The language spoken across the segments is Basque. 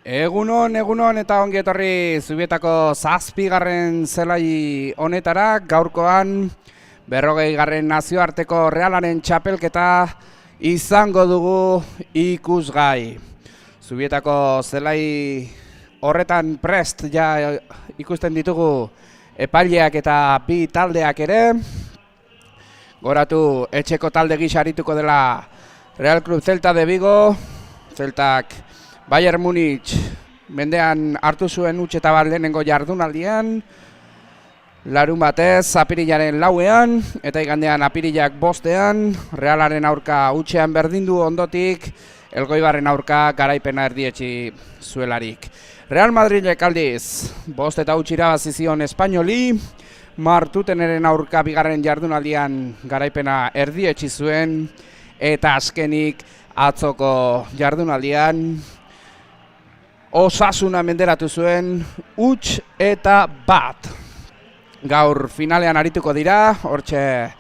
Egunon eta ongi etorri Zubietako 7. zelai honetara, gaurkoan 40. nazioarteko Realaren txapelketa izango dugu ikusgai. Zubietako zelai horretan prest ja ikusten ditugu epaileak eta bi taldeak ere. Goratu etxeko talde gisa arituko dela Real Club Celta de Vigo. Celtak Bayern Munich mendean hartu zuen huts eta bat lehenengo jardunaldian, larun batez apirilaren 4ean eta igandean apirilak 5ean, Realaren aurka hutsean berdindu ondotik, Elgoibarren aurka garaipena erdietsi zuelarik. Real Madridek aldiz 5 eta huts irabazi zion Espainoli, Martuteneren aurka bigarren jardunaldian garaipena erdietsi zuen, eta azkenik atzoko jardunaldian Osasuna menderatu zuen huts eta bat. Gaur finalean arituko dira, hortxe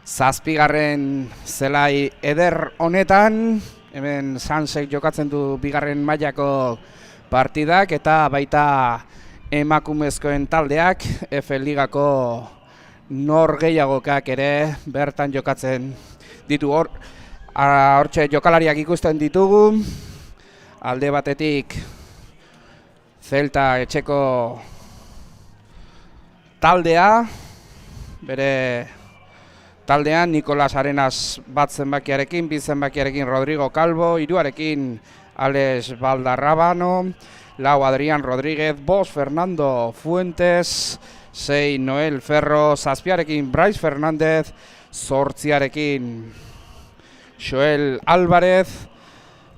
7. zelai eder honetan, hemen Sansek jokatzen du bigarren mailako partidak eta baita emakumezkoen taldeak, F Ligako norgehiagokak ere bertan jokatzen ditu. Hortxe jokalariak ikusten ditugu, alde batetik Celta etxeko taldea, bere taldean Nicolas Arenas bat zenbakiarekin, 2 zenbakiarekin Rodrigo Calvo, 3arekin Alex Valdarrabano, 4 Adrián Rodríguez, 5 Fernando Fuentes, 6 Noel Ferro, 7arekin Brais Fernández, 8arekin Joel Álvarez,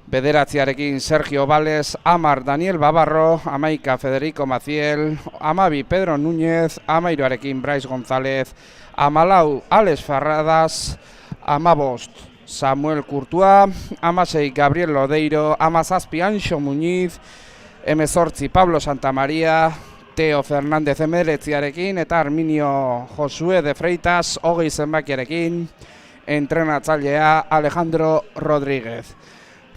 9arekin Sergio Vales, 10 Daniel Babarro, 11 Federico Maciel, 12 Pedro Núñez, 13arekin Brais González, 14 Alex Ferradas, 15 Samuel Courtois, 16 Gabriel Lodeiro, 17 Anxo Muñiz, 18 Pablo Santamaría, Teo Fernández 19arekin eta Arminio Josué de Freitas 20 zenbakiarekin, entrenatzailea Alejandro Rodríguez.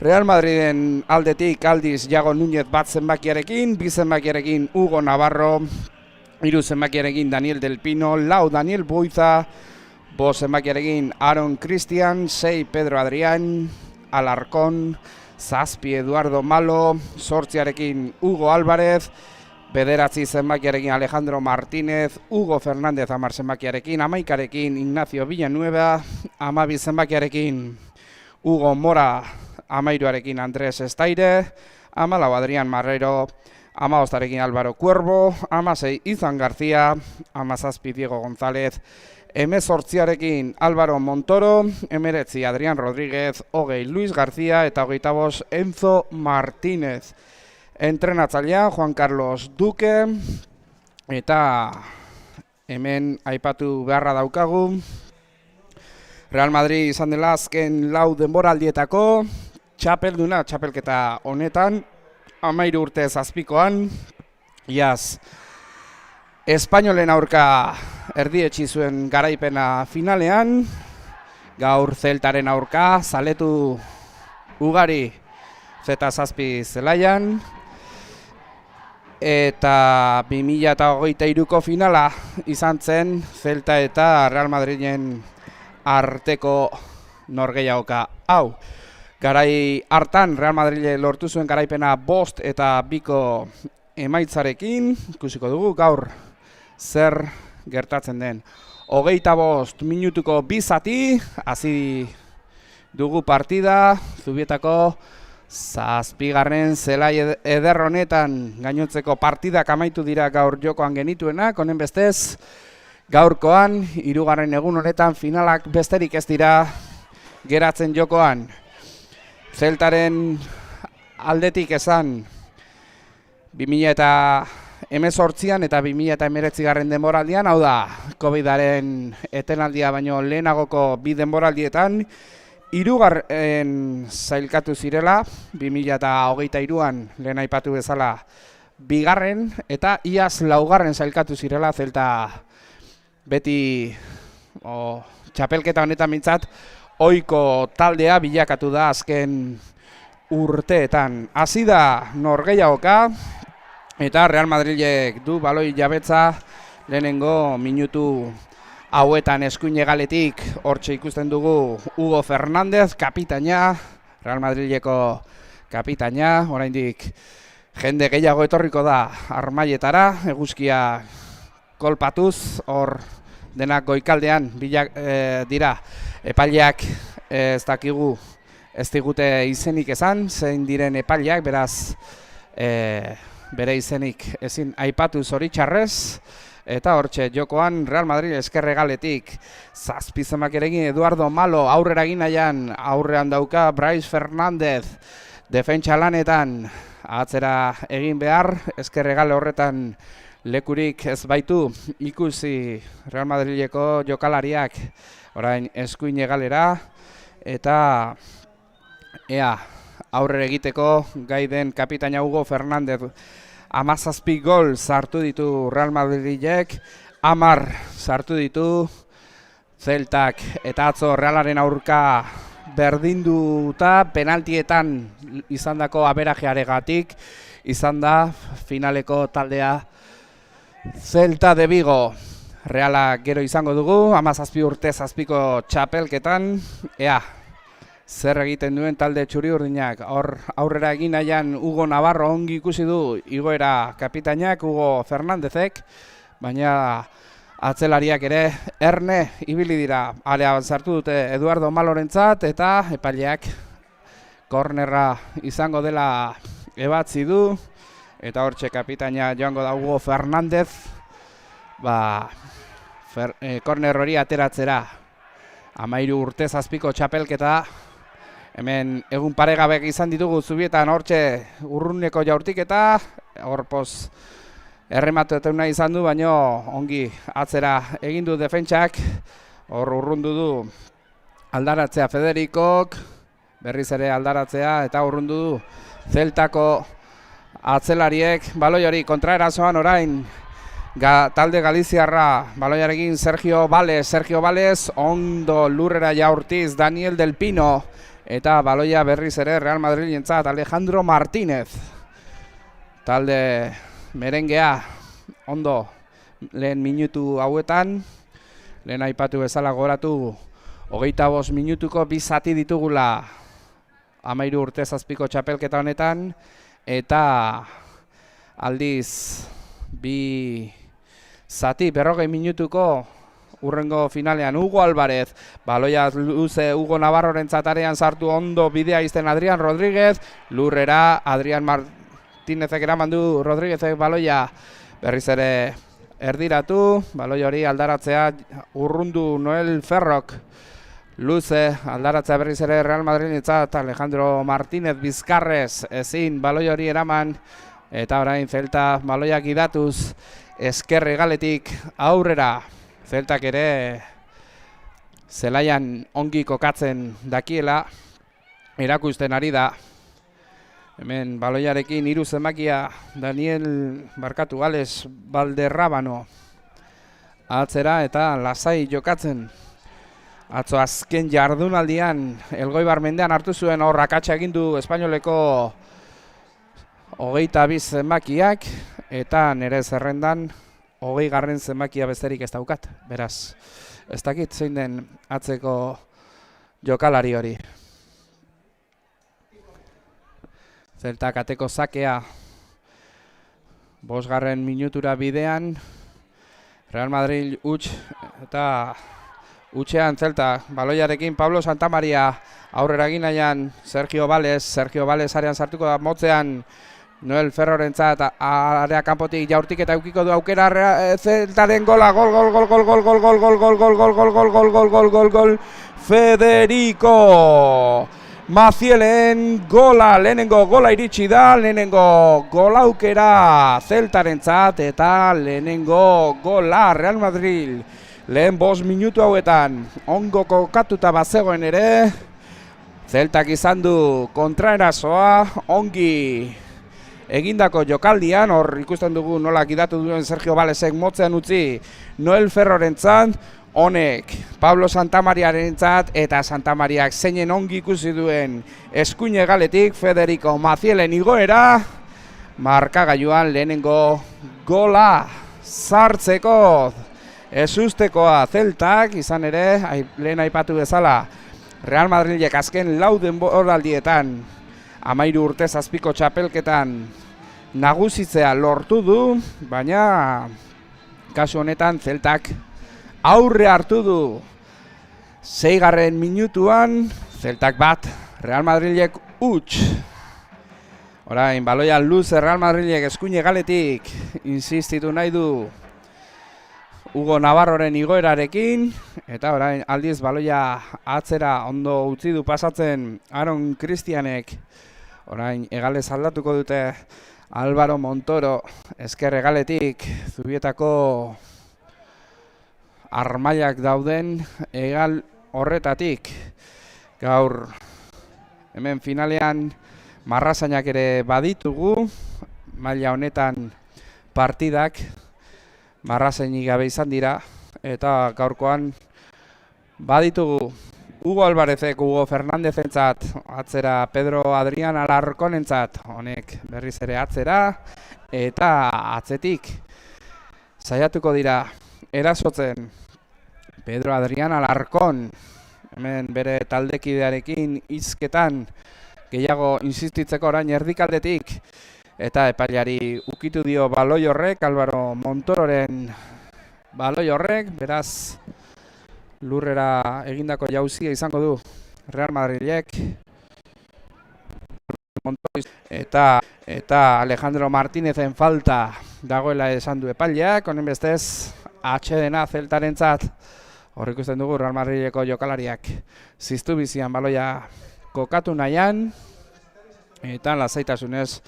Real Madriden aldetik aldiz Iago Núñez 1 zenbakiarekin, 2 zenbakiarekin Hugo Navarro, 3 zenbakiarekin Daniel Del Pino, 4 Daniel Buiza, 5 zenbakiarekin Aaron Cristian, 6 Pedro Adrián, Alarcón, 7 Eduardo Malo, 8arekin Hugo Álvarez, 9 zenbakiarekin Alejandro Martínez, Hugo Fernández 10 zenbakiarekin, 11arekin Ignacio Villanueva, 12 zenbakiarekin Hugo Mora, 13arekin Andrés Estaire, 14 Adrián Marrero, 15arekin Álvaro Cuervo, 16 Izan García, 17 Diego González, 18arekin Álvaro Montoro, 19 Adrián Rodríguez, 20 Luis García eta 25 Enzo Martínez. Entrenatzailea Juan Carlos Duque, eta hemen aipatu beharra daukagu Real Madrid izan dela azken 4 denboraldietako txapelduna, txapelketa honetan, 13 urte zazpikoan, iaz Espainolen aurka erdietsi zuen garaipena finalean, gaur Celtaren aurka zaletu ugari Z7 zelaian, eta 2023ko finala izan zen Celta eta Real Madriden arteko norgehiagoka hau. Garai hartan Real Madrid lortu zuen garaipena 5 eta 2ko emaitzarekin, ikusiko dugu gaur zer gertatzen den. 25 minutuko 2 zati, hasi dugu partida, Zubietako 7. zelai eder honetan gainontzeko partidak amaitu dira gaur jokoan genituenak, honen bestez gaurkoan, 3. egun honetan finalak besterik ez dira geratzen jokoan. Celtaren aldetik esan 2018an eta 2019 denboraldian, hau da, Covidaren etenaldia baino lehenagoko 2 denboraldietan, 3. zailkatu zirela, 2023an lehen aipatu bezala 2. eta iaz 4. zailkatu zirela. Celta beti txapelketa honetan mintzat ohiko taldea bilakatu da azken urteetan. Hasi da norgehiagoka eta Real Madrilek du baloi jabetza lehenengo minutu hauetan eskuin hegaletik. Hortxe ikusten dugu Hugo Fernández, kapitaina, Real Madrileko kapitaina, oraindik jende gehiago etorriko da armaietara, eguzkia kolpatuz, hor denak goikaldean dira epaileak ez dakigu ez digute izenik esan, zein diren epaileak, beraz bere izenik ezin aipatu zoritxarrez, eta hortxe jokoan Real Madrid eskerregaletik zazpizemak eregin Eduardo Malo aurrera egin nahian, aurrean dauka Brais Fernández defentsa lanetan atzera egin behar, eskerregale horretan lekurik ez baitu ikusi Real Madrileko jokalariak orain eskuin egalera, eta ea aurrera egiteko gai den kapitaina Hugo Fernández. 17 gol sartu ditu Real Madrilek, 10 sartu ditu Celtak, eta atzo Realaren aurka berdinduta penaltietan izandako aberajearegatik izan da finaleko taldea Celta de Vigo. Reala gero izango dugu, 17 urte zazpiko txapelketan, ea zer egiten duen talde txuri-urdinak. Aurrera egin nahian Hugo Navarro ongi ikusi du igoera kapitainak Hugo Fernándezek, baina atzelariak ere erne ibili dira. Alea sartu dute Eduardo Malorentzat, eta epaileak kornerra izango dela ebatzi du, eta hortxe kapitaina joango da Hugo Fernández korner hori ateratzera. 13 urte zazpiko txapelketa. Hemen egun paregabek izan ditugu Zubietan, hortxe urruneko jaurtiketa, hor poz errematu nahi izan du, baino ongi atzera egin du defentsak, hor urrundu du aldaratzea Federikok, berriz ere aldaratzea, eta urrundu du Zeltako atzelariek. Baloi hori kontraerazoan orain talde galiziarra, baloiarekin Sergio Vales, ondo lurrera jaurtiz Daniel Del Pino, eta baloia berriz ere Real Madrilentzat Alejandro Martínez. Talde merengea ondo lehen minutu hauetan, lehen aipatu bezala goratu 25 minutuko bi zati ditugula 13 urte zazpiko txapelketa honetan, eta aldiz bi zati 40 minutuko urrengo finalean. Hugo Álvarez, baloia luze Hugo Navarrorentzat arean sartu, ondo bidea izten Adrián Rodríguez, lurrera Adrián Martínezek eraman du, Rodríguezek baloia berriz ere erdiratu, baloi hori aldaratzea urrundu Noel Ferrok, luze aldaratzea berriz ere Real Madrilentzat Alejandro Martínez bizkarrez ezin baloi hori eraman, eta orain Celta baloiak idatuz eskerregaletik aurrera. Celtak ere zelaian ongi kokatzen dakiela erakusten ari da. Hemen baloiarekin 3 zenbakia Alex Valderrábano atzera eta lasai jokatzen. Atzo azken jardunaldian Elgoibar mendean hartu zuen, hor akatsa egin du espainoleko 22 zenbakiak, eta nire zerrendan 20. zenbakia besterik ez daukat. Beraz, ez dakit zein den atzeko jokalari hori. Zeltak ateko zakea 5. minutura bidean, Real Madrid huts, eta hutsean Celta baloiarekin Pablo Santamaria aurrera egin nahian Sergio Vales arean sartuko da, motzean Noel Ferrorentzat area kanpotik jaurtik eta eukiko du aukera Celtaren gola, gol, Federico Macielen gola, lehenengo gola iritsi da, lehenengo gola aukera Celtarentzat, eta lehenengo gola Real Madrid. Lehen 5 minutu hauetan ongo kokatuta bazegoen ere, Celtak izan du kontraerazoa, ongi egindako jokaldian, hor ikusten dugu nola gidatu duen Sergio Valesek motzean utzi Noel Ferrorentzat, honek Pablo Santamariarentzat eta Santamariak zeinen ongi ikusi duen eskuin hegaletik Federico Macielen igoera, markagailuan lehenengo gola sartzeko ezustekoa Celtak, izan ere, lehen aipatu bezala, Real Madrilek azken lau denboraldietan 13 urte zazpiko txapelketan nagusitzea lortu du, baina kasu honetan Celtak aurre hartu du 6. minutuan, Celtak bat, Real Madrilek huts. Orain, baloia luze Real Madrilek eskuin hegaletik insistitu nahi du Hugo Navarroren igoerarekin, eta orain aldiz baloia atzera ondo utzi du pasatzen Aaron Christianek. Orain hegalez aldatuko dute Álvaro Montoro esker hegaletik Zubietako armailak dauden hegal horretatik. Gaur hemen finalean marrazainak ere baditugu, maila honetan partidak marrazainik gabe izan dira, eta gaurkoan baditugu Hugo Alvarezek, Hugo Fernandezentzat, atzera Pedro Adrián Alarkonentzat, honek berriz ere atzera, eta atzetik saiatuko dira erasotzen Pedro Adrián Alarkon, hemen bere taldekidearekin hizketan gehiago insistitzeko orain erdikaldetik, eta epailari ukitu dio baloi horrek, Álvaro Montororen baloi horrek, beraz lurrera egindako jauzia izango du Real Madrilek. Eta Alejandro Martínezen falta dagoela esan du epaileak, honen bestez atsedena Celtarentzat. Hor ikusten dugu Real Madrileko jokalariak ziztu bizian baloia kokatu nahian, eta lasaitasunez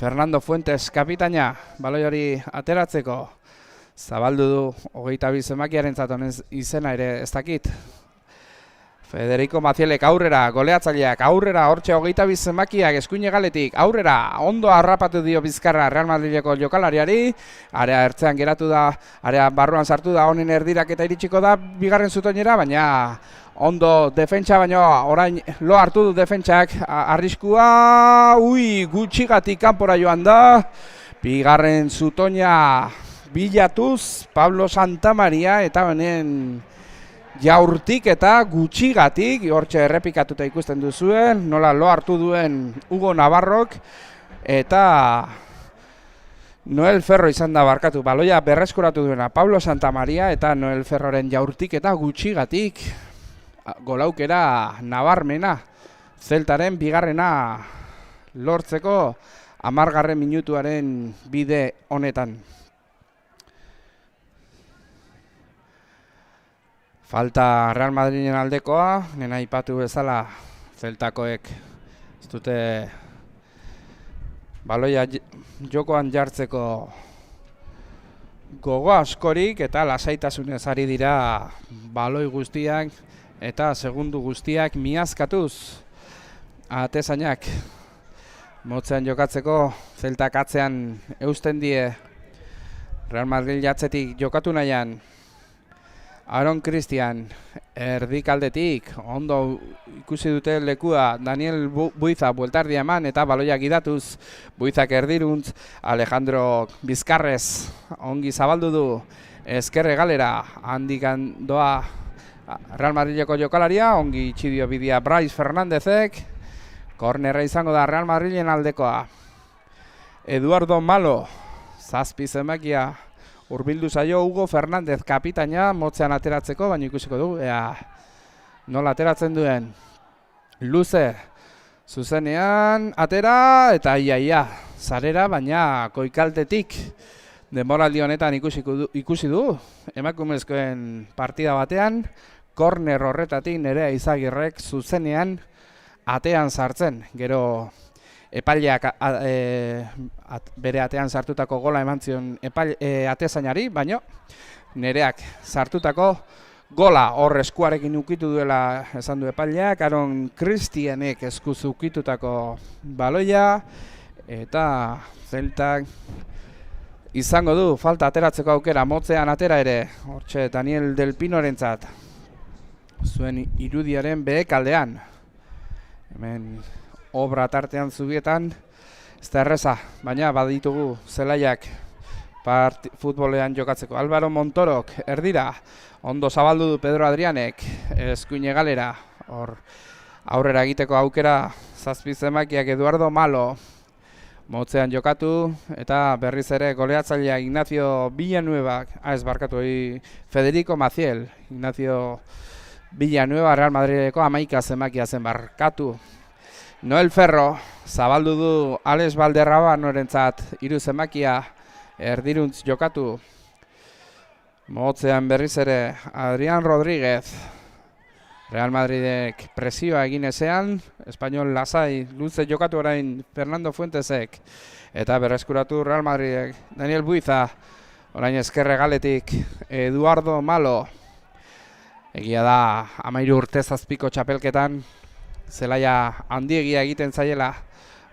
Fernando Fuentes kapitaina baloi hori ateratzeko zabaldu du 22 zenbakiarentzat, honen izena ere ez dakit. Federico Macielek aurrera, goleatzaileak aurrera, hortxe 22 zenbakiak eskuin hegaletik aurrera, ondo harrapatu dio bizkarra Real Madrileko jokalariari, area ertzean geratu da, area barruan sartu da, honen erdirak eta iritsiko da bigarren zutoinera, baina ondo defentsa, baina orain lo hartu du defentsak, arriskua, gutxigatik kanpora joan da, bigarren zutoina bilatuz Pablo Santamaria, eta honen jaurtik eta gutxigatik, hortxe errepikatuta ikusten duzuen, nola lo hartu duen Hugo Navarrok, eta Noel Ferro izan da barkatu, baloia berreskuratu duena Pablo Santamaria, eta Noel Ferroren jaurtik eta gutxigatik golaukera nabarmena, Zeltaren bigarrena lortzeko 10. minutuaren bide honetan. Falta Real Madrilen aldekoa, nena aipatu bezala Zeltakoek ez dute baloia jokoan jartzeko gogo askorik, eta lasaitasunez ari dira baloi guztiak eta segundu guztiak miazkatuz atezainak motzean jokatzeko. Zeltak atzean eusten die Real Madrid jatzetik jokatu nahian. Aaron Christian erdikaldetik ondo ikusi dute lekua Daniel Buiza bueltardia eman eta baloia gidatuz Buizak erdiruntz, Alejandro Bizkarrez ongi zabaldu du ezkerre galera, handikan doa Real Madrileko jokalaria, ongi itxidio bidea Brais Fernandezek, kornerra izango da Real Madrilen aldekoa. Eduardo Malo, 7 zenbakia hurbildu zaio Hugo Fernandez kapitaina motzean ateratzeko, baina ikusiko du, ea nola ateratzen duen. Luze, zuzenean, atera, eta iaia, zarera, baina koikaltetik denboraldi honetan ikusi du, emakumezkoen partida batean, korner horretatik Nerea Izagirrek zuzenean atean sartzen, gero epaileak bere atean sartutako gola eman zion atezainari, baina Nereak sartutako gola hor eskuarekin ukitu duela esan du epaileak, Aaron Christianek eskuz ukitutako baloia, eta Zeltak izango du, falta ateratzeko aukera, motzean atera ere, hortxe Daniel Del Pinorentzat. Zuen irudiaren behekaldean. Hemen obra tartean zubietan, ez da erreza, baina baditugu zelaiak futbolean jokatzeko. Álvaro Montorok erdira, ondo zabaldu du Pedro Adrianek, eskuine galera, hor aurrera egiteko aukera zazpi zenbakiak Eduardo Malo. Motzean jokatu eta berriz ere goleatzailea Ignacio Villanueva, Federico Maciel, Ignacio Villanueva Real Madrideko 11 zenbakia zen barkatu. Noel Ferro zabaldu du Alex Valderrabanorentzat 3 zenbakia erdiruntz jokatu. Motzean berriz ere Adrián Rodríguez. Real Madridek presioa egin ezean, Espainol lasai luze jokatu orain Fernando Fuentesek. Eta berreskuratu Real Madridek Daniel Buiza, orain ezkerre galetik Eduardo Malo. Egia da, 13 urte zazpiko txapelketan, zelaia handiegia egiten zaiela,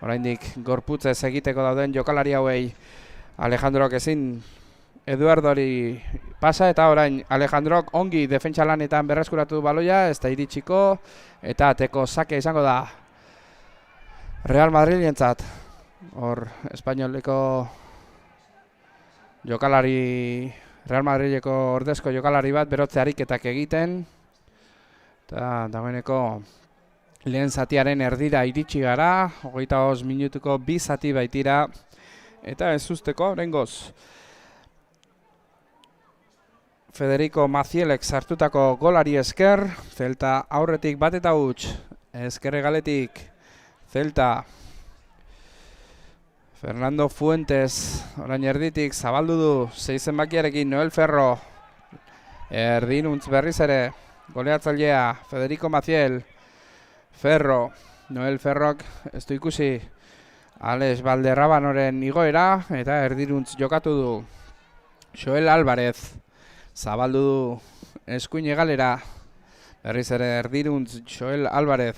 oraindik gorputzez egiteko dauden jokalari hauei Alejandrok ezin Eduardori pasa eta orain Alejandrok ongi defentsa lanetan berreskuratu baloia, ez da iritsiko eta ateko sake izango da Real Madrilentzat. Hor Espainoleko jokalari, Real Madrileko ordezko jokalari bat berotze ariketak egiten. Eta dagoeneko lehen zatiaren erdira iritsi gara, 25 minutuko 2 zati baitira eta ez usteko oraingoz. Federico Macielek sartutako golari esker, Celta aurretik bat eta huts, ezkerre galetik, Celta. Fernando Fuentes, orain erditik, zabaldu du, 6 zenbakiarekin Noel Ferro, erdinuntz berriz ere, goleatzailea, Federico Maciel, Ferro, Noel Ferrok, ez du ikusi, Alex Valderrabanoren igoera, eta erdinuntz jokatu du, Joel Álvarez. Zabaldu du eskuine galera, berriz ere erdiruntz Joel Álvarez.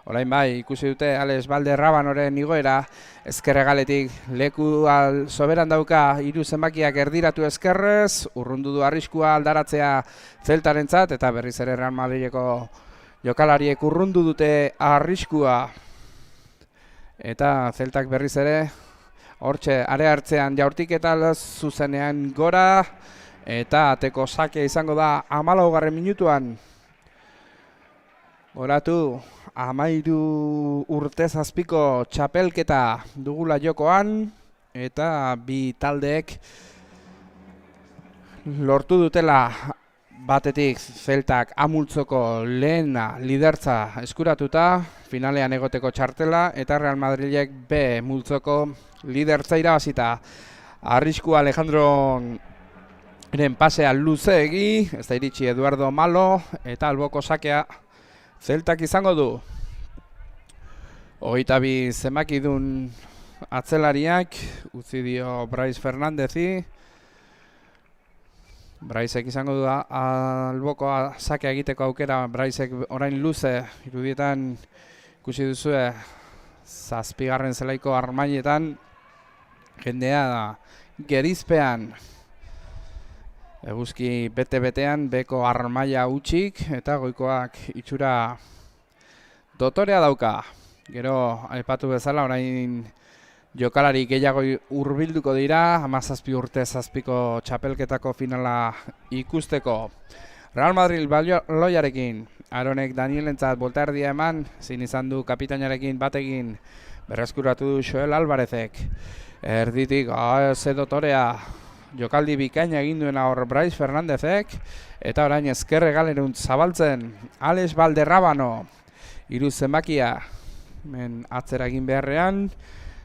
Orain bai, ikusi dute Alex Valderrabanoren igoera, ezkerre galetik leku soberan dauka 3 zenbakiak erdiratu ezkerrez, urrundu du arriskua aldaratzea Celtarentzat, eta berriz ere Real Madrideko jokalariek urrundu dute arriskua. Eta Celtak berriz ere, hortxe, are hartzean jaurtik eta zuzenean gora, eta ateko sake izango da 14. minutuan. Goratu, 13 urte zazpiko txapelketa dugula jokoan, eta bi taldeek lortu dutela batetik Celtak amultzoko lehena lidertza eskuratuta, finalean egoteko txartela, eta Real Madridek B multzoko lidertza irabazita. Arrisku Alejandro eren pasea luzeegi, ez da iritsi Eduardo Malo, eta alboko sakea Celtak izango du. 22 zenbakidun atzelariak, utzi dio Brais Fernandezi. Braisek izango du albokoa sakea egiteko aukera, Braisek orain luze, irudietan ikusi duzue, 7. zelaiko armainetan, jendea gerizpean. Eguzki bete-betean, beko armaia hutsik eta goikoak itxura dotorea dauka. Gero, aipatu bezala, orain jokalari gehiago hurbilduko dira, 17 urte zazpiko txapelketako finala ikusteko. Real Madrid baloiarekin, Aronek Danielentzat bolta erdia eman, zin izan du kapitainarekin batekin, berreskuratu du Joel Álvarezek. Erditik, ze dotorea, jokaldi bikaina egin duena hor Brais Fernandezek, eta orain ezkerre galeruntz zabaltzen Alex Valderrabano, 3 zenbakia atzera egin beharrean.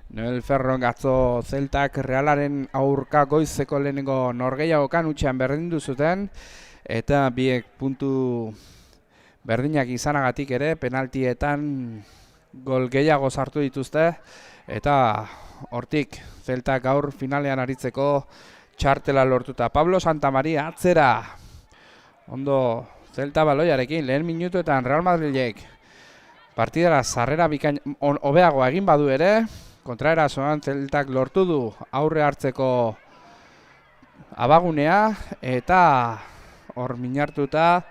Noel Ferro atzo Celtak Realaren aurka goizeko lehenengo norgehiagokan utxean berdindu zuten, eta biek puntu berdinak izanagatik ere penaltietan gol gehiago sartu dituzte, eta hortik Celtak gaur finalean aritzeko txartela lortuta. Pablo Santamaria atzera. Ondo Celta baloiarekin, lehen minutuetan Real Madridek partidara sarrera bikain hobeagoa egin badu ere, kontraerasoan Celtak lortu du aurre hartzeko abagunea eta hor minartuta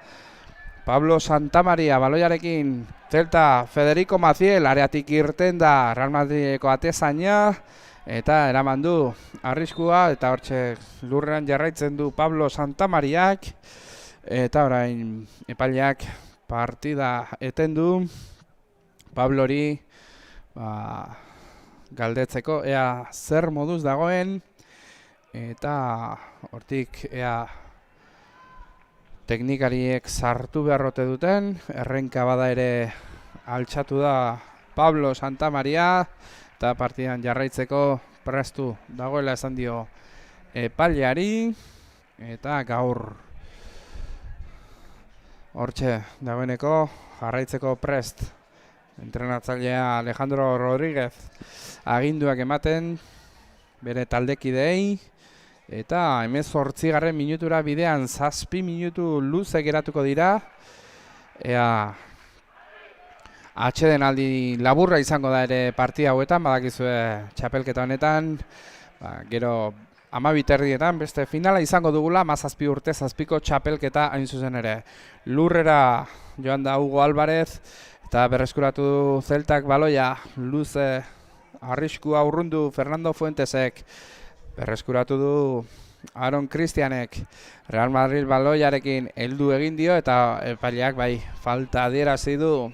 Pablo Santamaria baloiarekin Celta Federico Maciel areatik irten da Real Madrideko atezaina eta eraman du arriskua eta hortxe lurrean jarraitzen du Pablo Santamariak eta orain epaileak partida eten du Pablori galdetzeko ea zer moduz dagoen eta hortik ea teknikariek sartu beharrote duten, errenka bada ere altxatu da Pablo Santamaria eta partidan jarraitzeko prestu dagoela esan dio epaileari eta gaur hortxe dagoeneko jarraitzeko prest entrenatzailea Alejandro Rodríguez aginduak ematen bere taldekideei eta 18. minutura bidean 7 minutu luze geratuko dira. Ea atsedenaldi laburra izango da ere partida hauetan, badakizue txapelketa honetan, gero 12:30 beste finala izango dugula, 17 urte 7ko txapelketa hain zuzen ere. Lurrera joan da Hugo Álvarez eta berreskuratu du Celtak baloia luze arriskua urrundu Fernando Fuentesek. Berreskuratu du Aaron Cristianek Real Madrid baloiarekin heldu egin dio eta epaileak bai falta adierazi du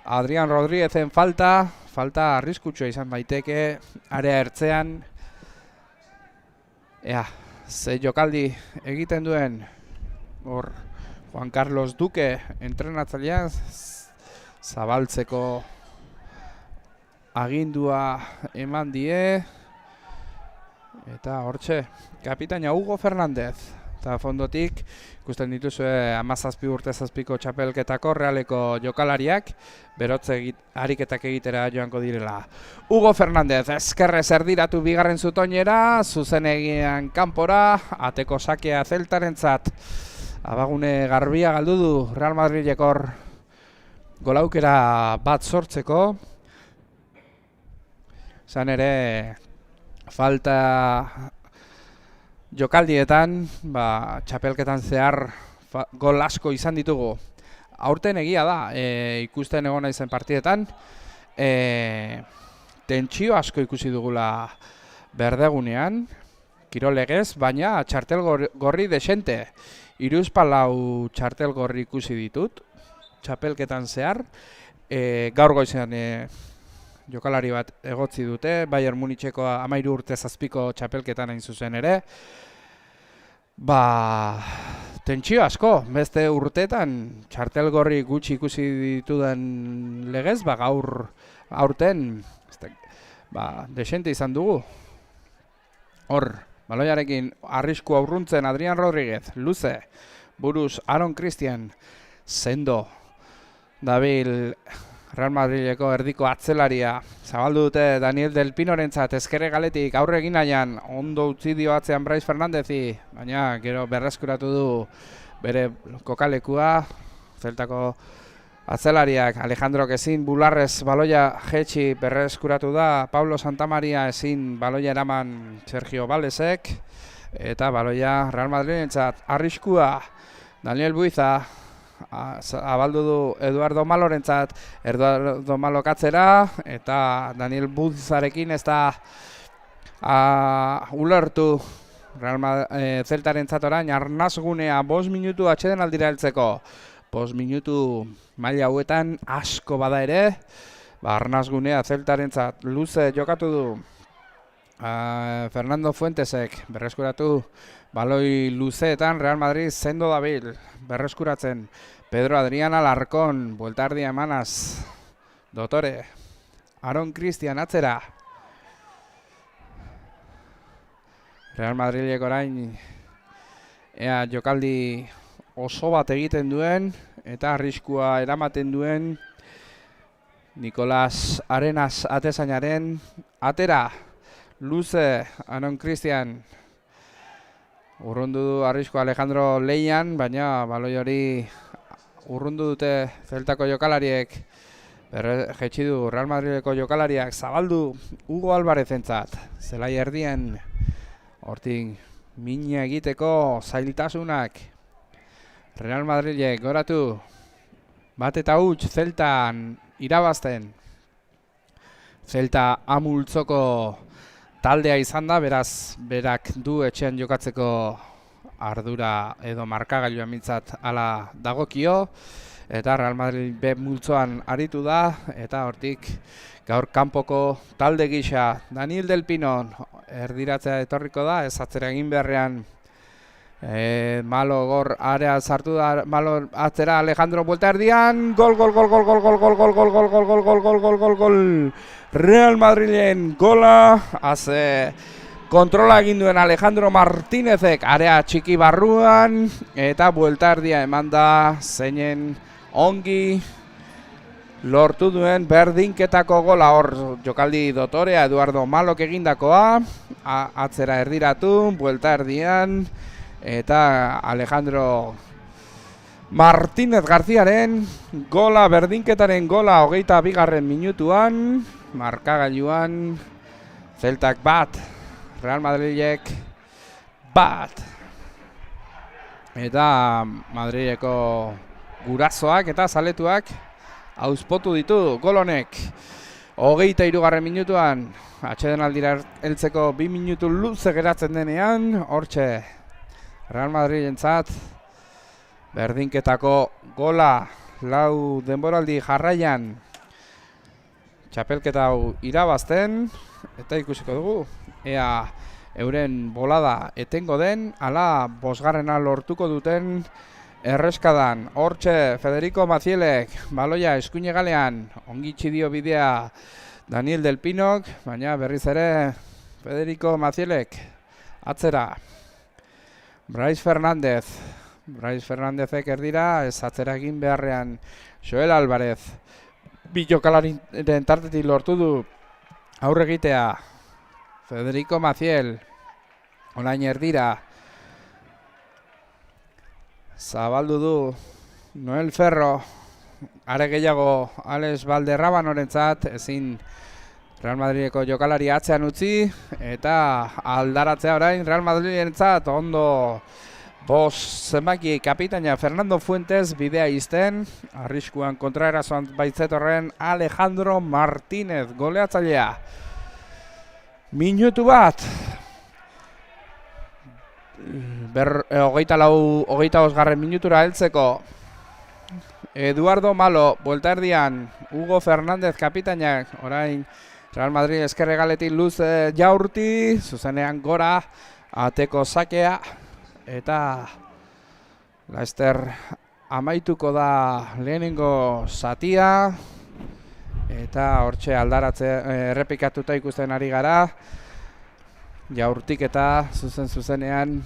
Adrián Rodríguezen falta arriskutsua izan daiteke area ertzean. Ea, ze jokaldi egiten duen hor Juan Carlos Duque entrenatzailea zabaltzeko agindua eman die. Eta hortxe, kapitaina Hugo Fernández. Eta fondotik, ikusten dituzue 17 urte 7ko txapelketako Realeko jokalariak, berotze ariketak egitera joango direla. Hugo Fernández, ezkerrez erdiratu bigarren zutoinera, zuzenegian kanpora, ateko sakea Celtarentzat. Abagune garbia galdu du Real Madridekor golaukera bat sortzeko. Zan ere, falta jokaldietan, txapelketan zehar gol asko izan ditugu. Aurten egia da, ikusten egon naizen partidetan, tentsio asko ikusi dugula berdegunean, kirolegez, baina txartel gorri desente. 3-4 txartel gorri ikusi ditut, txapelketan zehar, gaur goizean jokalari bat egotzi dute, Bayern Municheko 13 urte 7ko txapelketan hain zuzen ere. Tentsio asko, beste urteetan txartel gorri gutxi ikusi ditudan legez, gaur aurten desente izan dugu. Hor, baloiarekin arrisku aurruntzen Adrián Rodríguez, luze, buruz Aaron Cristian, sendo, dabil Real Madrideko erdiko atzelaria. Zabaldu dute Daniel Del Pinorentzat ezkerre galetik aurre egin nahian ondo utzi dio atzean Brais Fernandezi, baina gero berreskuratu du bere kokalekua. Zeltako atzelariak Alejandro ezin bularrez baloia jetxi berreskuratu da, Pablo Santamaria ezin baloia eraman Sergio Valdesek eta baloia Real Madridentzat arriskua Daniel Buiza abaldu du Eduardo Malorentzat, Eduardo Malo katzera eta Daniel Buizarekin ez da ulertu Zeltarentzat orain arnazgunea 5 minutu atxeden aldira heltzeko. 5 minutu maila hauetan asko bada ere, arnazgunea Zeltarentzat luze jokatu du Fernando Fuentesek berreskuratu baloi luzeetan Real Madrid sendo dabil berreskuratzen Pedro Adrián Alarcón bueltardia emanaz dotore Aaron Cristian atzera Real Madridek orain ea jokaldi oso bat egiten duen eta arriskua eramaten duen Nicolás Arenas atezainaren atera luze Aaron Cristian urrundu du arriskua Alejandro Leian, baina baloi hori urrundu dute Zeltako jokalariek. Jetxi du Real Madrideko jokalariak zabaldu Hugo Álvarezentzat. Zelai erdien hortik Mina egiteko zailtasunak. Real Madridek goratu. Bat eta huts Zeltan irabazten. Zelta amultzoko taldea izan da, beraz berak du etxean jokatzeko ardura edo markagailua mintzat ala dagokio. Eta Real Madrid B multzoan aritu da, eta hortik gaur kanpoko talde gisa Daniel Del Pino erdiratzea etorriko da, ez atzera egin beharrean Malo gor area sartu da, Malo atzera Alejandro buelta erdian, gol. Real Madrilen gola, haze kontrola egin duen Alejandro Martínezek area txiki barruan, eta buelta erdia eman da zeinen ongi lortu duen berdinketako gola. Hor jokaldi dotorea Eduardo Malok egindakoa, atzera erdiratu, buelta erdian, eta Alejandro Martínez Garziaren gola, berdinketaren gola 22. minutuan, markagailuan Zeltak bat, Real Madridek bat. Eta Madrideko gurasoak eta zaletuak auspotu ditu gol honek 23. minutuan, atsedenaldira heltzeko 2 minutu luze geratzen denean, hortxe Real Madridentzat berdinketako gola, 4 denboraldi jarraian txapelketa hau irabazten, eta ikusiko dugu ea euren bolada etengo den, ala 5. lortuko duten erreskadan. Hortxe Federico Macielek baloia eskuine galean, ongi dio bidea Daniel Del Pinok, baina berriz ere Federico Macielek atzera. Brais Fernandezek erdira, ez atzera egin beharrean Joel Alvarez bi jokalariren tartetik lortu du aurre egitea. Federico Maciel orain erdira, zabaldu du Noel Ferro, are gehiago Alex Valderrabanorentzat, ezin Real Madrideko jokalari atzean utzi, eta aldaratzea orain Real Madridentzat ondo zenbaki kapitaina Fernando Fuentes bidea izten, arriskuan kontraerasoan baitzetorren Alejandro Martínez goleatzailea. Minutu bat, 25. minutura heltzeko Eduardo Malo buelta erdian, Hugo Fernández kapitainak orain Real Madrid eskerre galetik luze jaurti, zuzenean gora ateko sakea, eta Laster amaituko da lehenengo zatia, eta hortxe aldaratze errepikatuta ikusten ari gara, jaurtik eta zuzenean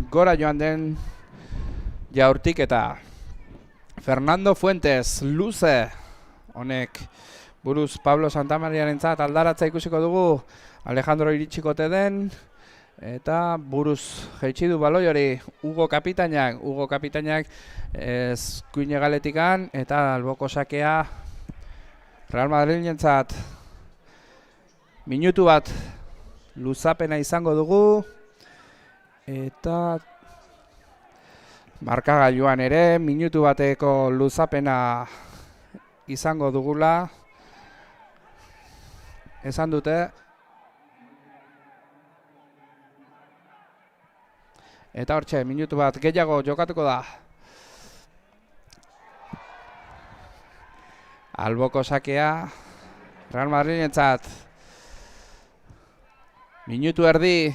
gora joan den jaurtik eta Fernando Fuentes luze honek buruz Pablo Santamariarentzat aldaratza ikusiko dugu, Alejandro iritsikote den, eta buruz jaitsi du baloi hori Hugo kapitainak eskuine galetikan, eta alboko sakea Real Madridentzat. Minutu bat luzapena izango dugu, eta markagailuan ere minutu bateko luzapena izango dugula esan dute, eta hortxe minutu bat gehiago jokatuko da. Alboko sakea Real Madridentzat. Minutu erdi,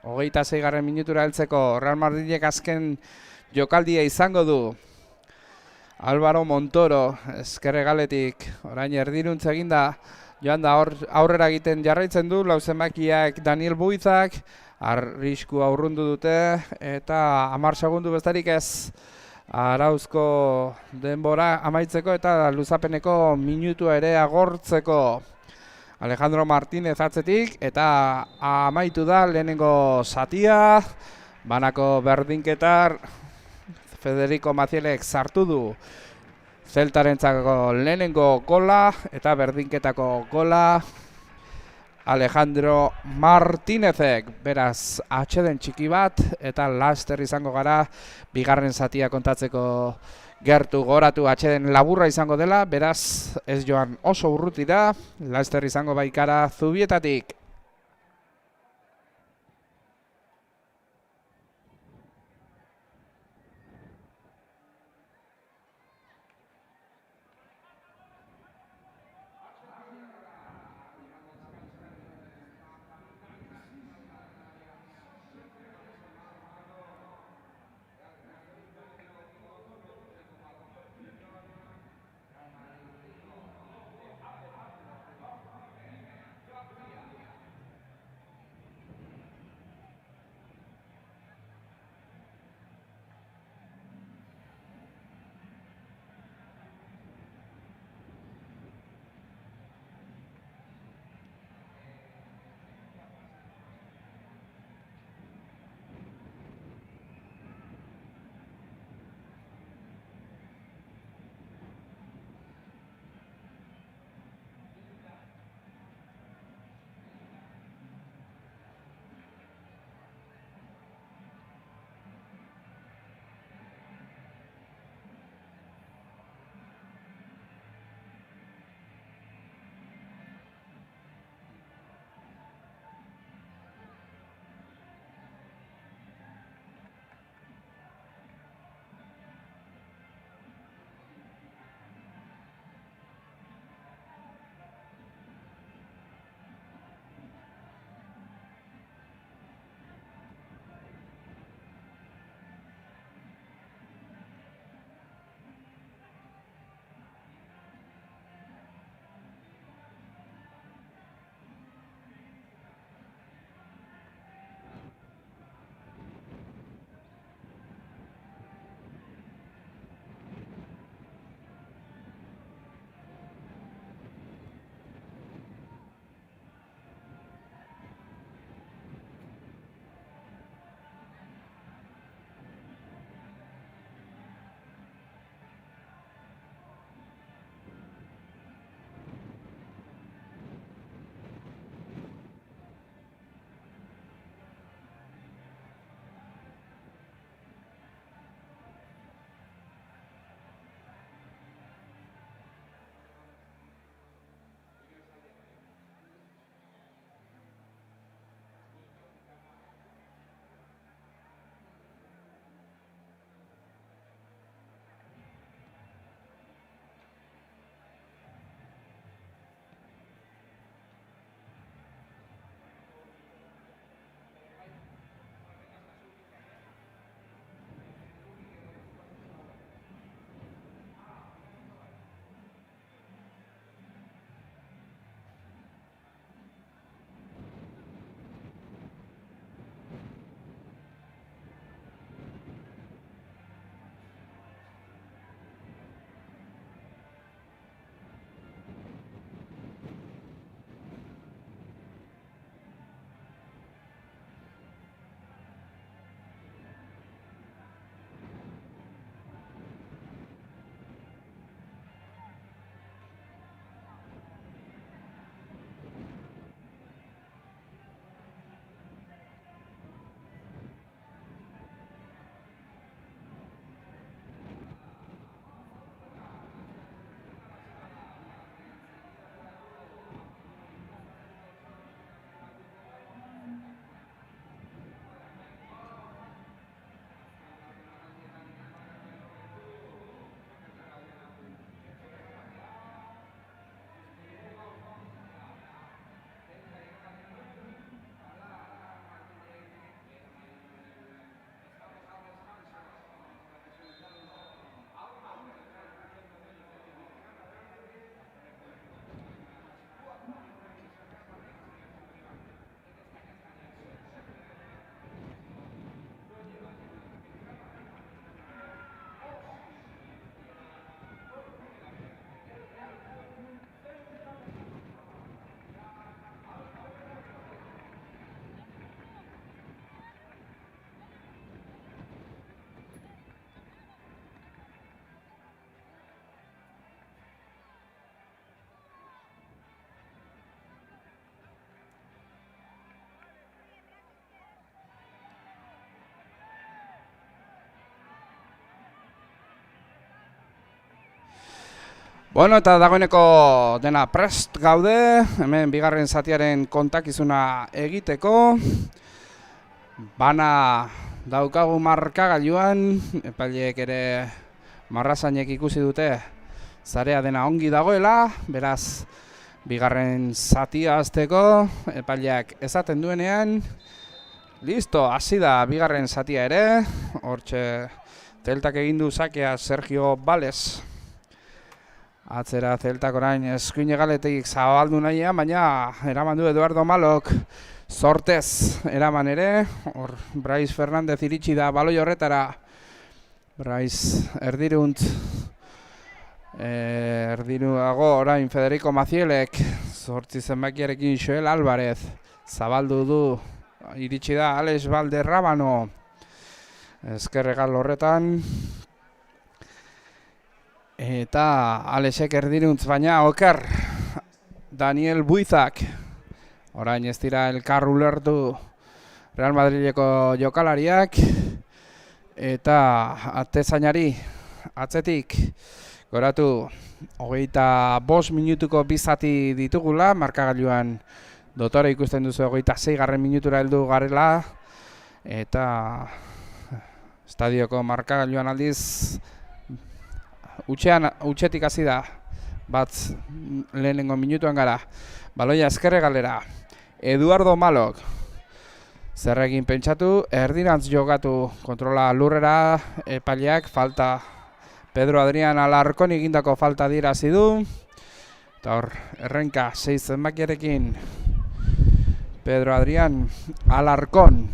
26. minutura heltzeko Real Madridek azken jokaldia izango du. Álvaro Montoro ezkerre galetik orain erdiruntz eginda, joan da aurrera egiten jarraitzen du, zenbakiak Daniel Buizak, arrisku aurrundu dute, eta 10 segundu bestarik ez Arauzko denbora amaitzeko eta luzapeneko minutua ere agortzeko. Alejandro Martínez atzetik, eta amaitu da lehenengo zatia, banako berdinketar Federico Macielek sartu du Zeltarentzako lehenengo gola, eta berdinketako gola Alejandro Martinezek, beraz atxeden txiki bat, eta laster izango gara, bigarren zatia kontatzeko gertu goratu atxeden laburra izango dela, beraz ez joan oso urrutira, laster izango baikara Zubietatik. Bueno, eta dagoeneko dena prest gaude, hemen bigarren zatiaren kontakizuna egiteko. Bana daukagu markagailuan, epaileek ere marrazainek ikusi dute zarea dena ongi dagoela, beraz bigarren zatia hasteko epaileak esaten duenean. Listo, hasi da bigarren zatia ere, hortxe Zeltak egin du sakea Sergio Vales. Atzera Zeltak orain eskuine galetik zabaldu nahian, baina eraman du Eduardo Malok sortez eraman ere. Hor Brais Fernandez iritsi da baloi horretara. Brais erdirunt. Erdiruago orain Federico Macielek. Zortzi zenbakiarekin Joel Alvarez. Zabaldu du. Iritsi da Alex Valderrabano. Ezkerregal horretan. Eta Alexek erdiruntz baina oker Daniel Buizak. Orain ez dira elkar ulertu Real Madrileko jokalariak. Eta atezainari atzetik goratu 25 minutuko bizati ditugula. Markagailuan dotore ikusten duzu 26. minutura heldu garela. Eta estadioko markagailuan aldiz utxetik hasi da, bat lehenengo minutuan gara. Baloia ezkerre galera. Eduardo Malok. Zer egin pentsatu, erdirantz jogatu kontrola lurrera, epaileak falta. Pedro Adrián Alarcón egindako falta dirazi du. Eta hor, errenka 6 zenbakiarekin. Pedro Adrián Alarcón.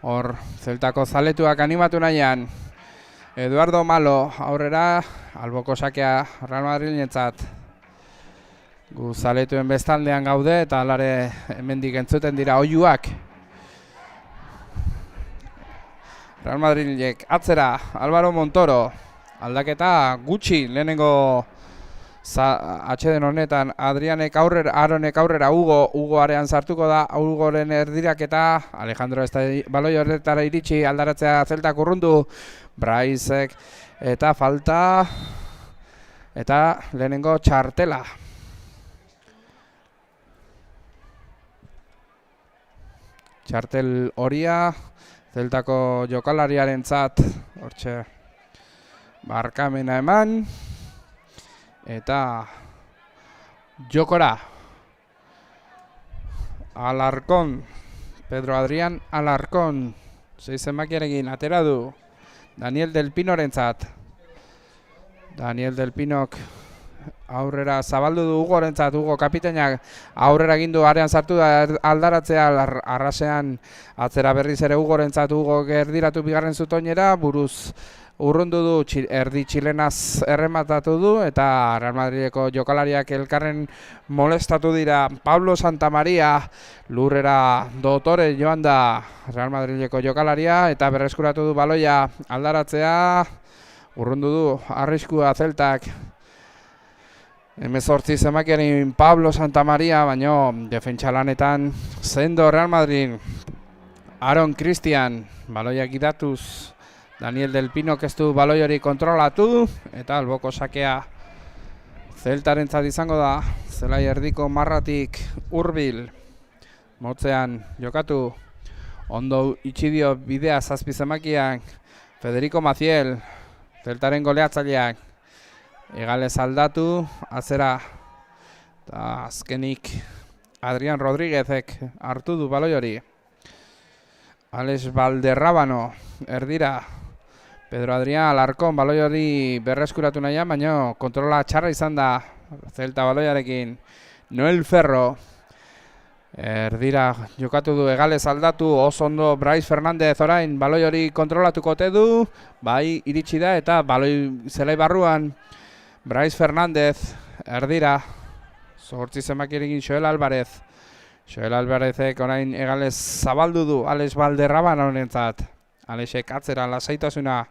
Hor, Zeltako zaletuak animatu nahian. Eduardo Malo aurrera, alboko sakea Real Madrilentzat. Gu zaletuen bestaldean gaude eta alare hemendik entzuten dira oiuak. Real Madrilek atzera, Álvaro Montoro. Aldaketa gutxi lehenengo atxeden honetan Adrianek aurrera, Aronek aurrera, Hugo arean sartuko da, Hugoren erdiraketa, Alejandro baloi horretara iritsi, aldaratzea Zeltak urrundu, Braizek eta falta, eta lehenengo txartela. Txartel horia, Zeltako jokalariarentzat, hortxe, barkamena eman. Eta jokora Alarcón, Pedro Adrián Alarcón 6 zenbakiarekin atera du Daniel Del Pinorentzat. Daniel Del Pinok aurrera zabaldu du Hugorentzat. Hugo kapitainak aurrera egin du, arean sartu da aldaratzea, arrasean atzera berriz ere Hugorentzat. Hugo gerdiratu bigarren zutoinera, buruz urrundu du, erdi txilenaz errematatu du, eta Real Madrileko jokalariak elkarren molestatu dira. Pablo Santamaria lurrera dotore joan da Real Madrileko jokalaria, eta berreskuratu du baloia aldaratzea, urrundu du arriskua Zeltak. 18 zenbakiaren Pablo Santamaria, baino defentsa lanetan sendo Real Madrid. Aaron Cristian, baloia gidatuz. Daniel Del Pino ez du baloi hori kontrolatu, eta alboko sakea Zeltarentzat izango da. Zelai erdiko marratik hurbil, motzean jokatu, ondo itxidio bidea 7 zenbakian Federico Maciel, Zeltaren goleatzaileak, egales aldatu, atzera, eta azkenik Adrián Rodríguezek hartu du baloi hori. Alex Valderrabano, erdira, Pedro Adrián Alarcón baloi hori berreskuratu nahian, baina kontrola txarra izan da Zelta baloiarekin. Noel Ferro, erdira, jokatu du, egales aldatu, oso ondo Brais Fernandez orain baloi hori kontrolatuko ote du, bai iritsi da, eta baloi zelai barruan Brais Fernandez, erdira, 8 zenbakiarekin Joel Alvarez. Joel Alvarezek orain egales zabaldu du Alex Valderrabano honentzat. Alexek atzera lasaitasuna.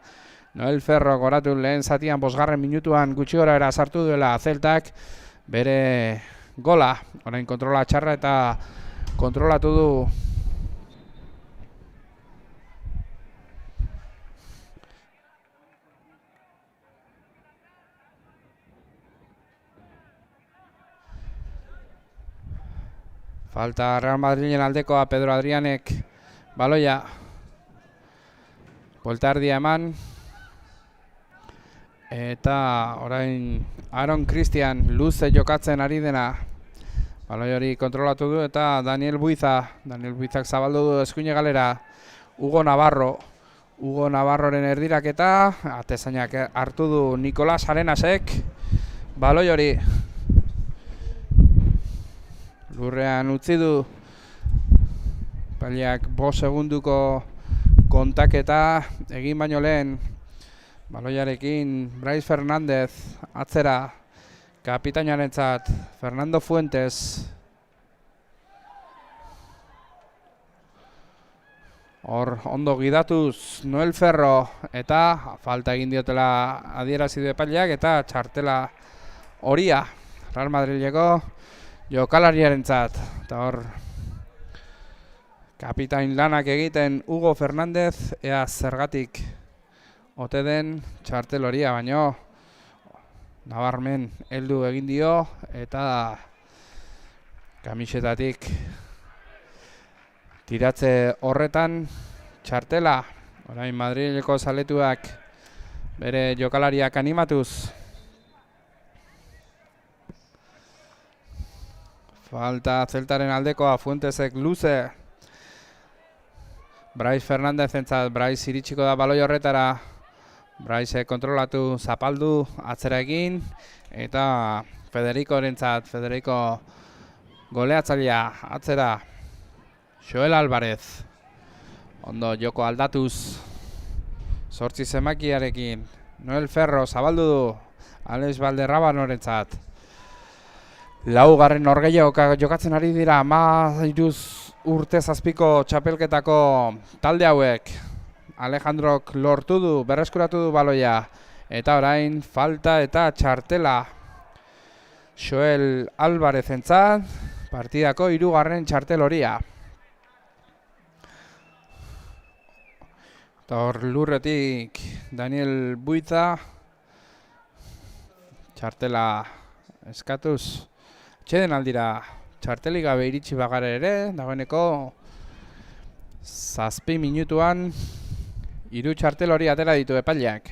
Noel Ferro goratu lehen zatian 5. minutuan gutxi gorabehera sartu duela Zeltak bere gola. Orain kontrola txarra eta kontrolatu du Falta Real Madrilen aldekoa, Pedro Adrianek baloia. Buelta erdia eman. Eta orain Aaron Christian luze jokatzen ari dena. Baloi hori kontrolatu du eta Daniel Buizak zabaldu du eskuine galera. Hugo Navarroren erdiraketa. Atezainak hartu du Nicolas Arenasek. Baloi hori lurrean utzi du. Paliak 5 segunduko kontaketa egin baino lehen. Baloiarekin Brais Fernandez atzera. Kapitainarentzat Fernando Fuentes. Hor ondo gidatuz Noel Ferro eta falta egin diotela adierazi du epaileak eta txartela horia Real Madrileko jokalariarentzat. Eta hor kapitain lanak egiten Hugo Fernandez, ea zergatik ote den txartel horia, baino nabarmen heldu egin dio eta kamisetatik tiratze horretan txartela. Orain Madrileko zaletuak bere jokalariak animatuz. Falta Zeltaren aldekoa, Fuentesek luze. Brais Fernandez entzat, Brais iritsiko da baloi horretara. Braise kontrolatu, zapaldu, atzera egin. Eta Federico goleatzailea atzera. Joel Alvarez. Ondo joko aldatuz. 8 zemakiarekin. Noel Ferro zabaldu du. Alex Valderrabanorentzat. 4. norgehiagoka jokatzen ari dira 13 urte zazpiko txapelketako talde hauek. Alejandrok lortu du, berreskuratu du baloia. Eta orain falta eta txartela. Joel Alvarez entzat, partidako 3. txartel horia. Eta hor lurretik Daniel Buiza. Txartela eskatuz. Txeden aldira txartelik gabe iritsi bagara ere, dagoeneko 7 minutuan 3 txartel hori atera ditu epaileak.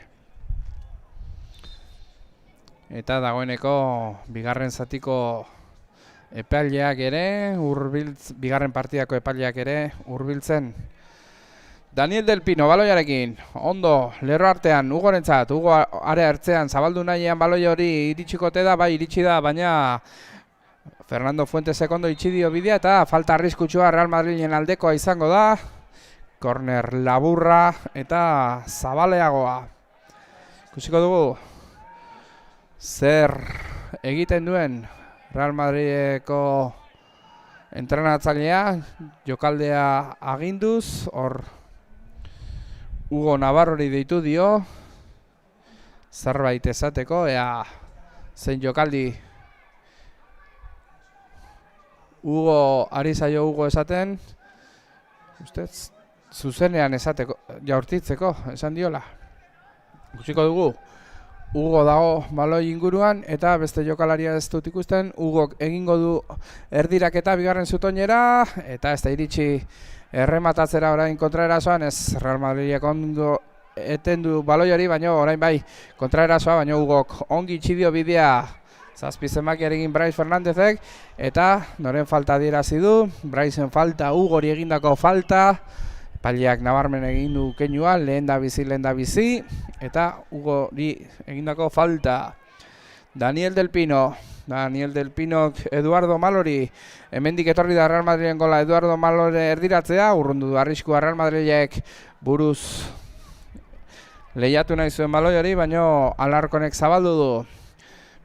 Eta dagoeneko bigarren zatiko epaileak ere, bigarren partidako epaileak ere hurbiltzen. Daniel Del Pino baloiarekin, ondo, lerro artean, Hugorentzat, Hugo area ertzean, zabaldu nahian baloi hori iritsikote da, bai iritsi da, baina Fernando Fuentesek ondo itxi dio bidea eta falta arriskutsua Real Madrilen aldekoa izango da. Korner laburra eta zabaleagoa. Ikusiko dugu zer egiten duen Real Madrideko entrenatzailea, jokaldea aginduz, hor Hugo Navarrori deitu dio, zerbait esateko, ea zein jokaldi Hugo ari zaio Hugo esaten, ustez zuzenean esateko, jaurtitzeko, esan diola. Ikusiko dugu, Hugo dago baloi inguruan eta beste jokalaria ez dut ikusten. Hugo egingo du erdiraketa bigarren zutoinera eta ez da iritsi errematatzera orain kontraerasoan, ez Real Madridek ondo eten du baloi hori, baina orain bai kontraerasoa, baina Hugok ongi itxidio bidea 7 zemakiarekin Brais Fernandezek eta noren falta adierazi du, Braisen falta, Hugori egindako falta, epaileak nabarmen egin du keinua, lehen da bizi, eta Hugori egindako falta. Daniel Del Pinok, Eduardo Malori, hemendik etorri da Real Madrilen gola Eduardo Malori erdiratzea, urrundu du arriskua Real Madrilek buruz lehiatu nahi zuen baloi hori, baina Alarkonek zabaldu du.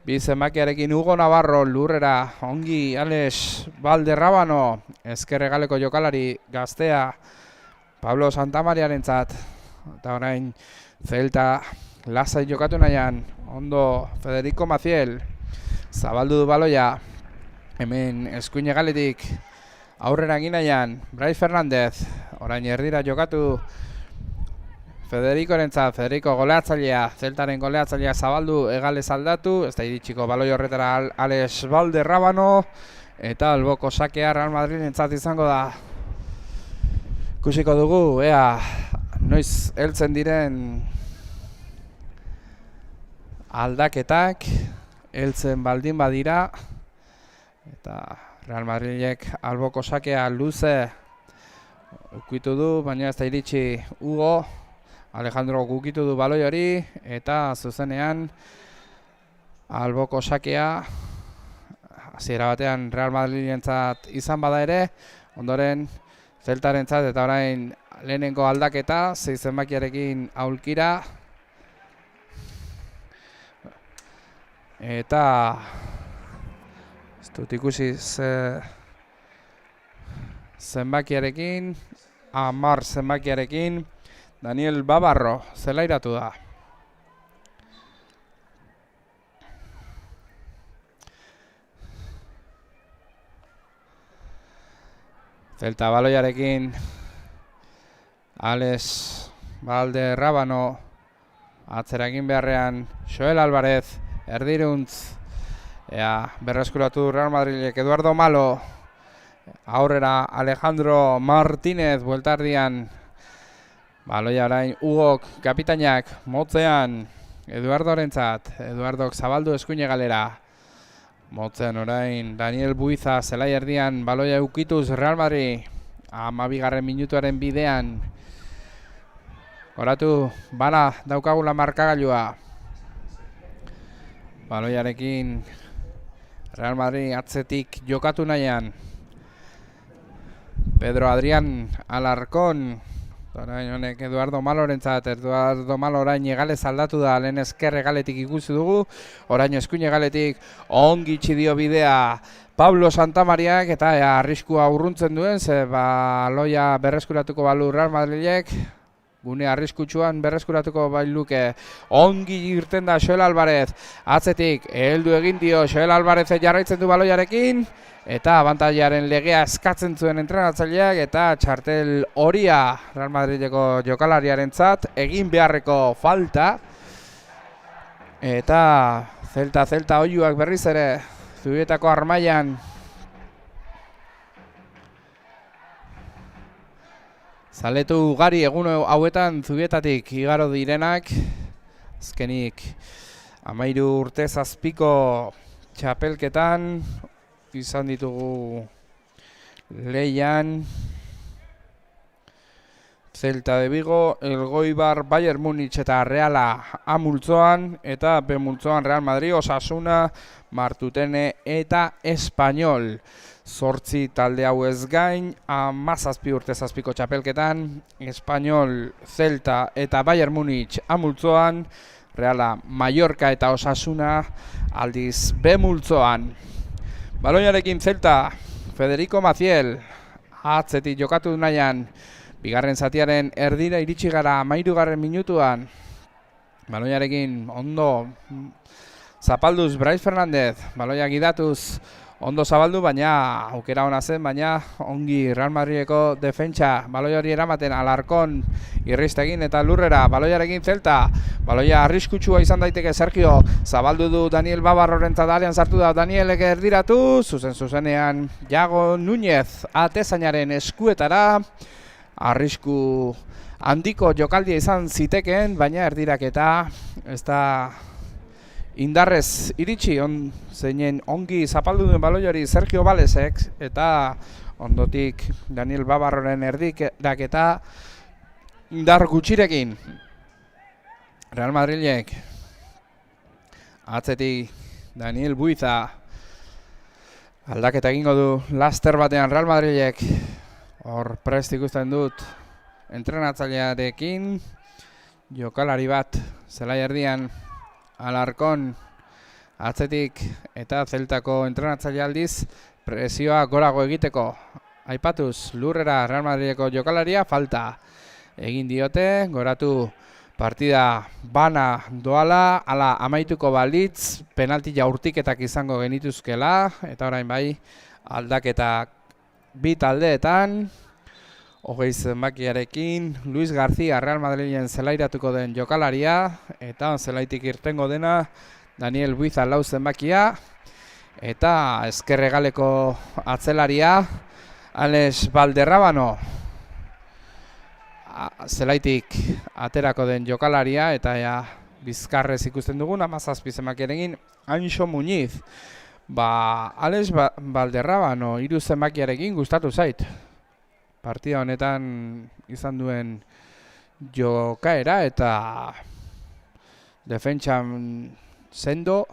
2 zemakiarekin Hugo Navarro lurrera, ongi Alex Valderrabano, ezkerregaleko jokalari gaztea, Pablo Santamariarentzat, eta orain Celta lasai jokatu nahian, ondo Federico Maciel, zabaldu du baloia, hemen eskuine galetik, aurrera egin nahian, Brais Fernandez, orain erdira jokatu, Federico goleatzailea, Zeltaren goleatzailea zabaldu, egales aldatu, ez da iritsiko baloi horretara Alex Valderrabano, eta alboko sakea Real Madridentzat izango da. Ikusiko dugu, ea noiz heltzen diren aldaketak, heltzen baldin badira, eta Real Madridek alboko sakea luze ukitu du, baina ez da iritsi Hugo. Alejandro ukitu du baloi hori, eta zuzenean alboko sakea hasiera batean Real Madridentzat izan bada ere, ondoren Celtarentzat eta orain lehenengo aldaketa, 6 zenbakiarekin aulkira. Eta ez dut ikusi zenbakiarekin, 10 zenbakiarekin, Daniel Babarro zelairatu da. Celta baloiarekin Alex Valderrabano, atzera egin beharrean Joel Alvarez, erdiruntz, berreskuratu Real Madridek Eduardo Malo, aurrera Alejandro Martínez, bueltardian, baloia orain Hugok kapitainak, motzean Eduardorentzat, Eduardok zabaldu eskuine galera, motzean orain Daniel Buiza zelai erdian, baloia eukituz Real Madrid, 12. minutuaren bidean, oratu, bana daukagula markagailua. Baloiarekin Real Madrid atzetik jokatu nahian. Pedro Adrián Alarcón, orain honek Eduardo Malorentzat, Eduardo Malo orain egalez aldatu da, lehen ezker egaletik ikusi dugu, orain eskuin egaletik ongi dio bidea Pablo Santamariak, eta arriskua urruntzen duen, ze baloia berreskuratuko balu Real Madridek, gune arriskutsuan berreskuratuko bailuke, ongi irten da Joel Alvarez, atzetik heldu egin dio Joel Alvarez jarraitzen du baloiarekin, eta abantaiaren legea eskatzen zuen entrenatzaileak, eta txartel horia Real Madrideko jokalariarentzat egin beharreko falta, eta Celta oiuak berriz ere Zubietako armaian. Zaletu ugari egun hauetan Zubietatik igaro direnak, azkenik 13 urte zazpiko txapelketan izan ditugu lehian Celta de Vigo, Elgoibar, Bayern Munich eta Reala A multzoan, eta B multzoan Real Madrid, Osasuna, Martutene eta Espanyol. 8 talde hau ez gain, 17 urte zazpiko txapelketan, Espanyol, Celta eta Bayern Munich A multzoan, Reala, Mallorca eta Osasuna aldiz B multzoan. Baloiarekin Celta, Federico Maciel, atzetik jokatu nahian, bigarren zatiaren erdira iritsi gara 13. minutuan. Baloiarekin ondo zapalduz Brais Fernandez, baloia gidatuz ondo zabaldu, baina aukera ona zen, baina ongi Real Madrideko defentsa, baloi hori eramaten Alarcón irristegin eta lurrera, baloiarekin Celta, baloia arriskutsua izan daiteke Sergio, zabaldu du Daniel Babarrorentzat, alean sartu da Danielek erdiratu, zuzenean Iago Núñez atezainaren eskuetara, arrisku handiko jokaldia izan zitekeen, baina erdiraketa ez da indarrez iritsi, zeinen ongi zapaldu duen baloi hori Sergio Valesek, eta ondotik Daniel Babarroren erdiraketa indar gutxirekin. Real Madridek atzetik Daniel Buiza aldaketa egingo du laster batean Real Madridek. Hor prest ikusten dut entrenatzailearekin, jokalari bat zelai erdian Alarcón atzetik eta Zeltako entrenatzaile aldiz presioa gorago egiteko. Aipatuz lurrera Real Madrideko jokalaria falta egin diote, goratu partida bana doala, ala amaituko balitz, penalti jaurtiketak izango genituzkela, eta orain bai aldaketak bi taldeetan, 20 zenbakiarekin, Luis García Real Madrilen zelairatuko den jokalaria, eta zelaitik irtengo dena Daniel Buiza 4 zenbakia, Eta ezkerregaleko atzelaria, Alex Valderrabano. Zelaitik aterako den jokalaria, eta bizkarrez ikusten dugun, 17 zenbakiarekin, Anxo Muñiz. Alex Valderrabano 3 zenbakiarekin gustatu zait. Partida honetan izan duen jokaera eta defentsan sendo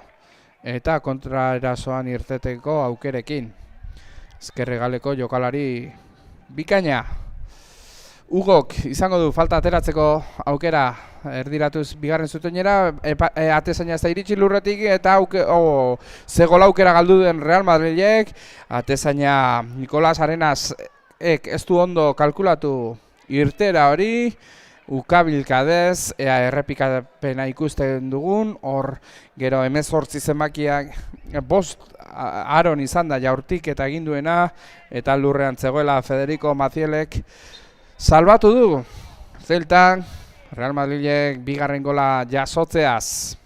eta kontraerasoan irteteko aukerekin. Ezkerregaleko jokalari bikaina. Ugok izango du falta ateratzeko aukera erdiratuz bigarren zutoinera, atezaina ez da iritsi lurretik eta ze gol aukera galdu den Real Madrilek. Atezaina Nicolas Arenas ez du ondo kalkulatu irtera hori, ukabilkadez, errepikapena ikusten dugun, hor gero 18 zenbakiak, 5 Aron izan da jaurtik eta egin duena, eta lurrean zegoela Federico Macielek salbatu du. Zelta, Real Madrilek bigarren gola jasotzeaz.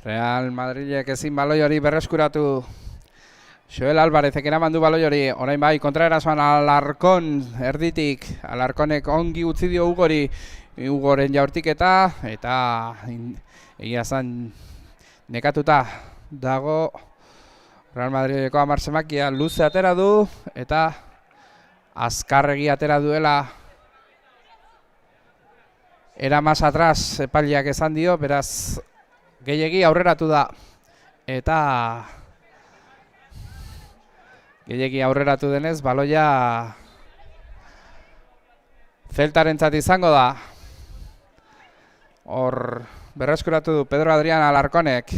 Real Madrilek ezin baloi hori berreskuratu. Joel Alvarezek eraman du baloi hori, orain bai, kontraerasoan Alarkon erditik. Alarkonek ongi utzi dio Ugori, Ugoren jaurtiketa, eta egia zan nekatuta dago Real Madrileko 10 zenbakia luze atera du, eta azkarregi atera duela era más atrás epaileak esan dio, beraz gehiegi aurreratu da, eta gehiegi aurreratu denez, baloia Zeltarentzat izango da. Hor berreskuratu du Pedro Adrián Alarkonek,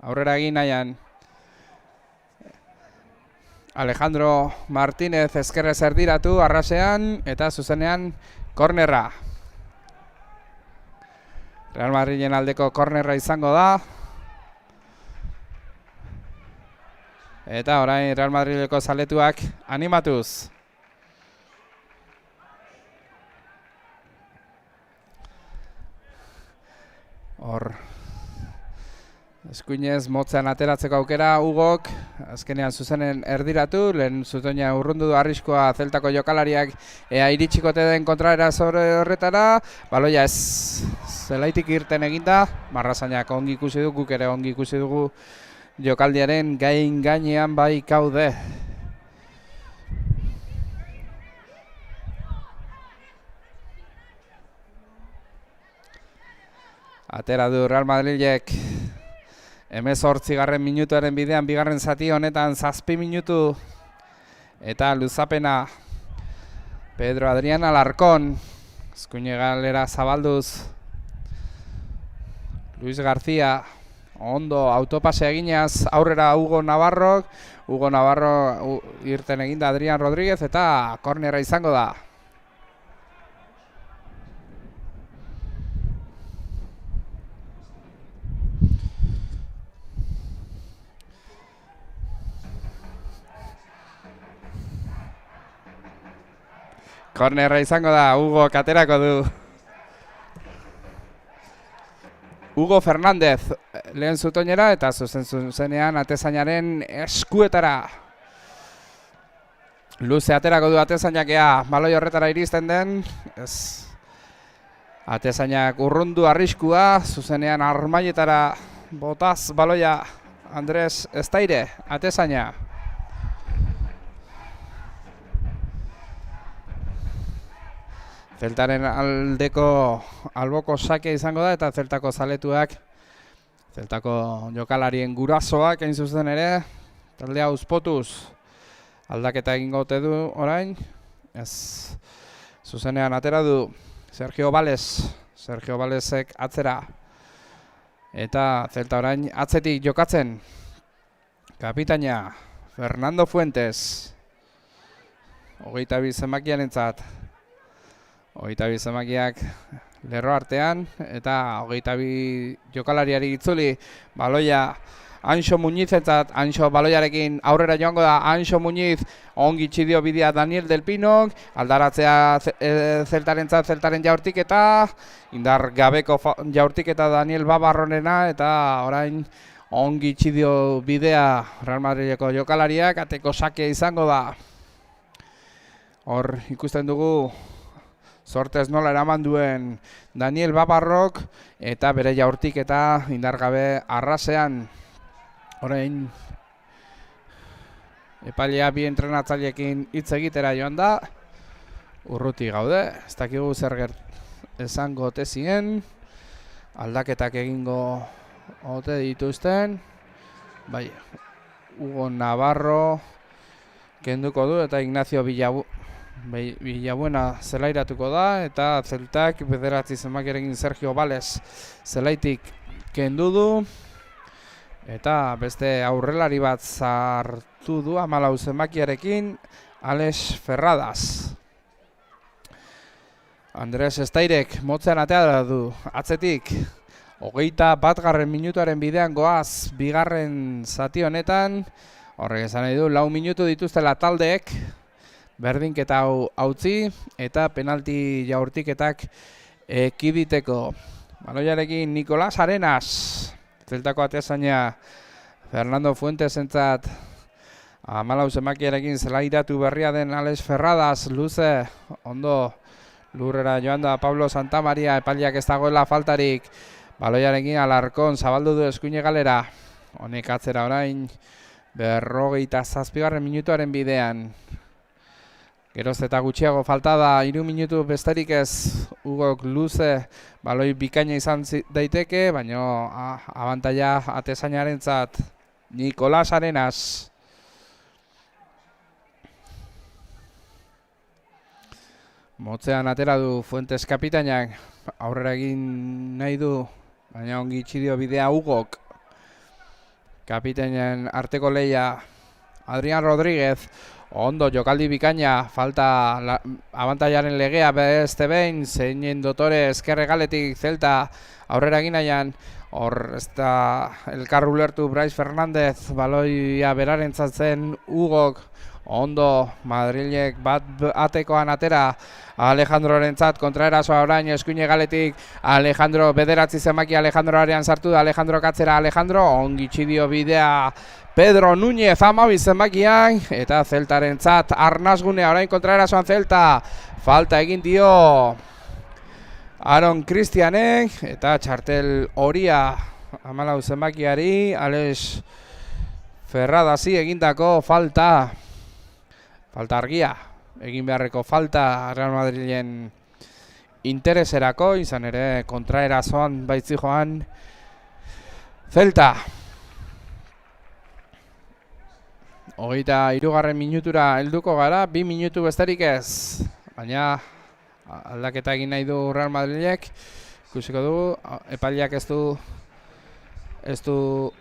aurrera egin nahian. Alejandro Martínez ezkerrez erdiratu arrasean, eta zuzenean kornerra. Real Madrilen aldeko kornerra izango da. Eta orain Real Madrileko zaletuak animatuz. Hor eskuinez motzean ateratzeko aukera Ugok, azkenean zuzenen erdiratu, lehen zutoina urrundu du arriskoa Zeltako jokalariak iritsikote den kontraeraso horretara, baloia ez zelaitik irten eginda, Marrazainak ongi ikusi dugu, guk ere ongi ikusi dugu jokaldiaren gainean bai kaude. Atera du Real Madrilek 18. minutuaren bidean bigarren zati honetan 7 minutu eta luzapena Pedro Adrián Alarcón, eskuine galera zabalduz Luis García, ondo autopase eginaz aurrera Hugo Navarro irten eginda Adrián Rodríguez eta kornerra izango da. Kornerra izango da, Hugo katerako du. Hugo Fernández lehen zutoinera eta zuzenean atezainaren eskuetara. Luze aterako du atezainak baloi horretara iristen den. Atezainak urrundu arriskua, zuzenean armaietara botaz baloia Andres Estaire, atezaina. Zeltaren aldeko alboko sake izango da eta Zeltako zaletuak, Zeltako jokalarien gurasoak hain zuzen ere, taldea uzpotuz aldaketa egingo ote du orain. Ez, zuzenean atera du Sergio Valesek atzera. Eta Zelta orain atzetik jokatzen. Kapitaina Fernando Fuentes, 22 zenbakiarentzat. 22 zenbakiak lerro artean eta 22 jokalariari itzuli baloia Anxo Muñizentzat, Anxo baloiarekin aurrera joango da, Anxo Muñiz ongi txidio bidea Daniel Del Pinok, aldaratzea zeltarentzat zeltaren jaurtiketa, indar gabeko jaurtiketa Daniel Babarronena, eta orain ongi txidio bidea Real Madrideko jokalariak, ateko sakea izango da. Hor ikusten dugu sortez nola eraman duen Daniel Babarrok, eta bere jaurtiketa indargabe arrasean. Orain epailea bi entrenatzaileekin hitz egitera joan da. Urruti gaude, ez dakigu zer esango ote zien. Aldaketak egingo ote dituzten. Bai, Hugo Navarro kenduko du eta Ignacio Villabuena zelairatuko da, eta zeltak bederatzi zenbakiarekin Sergio Vales zelaitik kendu du. Eta beste aurrelari bat sartu du 14 zenbakiarekin Alex Ferradas. Andres Estairek motzean atea du atzetik. 21. minutuaren bidean goaz bigarren zati honetan. Horrek esan nahi du 4 minutu dituztela taldeek berdinketa hau hautzi eta penalti jaurtiketak ekiditeko. Baloiarekin Nicolás Arenas. Zeltako atezaina Fernando Fuentes entzat 14 zenbakiarekin zelairatu berria den Alex Ferradas luze ondo lurrera joan da Pablo Santamaria, epaileak ez dagoela faltarik. Baloiarekin Alarkon zabaldu du eskuine galera. Honek atzera orain 57. minutuaren bidean. Geroz eta gutxiago falta da 3 minutu besterik ez. Hugok luze baloi bikaina izan daiteke, baina abantaila atezainarentzat Nicolás Arenas. Motzean atera du Fuentes kapitainak, aurrera egin nahi du, baina ongi itxidio bidea Hugok. Kapitainen arteko lehia Adrián Rodríguez. Ondo jokaldi bikaina, falta abantailaren legea beste behin, zeinen dotore ezkerre galetik zelta aurrera egin nahian. Hor ez da elkar ulertu Brais Fernández, baloia berarentzat zen Hugok. Ondo Madrilek bat atekoan atera Alejandrorentzat kontraerasoa orain eskuine galetik. Alejandro bederatzi zenbaki Alejandroarean sartu da, Alejandro katzera Alejandro, ongi txidio bidea Pedro Núñez 12 zenbakian, eta zeltarentzat arnazgunea orain kontraerasoan zelta. Falta egin dio Aaron Cristianek, eta txartel horia 14 zenbakiari Alex Ferradasi egindako falta. Falta argia, egin beharreko falta Real Madrilen intereserako, izan ere kontraerasoan baitzi joan zelta. 23. minutura helduko gara, 2 minutu besterik ez. Baina aldaketa egin nahi du Real Madrilek. Ikusiko du, epaileak ez du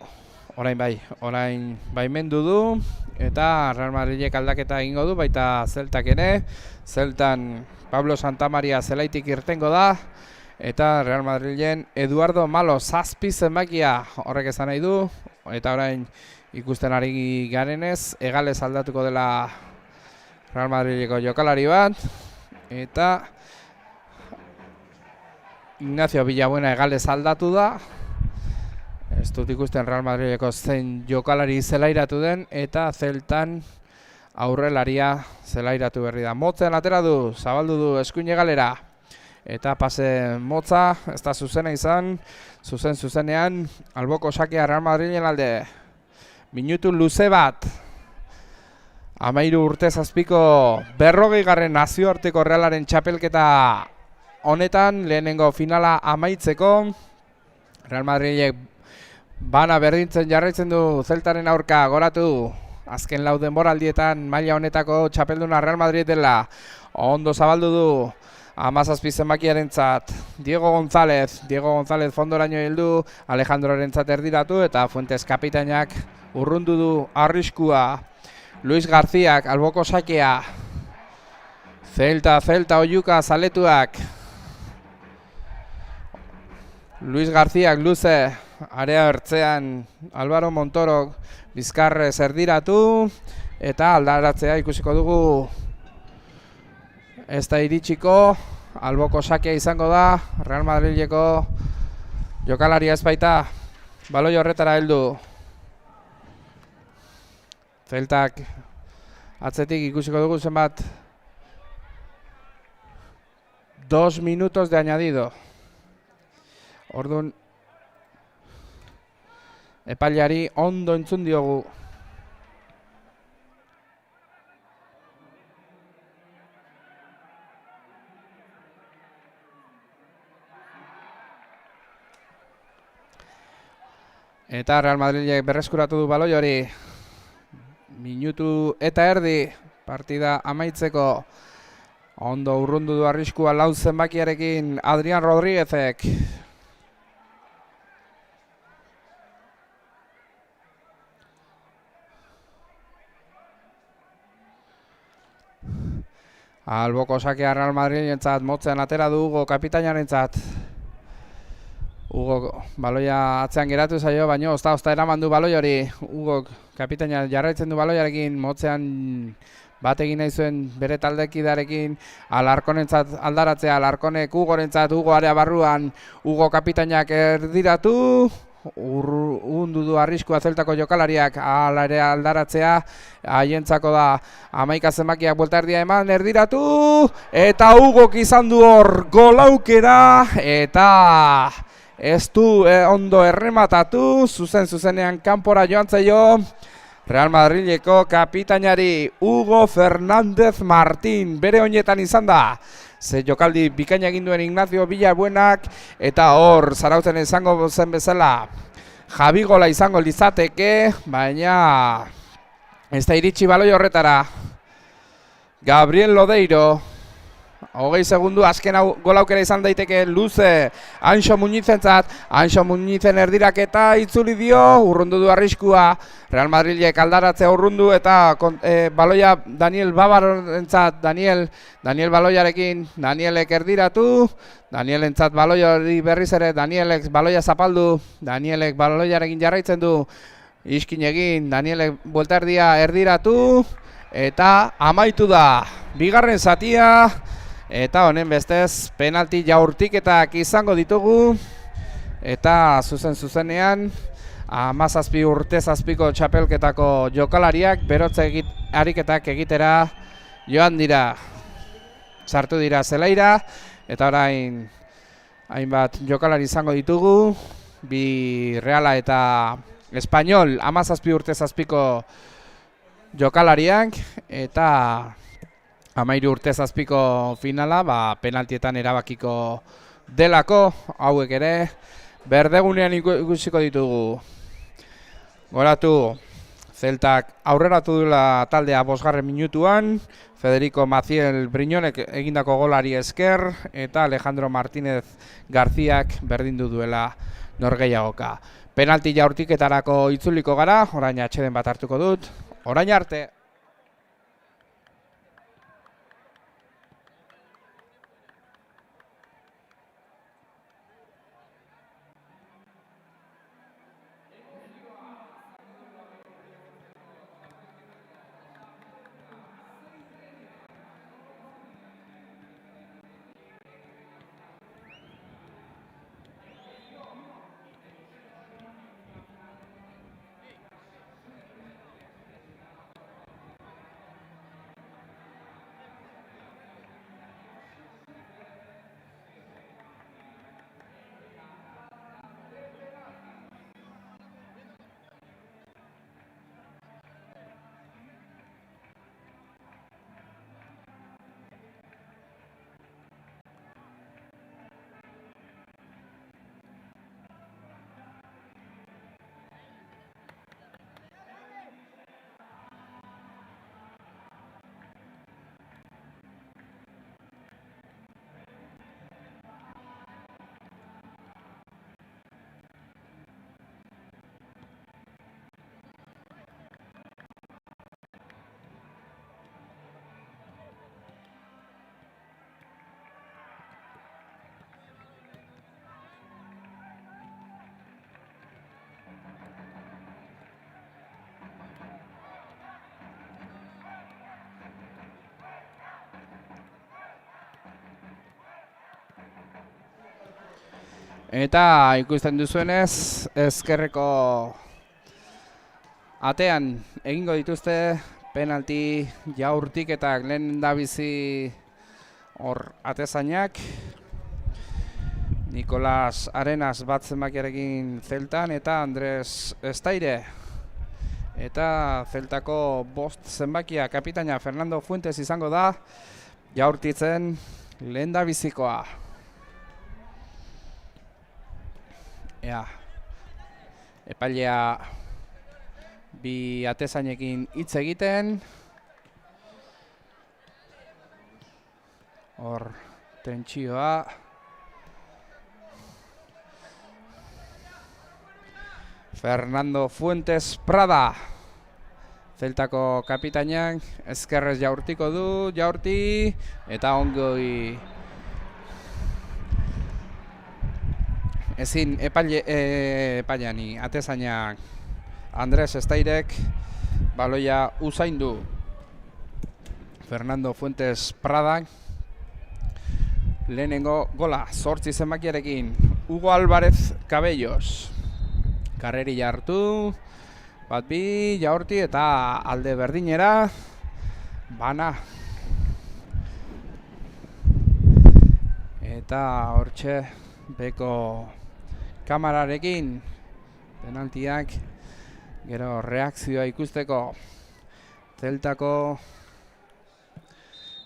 orain baimendu du. Eta Real Madrilek aldaketa egingo du, baita zeltak ere. Zeltan Pablo Santamaria zelaitik irtengo da. Eta Real Madrilen Eduardo Malo 7 zenbakia horrek esan nahi du. Eta orain ikusten ari garenez, egalez aldatuko dela Real Madrileko jokalari bat. Eta Ignacio Villabuena egalez aldatu da. Ez dut ikusten Real Madrileko zein jokalari zelairatu den, eta zeltan aurrelaria zelairatu berri da. Motzean atera du, zabaldu du eskuine galera. Eta pase motza, ez da zuzena izan, zuzenean, alboko sakea Real Madrilen alde. Minutu luze bat. 13 urte zazpiko 40. nazioarteko Realaren txapelketa honetan, lehenengo finala amaitzeko. Real Madrilek bana berdintzen jarraitzen du zeltaren aurka goratu. Azken 4 denboraldietan maila honetako txapelduna Real Madrid dela. Ondo zabaldu du 17 zenbakiarentzat Diego González fondoraino heldu, Alejandrorentzat erdiratu eta Fuentes kapitainak urrundu du arriskua. Luis Garcíak alboko sakea. Celta oiuka zaletuak. Luis Garcíak luze area ertzean Álvaro Montoro bizkarrez erdiratu eta aldaratzea ikusiko dugu. Ez da iritsiko, alboko sakea izango da, Real Madrileko jokalaria ez baita baloi horretara heldu. Zeltak atzetik ikusiko dugu zenbat 2 minutos de añadido. Orduan epaileari ondo entzun diogu. Eta Real Madrilek berreskuratu du baloi hori. Minutu eta erdi partida amaitzeko. Ondo urrundu du arriskua lau zenbakiarekin Adrián Rodríguezek. Alboko sakea Real Madrilentzat motzean atera du Hugo kapitainarentzat. Hugo baloia atzean geratu zaio, baina ozta eraman du baloi hori. Hugo kapitaina jarraitzen du baloiarekin, motzean bat egin nahi zuen bere taldekidarekin, Alarkonentzat aldaratzea, Alarkonek Hugorentzat, Hugo area barruan, Hugo kapitainak erdiratu, undu du arriskua Zeltako jokalariak, ere aldaratzea, haientzako da 11 zenbakiak buelta erdia eman, erdiratu, eta Hugok izan du hor golaukera, eta ez du ondo errematatu, zuzenean kanpora joan zaio, Real Madrileko kapitainari Hugo Fernández Martín bere oinetan izan da. Ze jokaldi bikaina egin duen Ignacio Villabuenak eta hor Zarauten izango zen bezala Javi gola izango litzateke, baina ez da iritsi baloi horretara. Gabriel Lodeiro 20 segundu azken golaukera izan daiteke luze Anxo Muñizentzat, Anxo Muñizen erdiraketa itzuli dio, urrundu du arriskua, Real Madrilek aldaratzea urrundu eta baloia Daniel Babarentzat, Daniel baloiarekin, Danielek erdiratu, Danielentzat baloi hori berriz ere, Danielek baloia zapaldu, Danielek baloiarekin jarraitzen du, iskin egin, Danielek buelta erdia erdiratu, eta amaitu da, bigarren zatia, eta honen bestez penalti jaurtiketak izango ditugu eta zuzenean 17 urte zazpiko txapelketako jokalariak berotze ariketak egitera joan dira. Sartu dira zelaira eta orain hainbat jokalari izango ditugu, bi Reala eta Espanyol 17 urte zazpiko jokalariak eta 13 urte zazpiko finala, penaltietan erabakiko delako, hauek ere, berdegunean ikusiko ditugu. Goratu, Zeltak aurreratu duela taldea 5. minutuan, Federico Maciel Briñonek egindako golari esker, eta Alejandro Martínez Garziak berdindu duela norgehiagoka. Penalti jaurtiketarako itzuliko gara, orain atxeden bat hartuko dut, orain arte. Eta ikusten duzuenez, ezkerreko atean egingo dituzte penalti jaurtiketak lehen da bizi hor atezainak. Nicolas Arenas bat zenbakiarekin Zeltan eta Andres Estaire. Eta Zeltako bost zenbakia kapitaina Fernando Fuentes izango da jaurtitzen lehen da bizikoa. Ea, epailea bi atezainekin hitz egiten. Hor tentsioa. Fernando Fuentes Prada. Zeltako kapitainak ezkerrez jaurtiko du, jaurti eta ongoi ezin epaileani atezainak Andres Estairek baloia usaindu. Fernando Fuentes Prada lehenengo gola 8 zenbakiarekin. Hugo Álvarez Cabellos karreri hartu, bat bi jaurti eta alde berdinera bana. Eta hortxe beko kamararekin penaltiak gero reakzioa ikusteko. Zeltako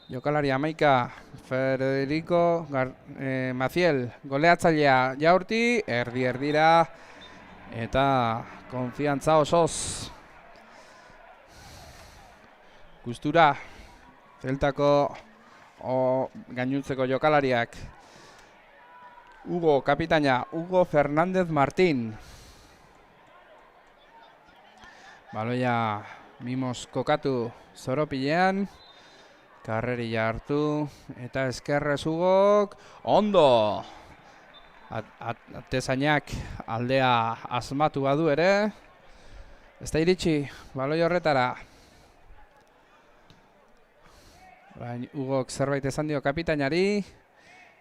jokalari 11 Federico Maciel goleatzailea jaurti, erdira eta konfiantza osoz. Gustura Zeltako gainuntzeko jokalariak. Hugo kapitaina, Hugo Fernández Martín. Baloia mimos kokatu zoropilean. Karreri hartu eta eskerrez Hugok. Ondo! Atezainak aldea asmatu badu ere. Ez da iritsi, baloi horretara. Hugok zerbait esan dio kapitainari.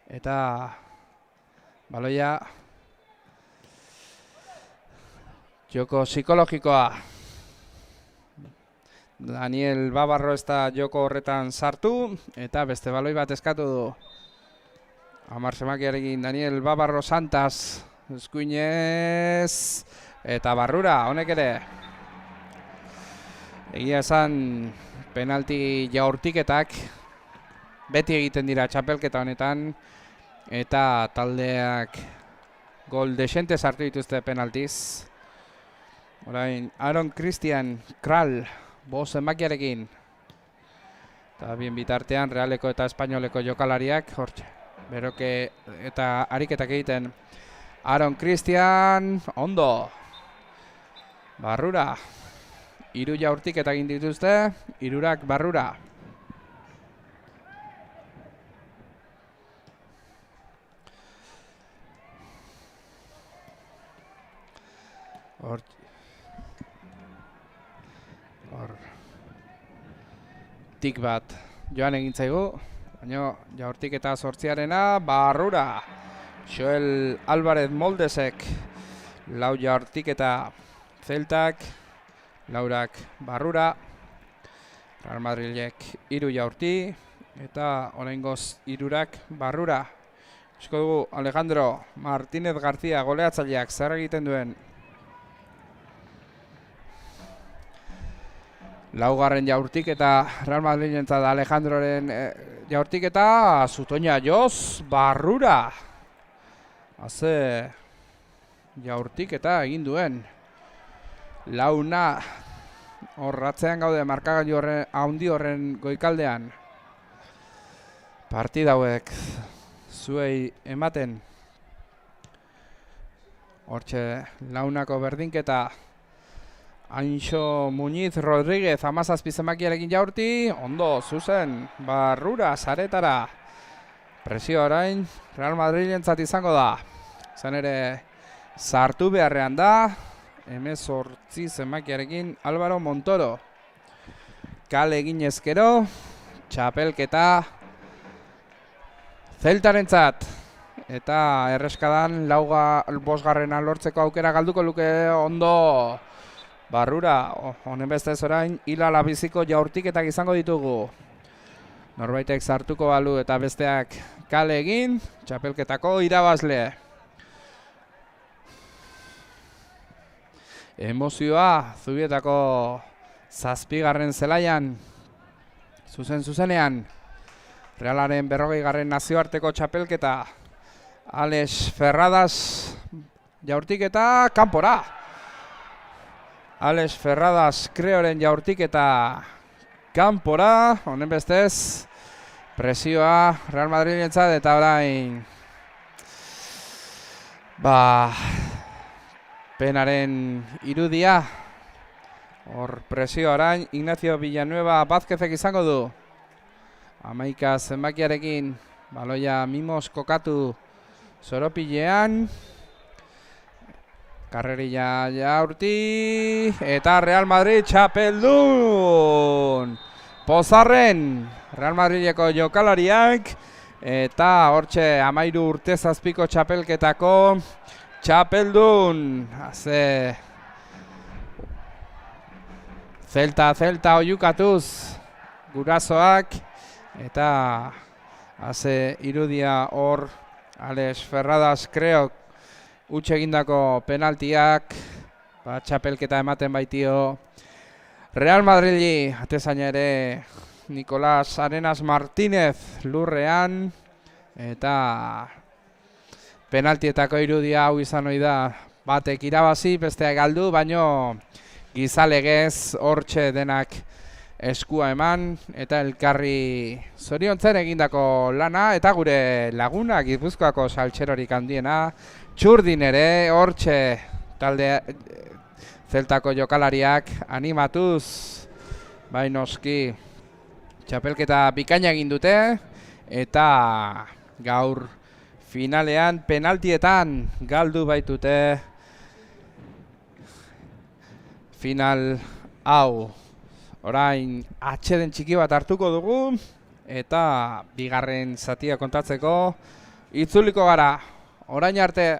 Eta baloia joko psikologikoa. Daniel Babarro ez da joko horretan sartu. Eta beste baloi bat eskatu du. Amar zemakiarekin Daniel Babarro Santas eskuinez eta barrura, honek ere. Egia esan penalti jaurtiketak beti egiten dira txapelketa honetan eta taldeak gol desente sartu dituzte penaltiz. Orain Aaron Christian Kral 5 zenbakiarekin. Eta bien bitartean Realeko eta Espainoleko jokalariak hortxe. Beroke eta ariketak egiten. Aaron Christian, ondo. Barrura. 3 jaurtiketak egin dituzte, 3 barrura. Hor tik bat joan egin zaigu. Baina jaurtik eta 8 barrura. Joel Álvarez Moldesek 4 jaurtik eta Zeltak 4 barrura. Real Madrilek 3 jaurti eta oraingoz 3 barrura. Esko dugu Alejandro Martínez García goleatzaileak zer egiten duen. 4. jaurtik eta Real Madrilentzat Alejandroren jaurtik eta Zutoña Joz barrura. Haze jaurtik eta egin duen. Launa horratzean gaude markagailu handi horren goikaldean. Partida hauek zuei ematen. Hortxe launako berdinketa. Anxo Muñiz Rodríguez 17 zenbakiarekin jaurti, ondo, zuzen, barrura, saretara. Presio orain, Real Madrilentzat izango da. Zan ere, sartu beharrean da, 18 zenbakiarekin Álvaro Montoro. Kale egin ezkero, txapelketa Zeltarentzat. eta erreskadan bosgarrena lortzeko aukera galduko luke ondo barrura. Honen bestez orain hilala biziko jaurtiketak izango ditugu. Norbaitek sartuko balu eta besteak kale egin, txapelketako irabazle. Emozioa Zubietako 7. zelaian, zuzenean, Realaren 40. nazioarteko txapelketa. Alex Ferradas jaurtiketa kanpora. Alex Ferradas Kreoren jaurtiketa kanpora. Honen bestez, presioa Real Madridentzat eta orain penaren irudia. Hor presioa orain Ignacio Villanueva Vázquezek izango du. 11 zenbakiarekin baloia mimos kokatu Zoropilean. Karrerilla jaurti eta Real Madrid txapeldun. Pozarren Real Madrideko jokalariak eta hortxe 13 urte zazpiko txapelketako txapeldun. Zelta oiukatuz gurasoak eta irudia hor Alex Ferradas Kreok utxe egindako penaltiak txapelketa ematen baitio Real Madridi. Atezaina ere Nicolás Arenas Martínez lurrean eta penaltietako irudia hau izan ohi da. Batek irabazi, besteak galdu, baino gizalegez hortxe denak eskua eman eta elkarri zoriontzen egindako lana eta gure laguna Gipuzkoako saltxerorik handiena Txurdin ere hortxe talde zeltako jokalariak animatuz noski txapelketa bikaina egin dute eta gaur finalean penaltietan galdu baitute final hau. Orain atxeden txiki bat hartuko dugu eta bigarren zatia kontatzeko itzuliko gara. Orain arte.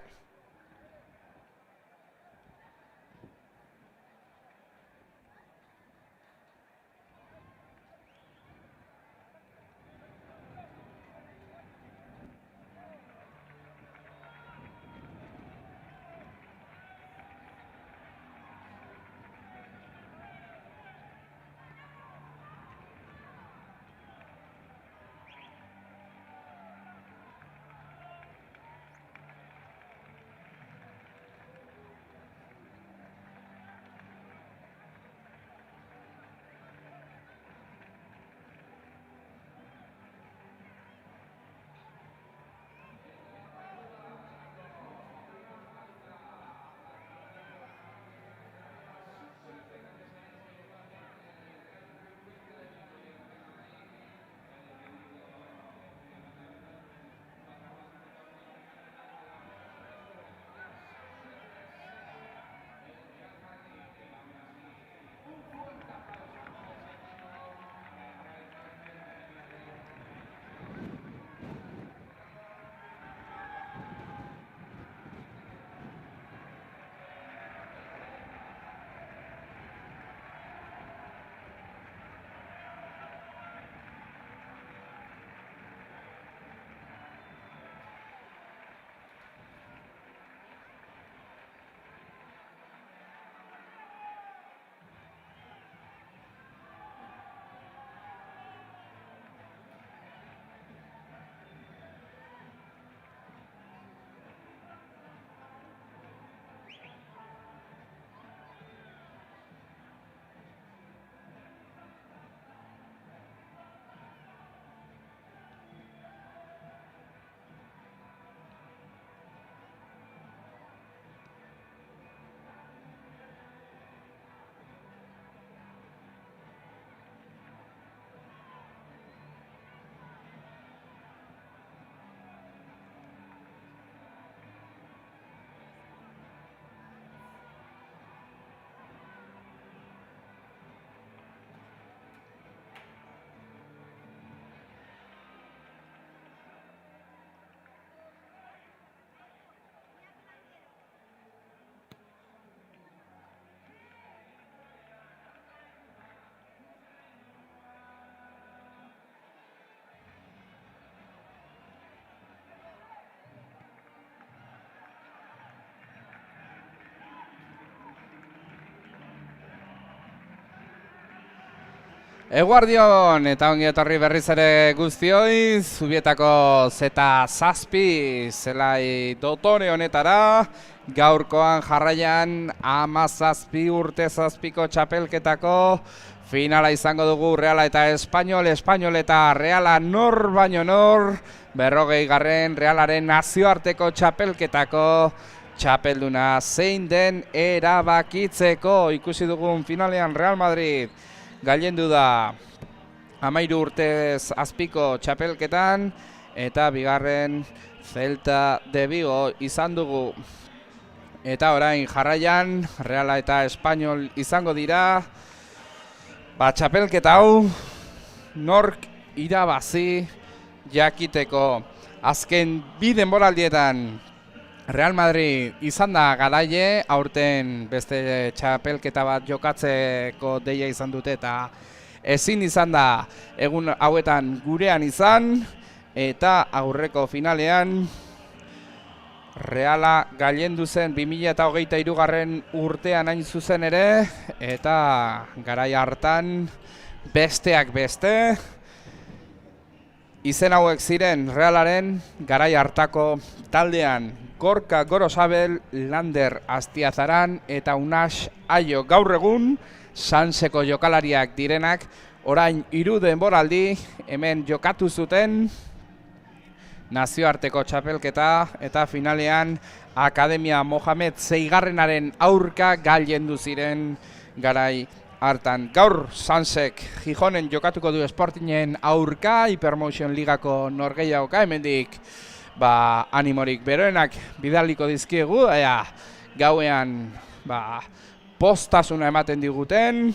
Eguardion, eta ongi etorri berriz ere guztioi, Zubietako Z7 zelai dotore honetara, gaurkoan jarraian 17 urte zazpiko txapelketako finala izango dugu Reala eta Espainol, Espainol eta Reala nor baino nor, 40. Realaren nazioarteko txapelketako txapelduna zein den erabakitzeko. Ikusi dugun finalean Real Madrid gailendu da 13 urtez azpiko txapelketan, eta bigarren Celta de Vigo izan dugu. Eta orain jarraian Reala eta Espainol izango dira. Txapelketa hau nork irabazi jakiteko. Azken bi denboraldietan Real Madrid izan da garaile, aurten beste txapelketa bat jokatzeko deia izan dute eta ezin izan da egun hauetan gurean izan, eta aurreko finalean Reala gailendu zen 2023 urtean hain zuzen ere, eta garai hartan besteak beste izen hauek ziren Realaren garai hartako taldean: Gorka Gorosabel, Lander Astiazaran eta Unax Aio. Gaur egun Sanseko jokalariak direnak, orain 3 denboraldi hemen jokatu zuten nazioarteko txapelketa, eta finalean Akademia Mohamed Seigarrenaren aurka gailendu ziren garai hartan. Gaur Sansek Gijonen jokatuko du Sportingen aurka, Hypermotion Ligako norgehiagoka, hemendik animorik beroenak bidaliko dizkiegu, gauean postasuna ematen diguten,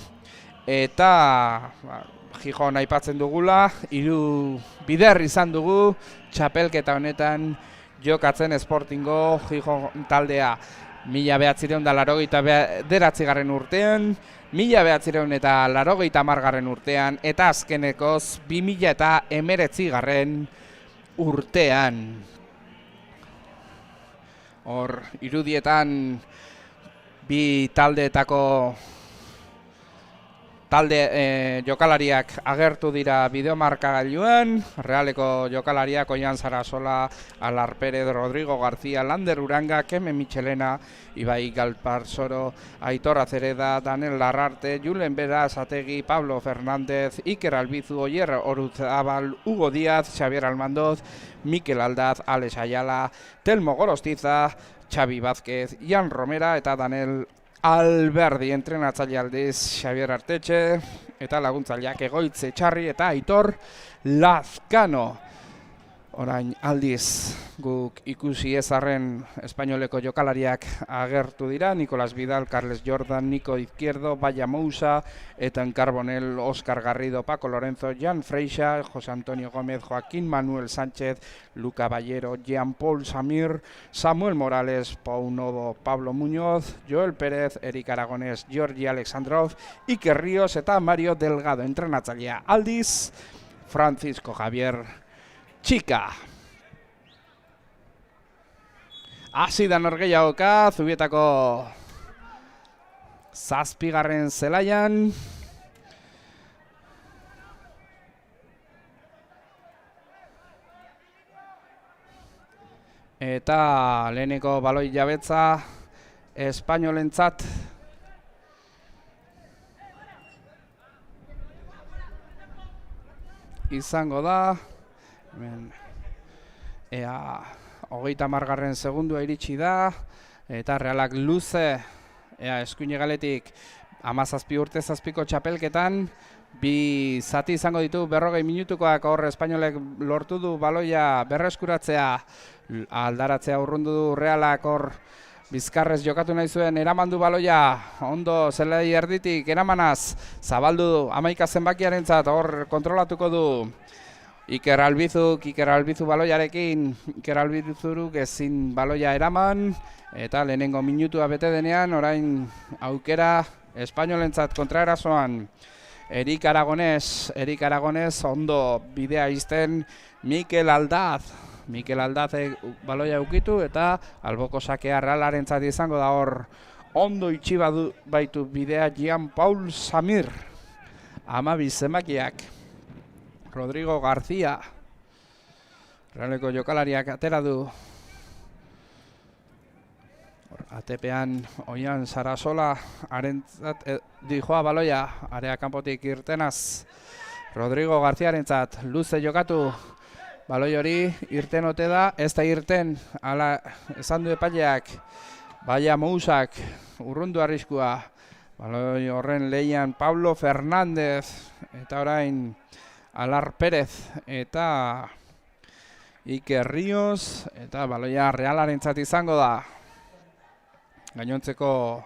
eta Gijon aipatzen dugula, 3 bider izan dugu txapelketa honetan jokatzen Sportingo Gijon taldea. 1989 urtean, 1990 urtean, eta azkenekoz 2019 urtean. Hor, irudietan bi taldeetako jokalariak agertu dira bideomarkagailuan. Realeko jokalariak Oian Sarasola, Alar Pérez, Rodrigo García, Lander Uranga, Keme Michelena, Ibai Galparsoro, Aitor Acereda, Daniel Larrarte, Julen Beraz Ategi, Pablo Fernández, Iker Albizu, Oyer Oruzabal, Hugo Díaz, Xavier Almandoz, Mikel Aldaz, Alex Ayala, Telmo Gorostiza, Xavi Vázquez, Ian Romera eta Daniel Alberdi. Entrenatzaile aldiz Xavier Artetxe, eta laguntzaileak Egoitze Txarri eta Aitor Lazkano. Orain aldiz guk ikusi ezarren Espainoleko jokalariak agertu dira: Nicolás Vidal, Carles Jordan, Nico Izquierdo, Baya Mousa, Etan Carbonell, Óscar Garrido, Paco Lorenzo, Jan Freixa, José Antonio Gómez, Joaquín Manuel Sánchez, Luca Ballero, Jean-Paul Samir, Samuel Morales, Pau Novo, Pablo Muñoz, Joel Pérez, Eric Aragonés, Georgi Alexandrov, Iker Ríos eta Mario Delgado. Entrenatzailea aldiz Francisco Javier Txika. Hasi da norgehiagoka Zubietako 7. zelaian. Eta leheneko baloi jabetza Espainolentzat. Izango da. Ea 30. segundua iritsi da, eta Realak luze eskuine galetik 17 urte zazpiko txapelketan, bi zati izango ditu 40 minutukoak. Hor Espainolek lortu du baloia berreskuratzea, aldaratzea urrundu du Realak. Hor bizkarrez jokatu nahi zuen, eraman du baloia, ondo zelai erditik eramanaz, zabaldu du 11 zenbakiarentzat. Hor kontrolatuko du Iker Albizu baloiarekin. Iker Albizuruk ezin baloia eraman, eta lehenengo minutua bete denean, orain aukera Espainolentzat kontraerasoan. Eric Aragonés ondo bidea izten Mikel Aldaz. Mikel Aldazek baloia ukitu, eta alboko sakea Realarentzat izango da. Hor ondo itxi baitu bidea Jean-Paul Samir. 12 zenbakiak. Rodrigo García. Realeko jokalariak atera du. ATP-an Oian Sarasola arentzat dijoa baloia, area kanpotik irtenaz. Rodrigo Garziarentzat luze jokatu, baloi hori irten ote da, ez da irten, ala esan du epaileak, Baia Mousak urrundu arriskua, baloi horren lehian Pablo Fernández, eta orain Alar Pérez, eta Iker Ríos, eta baloia Realarentzat izango da. Gainontzeko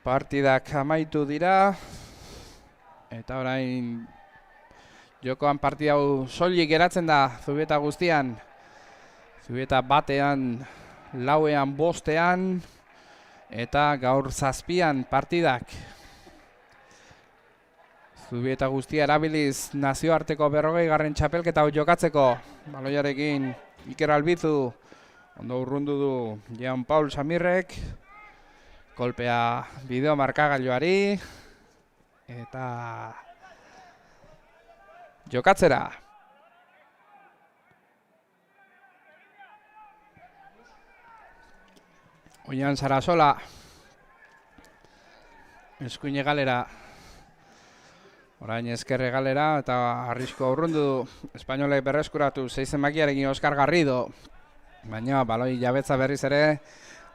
partidak amaitu dira, eta orain jokoan partida hau soilik geratzen da Zubieta guztian. Zubieta batean, lauean, bostean, eta gaur 7an partidak. Zubieta guztia erabiliz nazioarteko 40. txapelketa hau jokatzeko. Baloiarekin Iker Albizu. Ondo urrundu du Jean Paul Samirrek, kolpea bideo markagailuari, eta jokatzera. Oian Sarasola, eskuine galera, orain ezkerre galera, eta arrisko urrundu du, espainolek berreskuratu 6 zenbakiarekin Oskar Garrido. Baina baloi jabetza berriz ere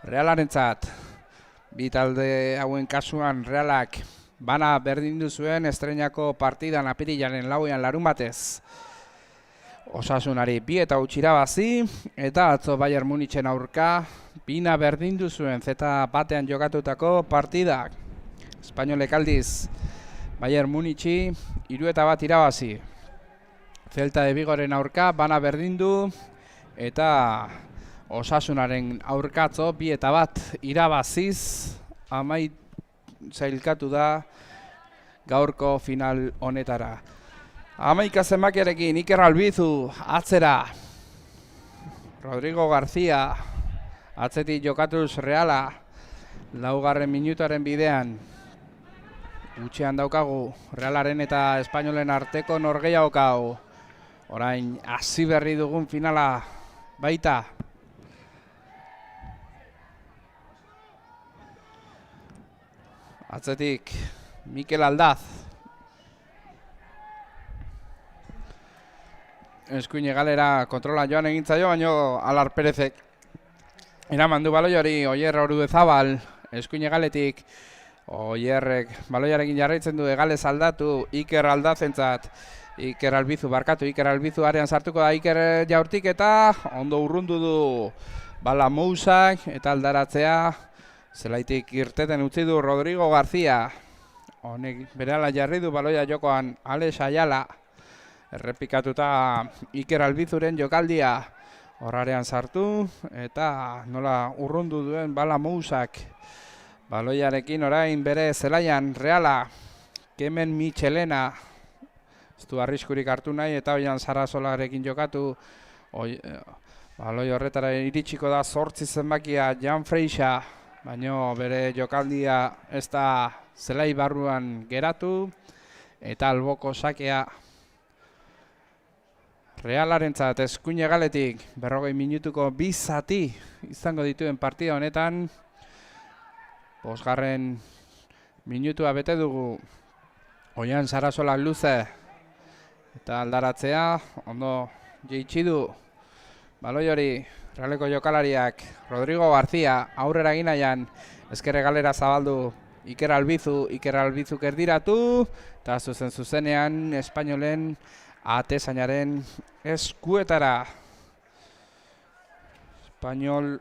Realarentzat. Bi talde hauen kasuan Realak bana berdindu zuen estreinako partidan apirilaren 4ean larunbatez. Osasunari 2 eta huts irabazi, eta atzo Bayern Munichen aurka bina berdindu zuen zeta batean jokatutako partidak. Espainolek aldiz Bayern Munichi 3-1 irabazi. Celta de Vigoren aurka bana berdindu, eta Osasunaren aurkatzo 2-1 irabaziz zailkatu da gaurko final honetara. 11 zenbakiarekin Iker Albizu atzera. Rodrigo García atzetik jokatuz Reala 4. minutuaren bidean. Gutxean daukagu Realaren eta Espainolen arteko norgehiagokau. Orain hasi berri dugun finala baita. Atzetik Mikel Aldaz. Eskuine galera kontrola joan egintzaio, baino Alar Perezek eraman du baloi hori. Oier Orudezabal eskuine galetik. Oierrek baloiarekin jarraitzen du, egalez aldatu Iker Aldazentzat. Iker Albizu barkatu, Iker Albizu arean sartuko da Iker jaurtik, eta ondo urrundu du Bala Mousak, eta aldaratzea zelaitik irteten utzi du Rodrigo García. Honek berehala jarri du baloia jokoan Alex Ayala. Errepikatuta Iker Albizuren jokaldia horrarean sartu, eta nola urrundu duen Bala Mousak. Baloiarekin orain bere zelaian Reala, Kemen Michelena. Ez du arriskurik hartu nahi, eta Oian Sarasolarekin jokatu. Baloi horretara iritsiko da 8 zenbakia Jan Freixa, baina bere jokaldia ez da zelai barruan geratu, eta alboko sakea Realarentzat eskuine galetik 40 minutuko 2 zati izango dituen partida honetan. 5. minutua bete dugu Oian Sarasola luze, eta aldaratzea ondo jeitsi du baloi hori Realeko jokalariak. Rodrigo García aurrera egin nahian, ezkerre galera zabaldu Iker Albizu, Iker Albizuk erdiratu, eta zuzenean Espainolen atezainaren eskuetara. Espainol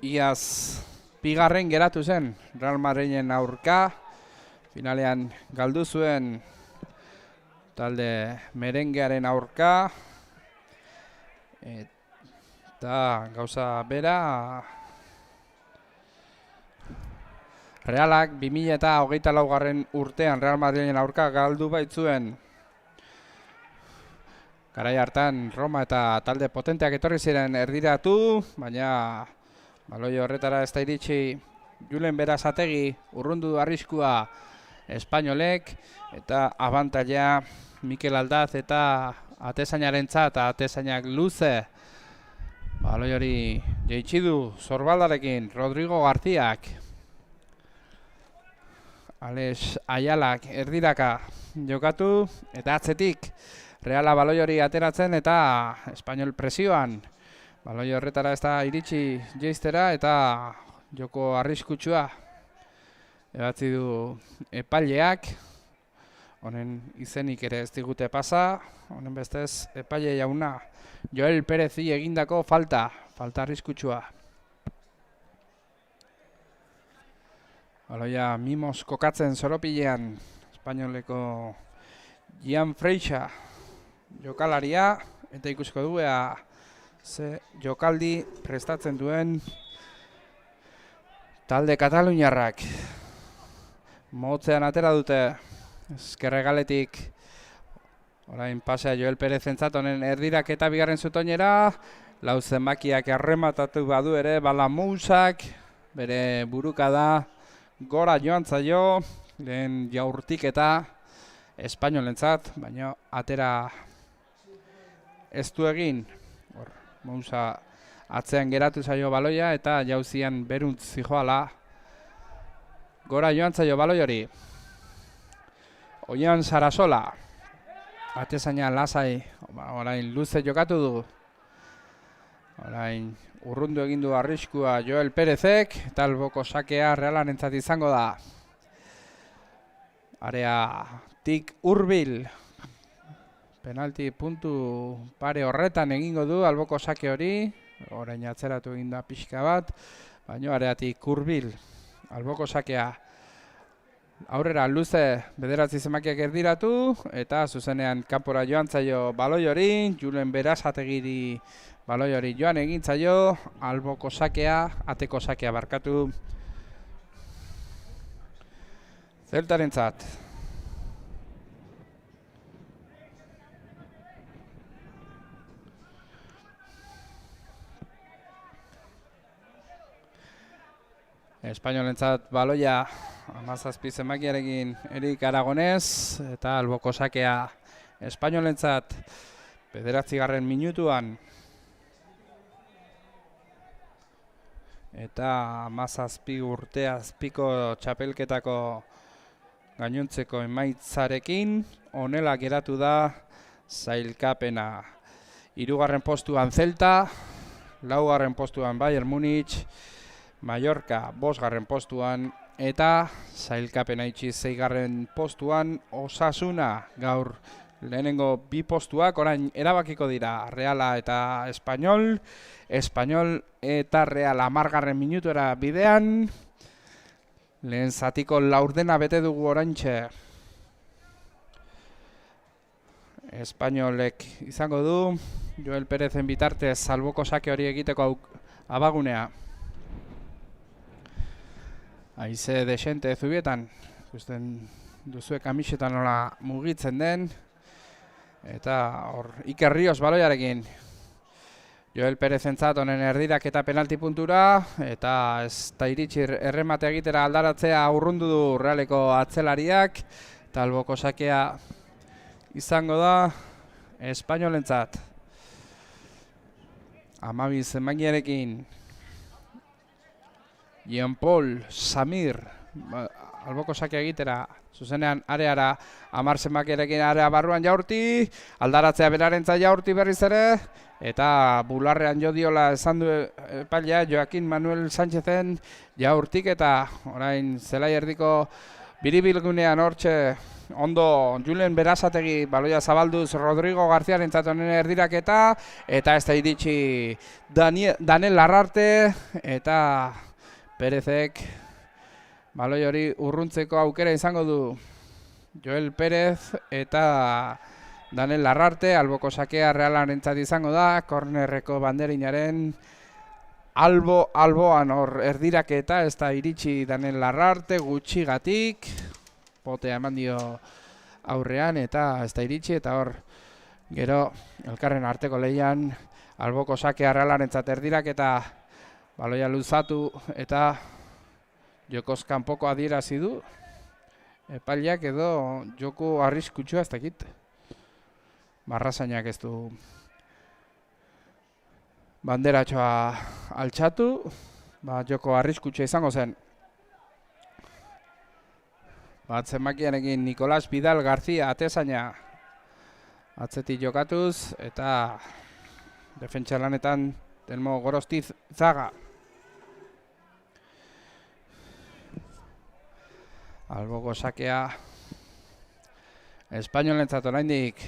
iaz bigarren geratu zen Real Madriden aurka, finalean galdu zuen talde merengearen aurka, eta gauza bera Realak 2024 urtean Real Madriden aurka galdu baitzuen. Garai hartan Roma eta talde potenteak etorri ziren erdiratu, baina Baloi horretara ez da iritsi Julen Berazategi, urrundu du arriskua Espainolek, eta abantaila Mikel Aldaz eta atezainarentzat, atezainak luze. Baloi hori jeitsi du Zorbaldarekin, Rodrigo Garziak. Alex Ayalak erdiraka jokatu, eta atzetik Reala baloi hori ateratzen eta Espainol presioan. Baloi horretara ez da iritsi jeiztera eta joko arriskutsua ebatzi du epaileak. Honen izenik ere ez digute pasa, honen bestez epaile jauna Joel Perezi egindako falta arriskutsua. Baloia mimos kokatzen Zoropilean, Espainoleko Gian Freixa jokalaria, eta ikusko du ze jokaldi prestatzen duen talde kataluniarrak. Motzean atera dute ezkerregaletik, orain pasea Joel Perezentzat, honen erdirak eta bigarren zutoinera, lau zenbakiak errematatu badu ere, Balamousak, bere burukada gora joan zaio, lehen jaurtik eta Espainolentzat, baina atera ez du egin. Mousa atzean geratu zaio baloia eta jauzian beruntz zijoala. Gora joan zaio baloi hori. Oian Sarasola. Atezaina lasai, orain luze jokatu du. Orain urrundu egin du arriskua Joel Perezek, eta alboko sakea Realarentzat izango da. Area tik hurbil. Penalti puntu pare horretan egingo du alboko sake hori. Orain atzeratu egin da pixka bat, baina areatik hurbil alboko sakea. Aurrera luze bederatzi zenbakiak erdiratu, eta zuzenean kanpora joan zaio baloi hori, Julen Berasategiri baloi hori joan egin zaio, alboko sakea, ateko sakea barkatu Zeltarentzat. Espainolentzat baloia 17 zenbakiarekin Erik Aragonez, eta alboko sakea Espainolentzat 9. minutuan. Eta 17 urte azpiko txapelketako gainontzeko emaitzarekin honela geratu da sailkapena. 3. postuan Celta, 4. postuan Bayern Munich, Mallorca 5. postuan, eta sailkapena itxi 6. postuan Osasuna. Gaur lehenengo 2 postuak orain erabakiko dira Reala eta Espainol. Espainol eta Reala 10. minutuera bidean. Lehen zatiko laurdena bete dugu oraintxe. Espainolek izango du Joel Perezen bitartez alboko sake hori egiteko abagunea. Aize desente zubietan, ikusten duzue kamisetan nola mugitzen den. Eta hor Iker Rios baloiarekin. Joel Perezentzat honen erdirak eta penalti puntura, eta ez da iritsi erremate egitera aldaratzea urrundu du Realeko atzelariak, eta alboko sakea izango da Espainolentzat. 12 zenbakiarekin Jean-Paul Samir alboko sakea egitera, zuzenean areara 10 zenbakiarekin area barruan Jaurti, aldaratzea berarentzat Jaurti berriz ere, eta bularrean jo diola esan du epailea Joaquin Manuel Sánchezen Jaurtik, eta orain zelai erdiko biribilgunean hortxe ondo Julen Berasategi baloia zabalduz Rodrigo Garziarentzat honen erdiraketa, eta ez da iritsi Daniel Larrarte, eta Perezek baloi hori urruntzeko aukera izango du. Joel Perez eta Daniel Larrarte, alboko sakea Realarentzat izango da, kornerreko banderinaren alboan hor erdiraketa, ez da iritsi Daniel Larrarte gutxigatik, potea eman dio aurrean eta ez da iritsi, eta hor gero elkarren arteko lehian alboko sakea Realarentzat erdiraketa Baloia luzatu eta jokoz kanpoko adierazi du. Epaileak edo joko arriskutsua ez dakit. Barrazainak ez du banderatxoa altxatu. Joko arriskutsua izango zen. Zenbakiarekin Nicolás Vidal García atezaina atzetik jokatuz eta defentsa lanetan Telmo Gorostizaga. Alboko sakea Espainolentzat oraindik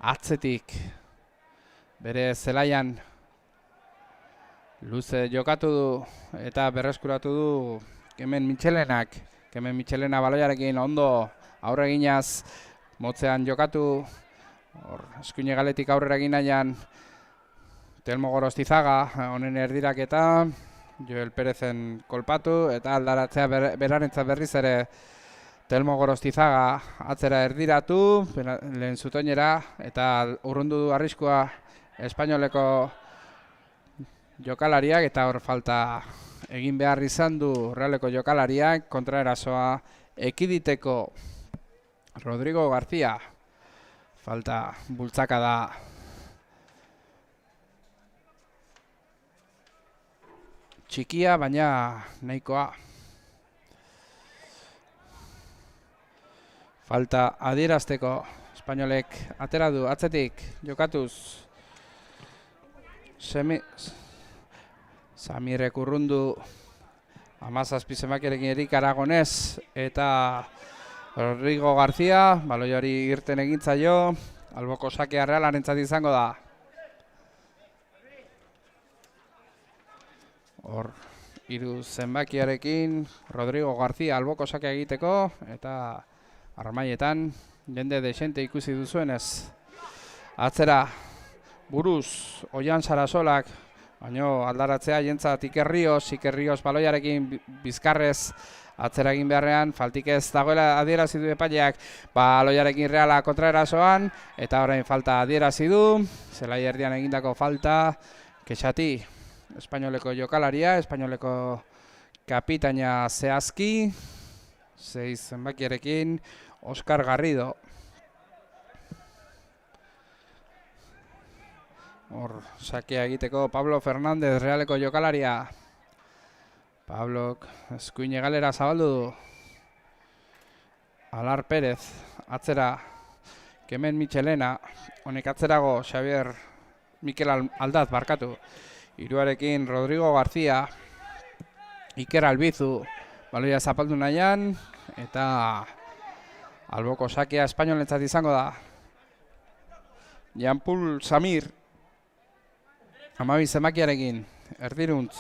atzetik bere zelaian luze jokatu du eta berreskuratu du Kemen Mitxelenak. Kemen Mitxelena baloiarekin ondo aurre eginaz motzean jokatu. Eskuine galetik aurrera egin nahian Telmo Gorostizaga honen erdiraketa. Joel Perezen kolpatu eta aldaratzea berarentzat berriz ere Telmo Gorostizaga atzera erdiratu, lehen zutoinera eta urrundu du arriskua Espainoleko jokalariak eta hor falta egin behar izan du Realeko jokalariak kontraerasoa ekiditeko Rodrigo García. Falta bultzaka da. Txikia, baina nahikoa. Falta adierazteko Espainolek atera du atzetik jokatuz. Samirek urrundu 17 zenbakiarekin Erik Aragonez eta Rodrigo García. Baloiari irten egintzaio. Alboko sakea Realarentzat izango da. Hor, 3 zenbakiarekin Rodrigo García alboko sakea egiteko eta armaietan jende desente ikusi duzuenez. Atzera buruz Oian Sarasolak, baino aldaratzea jentzat Iker Rios baloiarekin bizkarrez atzera egin beharrean, faltik ez dagoela adierazi du epaileak, baloiarekin Reala kontraerasoan eta orain falta adierazi du, zelai erdian egindako falta, kexati Espainoleko jokalaria, Espainoleko kapitaina zehazki, 6 zenbakiarekin Oscar Garrido. Hor, sakea egiteko Pablo Fernández Realeko jokalaria. Pablok eskuine galera zabaldu du. Alar Pérez, atzera Kemen Mitxelena, honek atzerago Xavier Mikel Aldaz barkatu. Hiruarekin Rodrigo García, Iker Albizu, baloia zapaldu nahian, eta alboko sakea Espainolentzat izango da. Jean-Paul Samir, 12 zenbakiarekin, erdiruntz.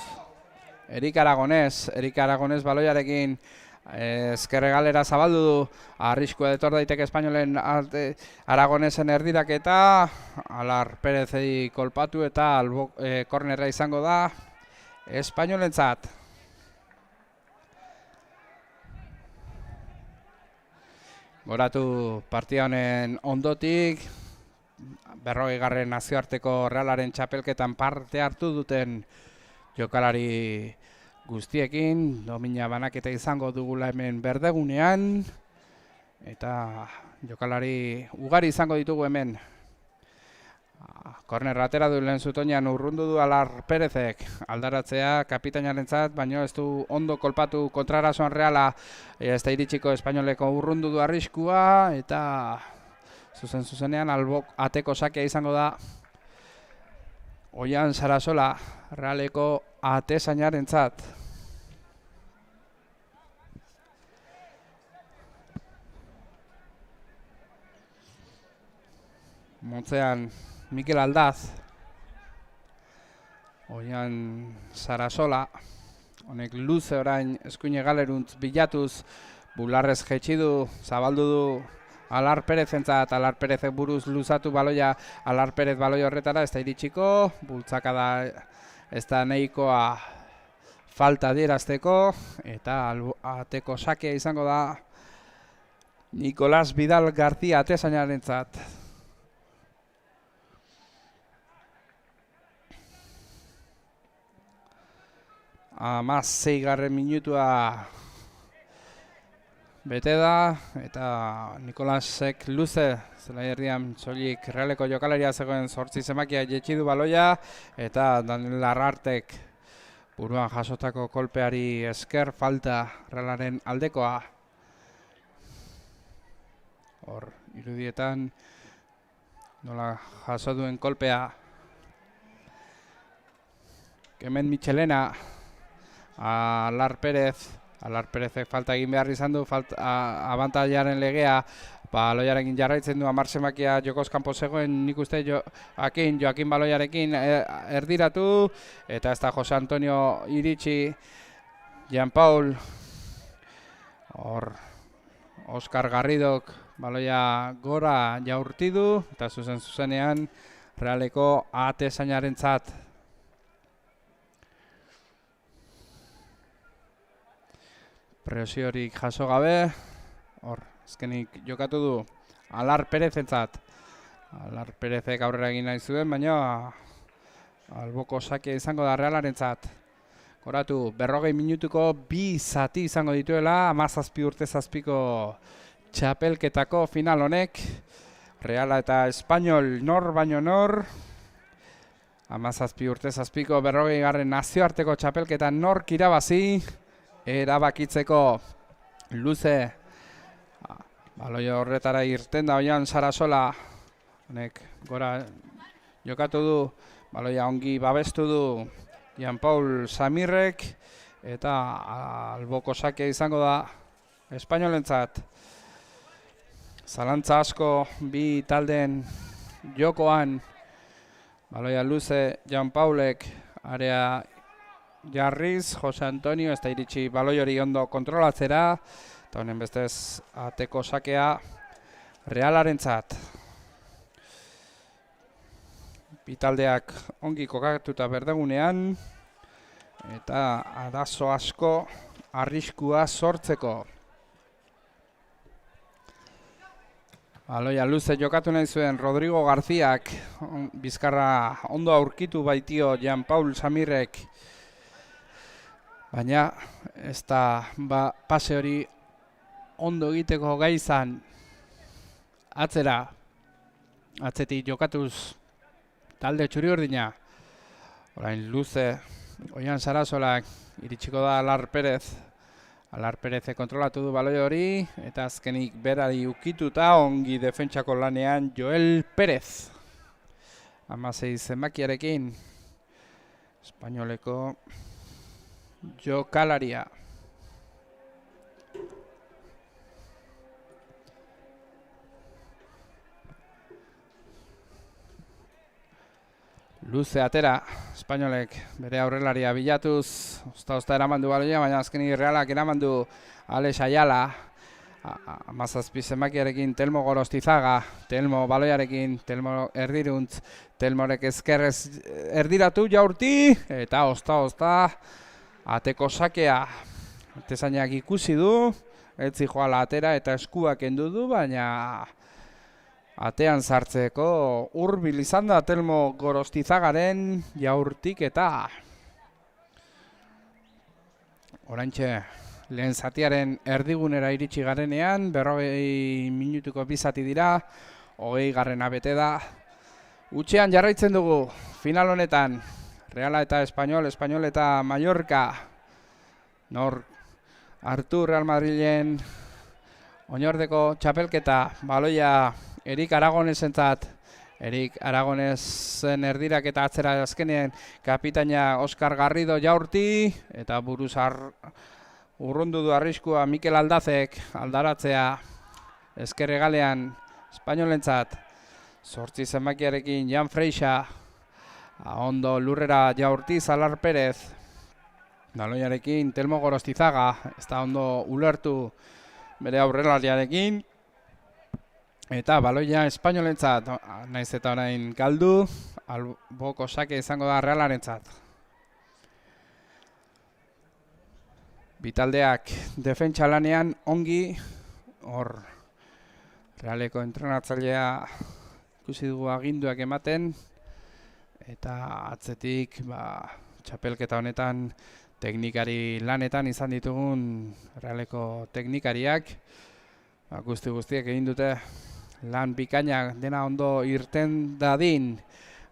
Erik Aragonez baloiarekin ezkerre galera zabaldu du, arriskua detor daiteke Espainolen Aragonesen erdiraketa, Alar Perezei kolpatu eta kornerra izango da Espainolentzat. Goratu partida honen ondotik, 40. nazioarteko Realaren txapelketan parte hartu duten jokalari guztiekin, domina banaketa izango dugula hemen berdegunean, eta jokalari ugari izango ditugu hemen. Kornerra atera du lehen zutoinan urrundu du Alar Perezek, aldaratzea kapitainarentzat, baino ez du ondo kolpatu kontrarasoan Reala, ez da iritsiko Espainoleko urrundu du arriskua, eta zuzenean albok ateko sakea izango da Oian Sarasola Realeko atezainarentzat. Motzean Mikel Aldaz, Oian Sarasola, honek luze orain eskuine galeruntz bilatuz, bularrez jetxi du, zabaldu du Alar Perezentzat, Alar Perezek buruz luzatu baloia, Alar Perez baloi horretara, ez da iritsiko, bultzaka da ez da nahikoa falta adierazteko, eta ateko sakea izango da Nicolás Vidal García atezainarentzat. 16. minutua bete da, eta Nikolasek luze, zelai erdian soilik Realeko jokalaria zegoen 8 zenbakia jetxi du baloia, eta Daniel Larrartek buruan jasotako kolpeari esker falta Realaren aldekoa. Hor, irudietan nola jaso duen kolpea. Kemen Michelena, Alar Perezek falta egin behar izan du, abantaiaren legea, baloiarekin jarraitzen du, 10 zenbakia jokoz kanpo zegoen, nik uste Joakin baloiarekin erdiratu, eta ez da Jose Antonio iritsi, Jean Paul, hor, Oskar Garridok baloia gora jaurti du, eta zuzenean Realeko atezainarentzat. Presiorik jaso gabe, hor, azkenik jokatu du Alar Perezentzat. Alar Perezek aurrera egin nahi zuen, baina alboko sakia izango da Realarentzat. Goratu, 40 minutuko 2 zati izango dituela, 17 urte zazpiko txapelketako final honek. Reala eta Espainol nor baino nor. 17 urte zazpiko 40. nazioarteko txapelketa nork irabazi. Erabakitzeko luze baloi horretara irten da Oian Sarasola, honek gora jokatu du, baloia ongi babestu du Jean Paul Samirrek, eta alboko sakia izango da Espainolentzat. Zalantza asko bi taldeen jokoan, baloia luze Jean Paulek area jarriz, Jose Antonio ez da iritsi baloi hori ondo kontrolatzera, eta honen bestez ateko sakea Realarentzat. Bitaldeak ongi kokatuta berdegunean, eta arazo asko arriskua sortzeko. Baloia luze jokatu nahi zuen Rodrigo Garziak, bizkarra ondo aurkitu baitio Jean Paul Samirrek, baina ez da pase hori ondo egiteko gai izan. Atzetik jokatuz talde txuri-urdina. Orain luze Oian Sarasolak iritsiko da Alar Perez. Alar Perezek kontrolatu du baloi hori, eta azkenik berari ukituta ongi defentsako lanean Joel Perez. 16 zenbakiarekin Espainoleko jokalaria. Luze atera, Espainolek bere aurrelaria bilatuz, osta eraman du baloia, baina azkenik Realak eraman du Alex Ayala. 17 zenbakiarekin Telmo Gorostizaga, Telmo baloiarekin, Telmo erdiruntz, Telmorek ezkerrez erdiratu jaurti, eta osta ateko sakea. Atezainak ikusi du, etzi joala atera eta eskuak kendu du, baina atean sartzeko hurbil izan da Telmo Gorostizagaren jaurtik, eta oraintxe lehen zatiaren erdigunera iritsi garenean, 40 minutuko 2 zati dira, 20. bete da. Utxean jarraitzen dugu final honetan, Reala eta Espainol, Espainol eta Mallorca. Nor hartu Real Madrilen oinordeko txapelketa, baloia Erik Aragonesentzat. Erik Aragonesen erdirak eta atzera azkenean kapitaina Oskar Garrido jaurti, eta buruz urrundu du arriskua Mikel Aldazek aldaratzea ezker hegalean Espainolentzat. 8 zenbakiarekin Jan Freixa, ondo lurrera jaurti Alar Perez. Baloiarekin Telmo Gorostizaga, ez da ondo ulertu bere aurrelariarekin. Eta baloia Espainolentzat, naiz eta orain galdu, alboko sake izango da Realarentzat. Bitaldeak defentsa lanean ongi, hor Realeko entrenatzailea ikusi dugu aginduak ematen, eta atzetik txapelketa honetan teknikari lanetan izan ditugun Realeko teknikariak. Guztiek egin dute lan bikaina, dena ondo irten dadin.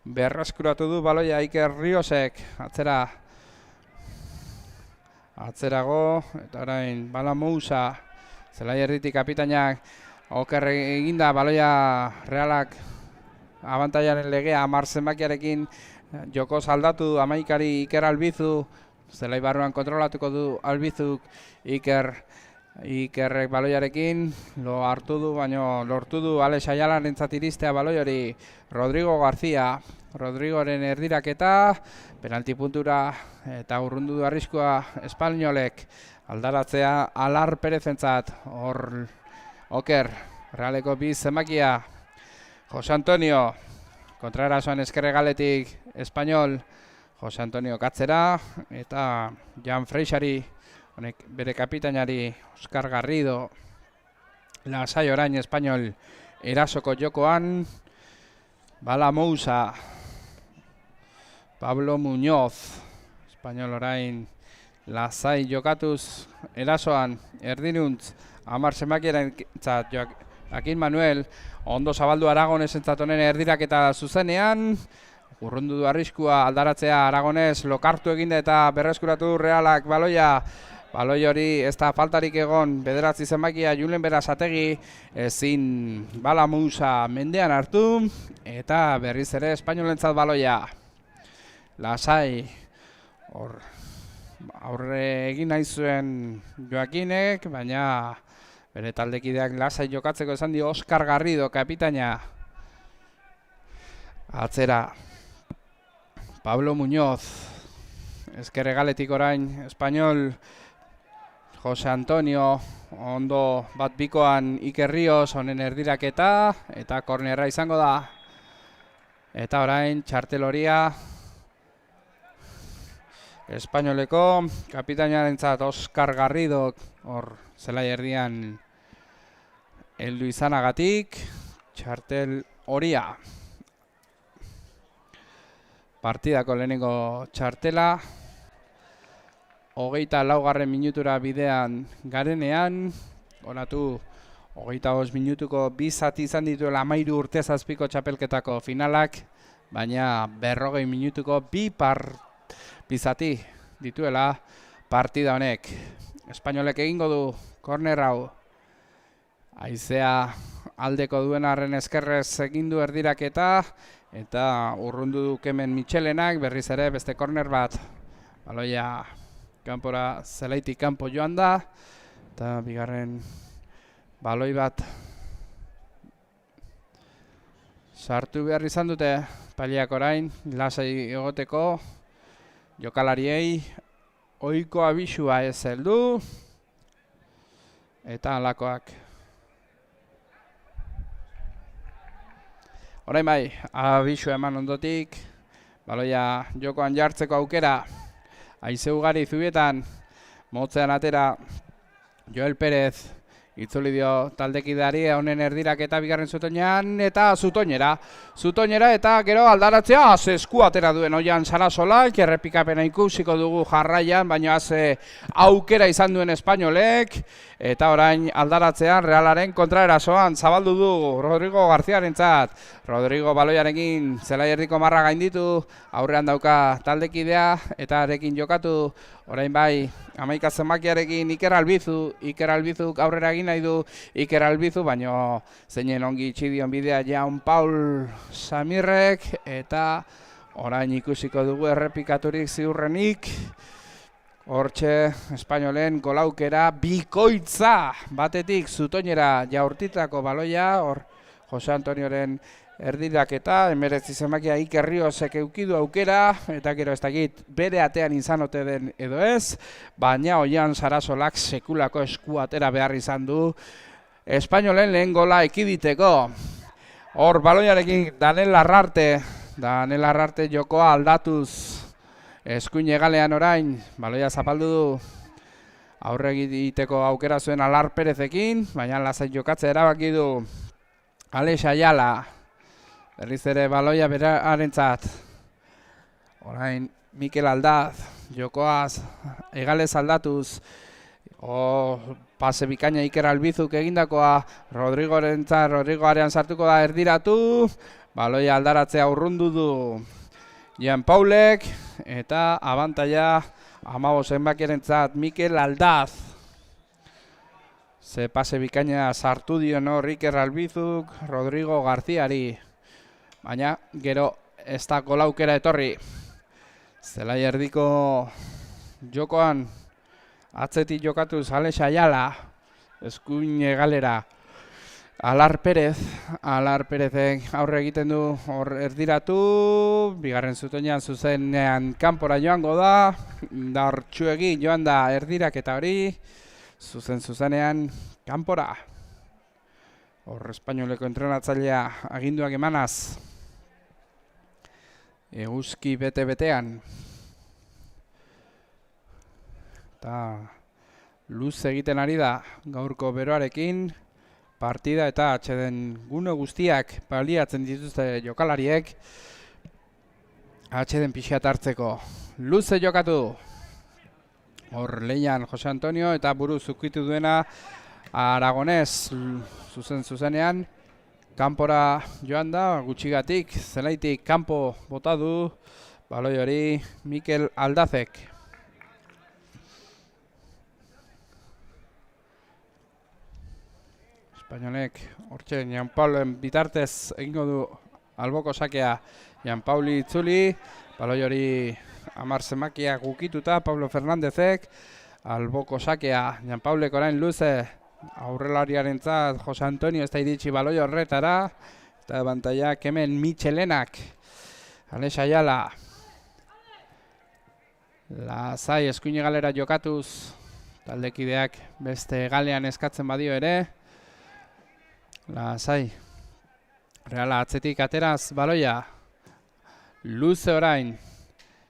Berreskuratu du baloia Iker Riosek, atzerago, eta orain Bala Mousa, Zelai erditik kapitainak, oker eginda baloia Realak abantaiaren legea 10 zenbakiarekin joko aldatu amaikari Iker Albizu, Zelai barruan kontrolatuko du Albizuk, Ikerrek baloiarekin lo hartu du, baina lortu du Alex Ayalarentzat iristea baloi hori. Rodrigo García, Rodrigoren erdiraketa, penalti puntura eta urrundu du arriskua espainolek, aldaratzea Alar Perezentzat. Hor oker, Realeko 2 zenbakia, Jose Antonio, kontraerasoan eskerregaletik espainol, Jose Antonio katzera, eta Jan Freixari, honek bere kapitainari Oscar Garrido, lasai orain espainol erasoko jokoan, Bala Mousa, Pablo Muñoz, espainol orain lasai jokatuz erasoan, erdinuntz, 10 zenbakierentzat Joaquin Manuel, ondo zabaldu Aragonesentzat honen erdiraketa zuzenean, urrundu du arriskua aldaratzea Aragones, lokartu eginda eta berreskuratu Realak baloia. Baloi hori ez da faltarik egon, 9 zenbakia Julen Berazategi, ezin Bala Mousa mendean hartu, eta berriz ere espainolentzat baloia. Lasai, aurre egin nahi zuen Joakinek, baina bere taldekideak lasai jokatzeko esan dio Oscar Garrido kapitaina. Atzera, Pablo Muñoz, eskerregaletik orain espainol, Jose Antonio, ondo bat bikoan Iker Rios, honen erdiraketa, eta kornerra izango da. Eta orain txarteloria espainoleko kapitainarentzat Oscar Garrido, hor zelai erdian heldu izanagatik, txartel horia. Partidako lehenengo txartela, 24. minutura bidean garenean, onatu 25 minutuko 2 zati izan dituela 13 urte zazpiko txapelketako finalak, baina 40 minutuko 2 zati dituela partida honek. Espainolek egingo du korner hau, haizea aldeko duen arren eskerrez egin du erdiraketa, eta urrundu du Kemen Michelenak, berriz ere beste korner bat. Baloia kanpora zelaitik kanpo joan da, eta bigarren baloi bat sartu behar izan dute paliak orain, lasai egoteko jokalariei ohiko abisua ez heldu, eta halakoak. Orain bai, abisua eman ondotik, baloia jokoan jartzeko aukera, haize ugari zubietan, motzean atera Joel Pérez, itzuli dio taldekideari honen erdiraketa bigarren zutoinean, eta zutoinera eta gero aldaratzea, esku atera duen oian Sarasolak, errepikapena ikusiko dugu jarraian, baina haze aukera izan duen espainolek, eta orain aldaratzean Realaren kontraerasoan zabaldu du Rodrigo Garziarentzat. Rodrigo baloiarekin zelai erdiko marra gainditu, aurrean dauka taldekidea eta arekin jokatu, orain bai 11 zenbakiarekin Iker Albizuk aurrera egin nahi du Iker Albizu, baina zeinen ongi itxidion bidea Jean Paul Samirrek, eta orain ikusiko dugu errepikaturik ziurrenik. Hortxe, espainolen golaukera bikoitza batetik zutoinera jaurtitako baloia, hor Jose Antonioren erdiraketa, 19 zenbakia Iker Riosek eukidu aukera, eta gero ez dakit bere atean izan ote den edo ez, baina oian Sarasolak sekulako esku atera behar izan du espainolen lehen gola ekiditeko. Hor baloiarekin Daniel Larrarte jokoa aldatuz, eskuin egalean orain, baloia zapaldu du, aurre egiteko aukera zuen Alar Perezekin, baina lasai jokatzea erabaki du Alex Ayala, berriz ere baloia berarentzat. Orain Mikel Aldaz, jokoaz egalez aldatuz. Pase bikaina Iker Albizuk egindakoa, Rodrigo arean sartuko da erdiratu, baloia aldaratzea urrundu du Jan Paulek, eta abantaia 15 zenbakierentzat Mikel Aldaz. Ze pase bikaina sartu dio Iker Albizuk Rodrigo Garziari, baina gero ez da gol aukera etorri. Zelai erdiko jokoan atzetik jokatuz Alex Ayala, eskuin egalera Alar Perezek aurre egiten du hor erdiratu, bigarren zutoinean zuzenean kanpora joango da, Dartxuegi joan da erdirak eta hori, zuzenean kanpora. Hor espainoleko entrenatzailea aginduak emanaz, eguzki bete-betean. Eta luz egiten ari da gaurko beroarekin, partida eta atxeden gune guztiak baliatzen dituzte jokalariek, atxeden pixat hartzeko. Luze jokatu, hor lehian Jose Antonio eta buru zukitu duena Aragonez zuzenean, kanpora joan da, gutxigatik, zelaitik kanpo bota du, baloi hori Mikel Aldazek. Espainolek, hortxe, Jan Paulen bitartez egingo du alboko sakea Jan Pauli itzuli, baloi hori 10 zenbakiak ukituta Pablo Fernandezek, alboko sakea Jan Paulek orain luze, aurrelariarentzat Jose Antonio ez da iritsi baloi horretara, eta bantaiak hemen Michelenak, Alex Ayala, lasai eskuine galera jokatuz, taldekideak beste galean eskatzen badio ere, lasai, Reala atzetik ateraz baloia, luze orain,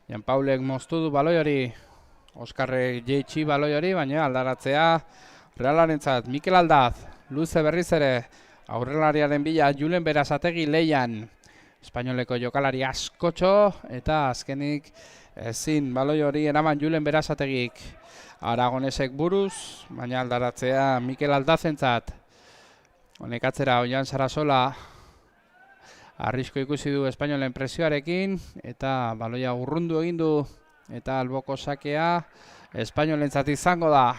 Jan Paulek moztu du baloi hori, Oskarrek jeitsi baloi hori, baina aldaratzea Realarentzat Mikel Aldaz, luze berriz ere, aurrelariaren bila Julen Berazategi leian, espainoleko jokalari askotxo, eta azkenik ezin baloi hori eraman Julen Berazategik, Aragonesek buruz, baina aldaratzea Mikel Aldazentzat. Honek atzera Oian Sarasola arrisko ikusi du espainolen presioarekin eta baloia urrundu egin du eta alboko sakea espainolentzat izango da.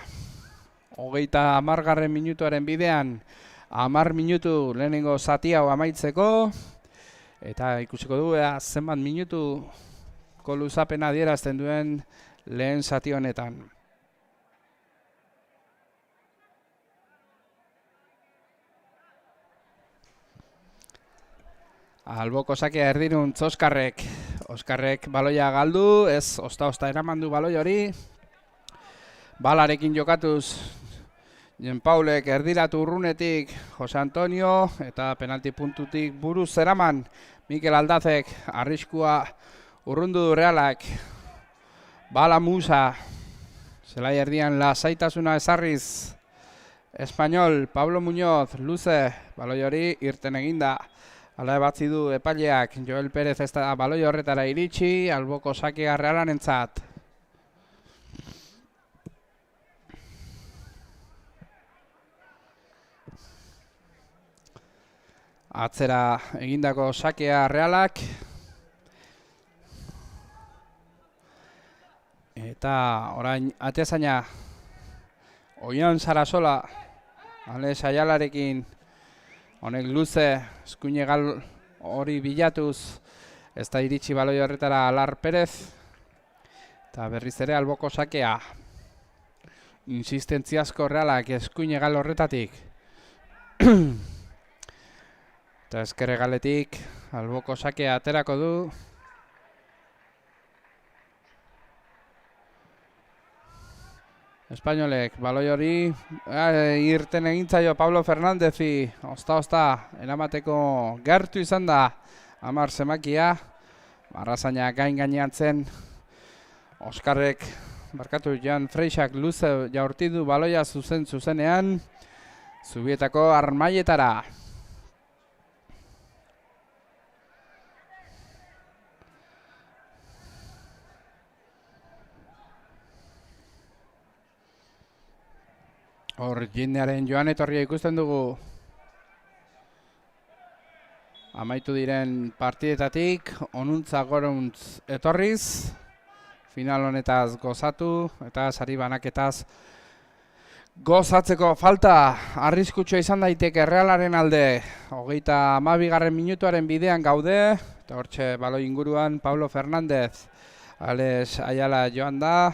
30. minutuaren bidean 10 minutu lehenengo zati hau amaitzeko eta ikusiko du zenbat minutuko luzapena adierazten duen lehen zati honetan. Alboko sakea erdiruntz Oskarrek baloia galdu, ez osta eraman du baloi hori. Balarekin jokatuz Jan Paulek erdiratu urrunetik Jose Antonio eta penalti puntutik buruz eraman Mikel Aldazek arriskua urrundu du Realak. Bala Musa, zelai erdian lasaitasuna ezarriz Espainol, Pablo Muñoz, luze, baloi hori irten eginda. Ala ebatzi du epaileak, Joel Perez ez da baloi horretara iritsi, alboko sakea Realarentzat. Atzera egindako sakea Realak. Eta orain atezaina Oian Sarasola, Alex Ayalarekin, honek luze, eskuine gal hori bilatuz, ez da iritsi baloi horretara Alar Perez, eta berriz ere alboko sakea. Insistentziazko Realak eskuine gal horretatik. Eta ezkerre galetik alboko sakea aterako du. Espainolek, baloi hori irten egintzaio Pablo Fernandezi, osta, eramateko gertu izan da 10 zenbakia. Arrazaina gainean Oskarrek, barkatu Jan Freixak luze jaurti du baloia zuzenean, Zubietako armaietara. Hor jendearen joan etorria ikusten dugu. Amaitu diren partidetatik, onuntza goruntz etorriz, final honetaz gozatu eta sari banaketaz gozatzeko. Falta arriskutsua izan daiteke Realaren alde. 32. minutuaren bidean gaude, eta hortxe baloi inguruan Pablo Fernández, Alex Ayala joan da.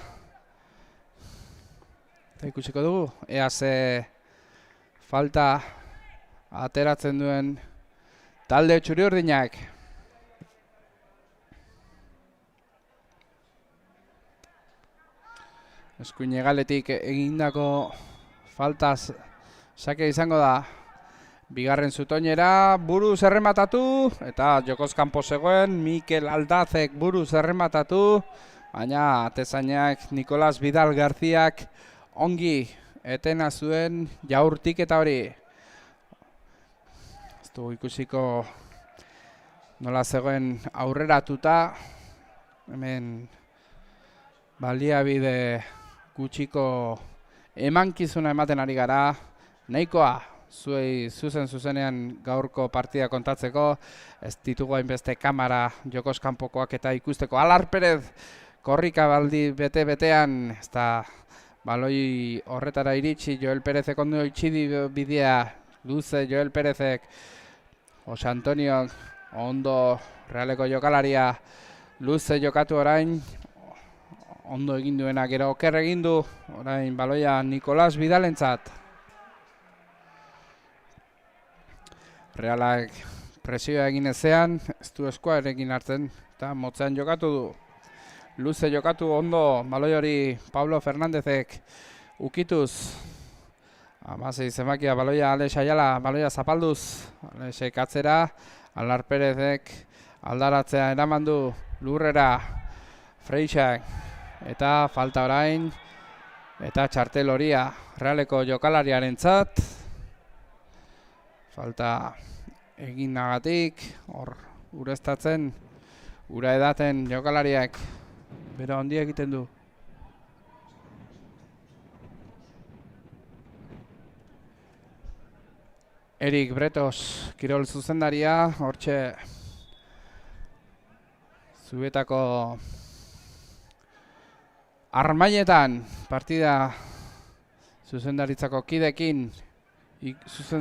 Eta ikusiko dugu, ea ze falta ateratzen duen talde txuri-urdinak. Eskuin hegaletik egindako faltaz sake izango da. Bigarren zutoinera buruz errematatu, eta jokoz kanpo zegoen Mikel Aldazek buruz errematatu, baina atezainak Nicolas Vidal Garziak ongi etena zuen jaurtik eta hori. Ikusiko nola zegoen aurreratuta, hemen baliabide gutxiko emankizuna ematen ari gara, nahikoa zuei zuzenean gaurko partida kontatzeko, ez ditugu hainbeste kamera jokoz kanpokoak eta ikusteko. Alar Perez korrika baldi bete-betean, ez da baloi horretara iritsi, Joel Perezek ondo itxidi bidea, luze Joel Perezek, Jose Antonio ondo Realeko jokalaria luze jokatu orain, ondo egin duena gero oker egin du, orain baloia Nicolas Vidalentzat. Realak presioa egin ezean, ez du eskua erekin hartzen, eta motzean jokatu du. Luze jokatu ondo baloi hori Pablo Fernándezek ukituz. Amasei zemakia baloia Alex Ayala, baloia zapalduz, Alexek atzera, Alar Perezek aldaratzea eraman du lurrera Freixak, eta falta orain, eta txartel horia Realeko jokalariarentzat. Falta eginagatik, hor ureztatzen, ura edaten jokalariak bera ondia egiten du. Erik Bretos, kirol zuzendaria, hortxe Zubietako Armainetan partida zuzendaritzako kidekin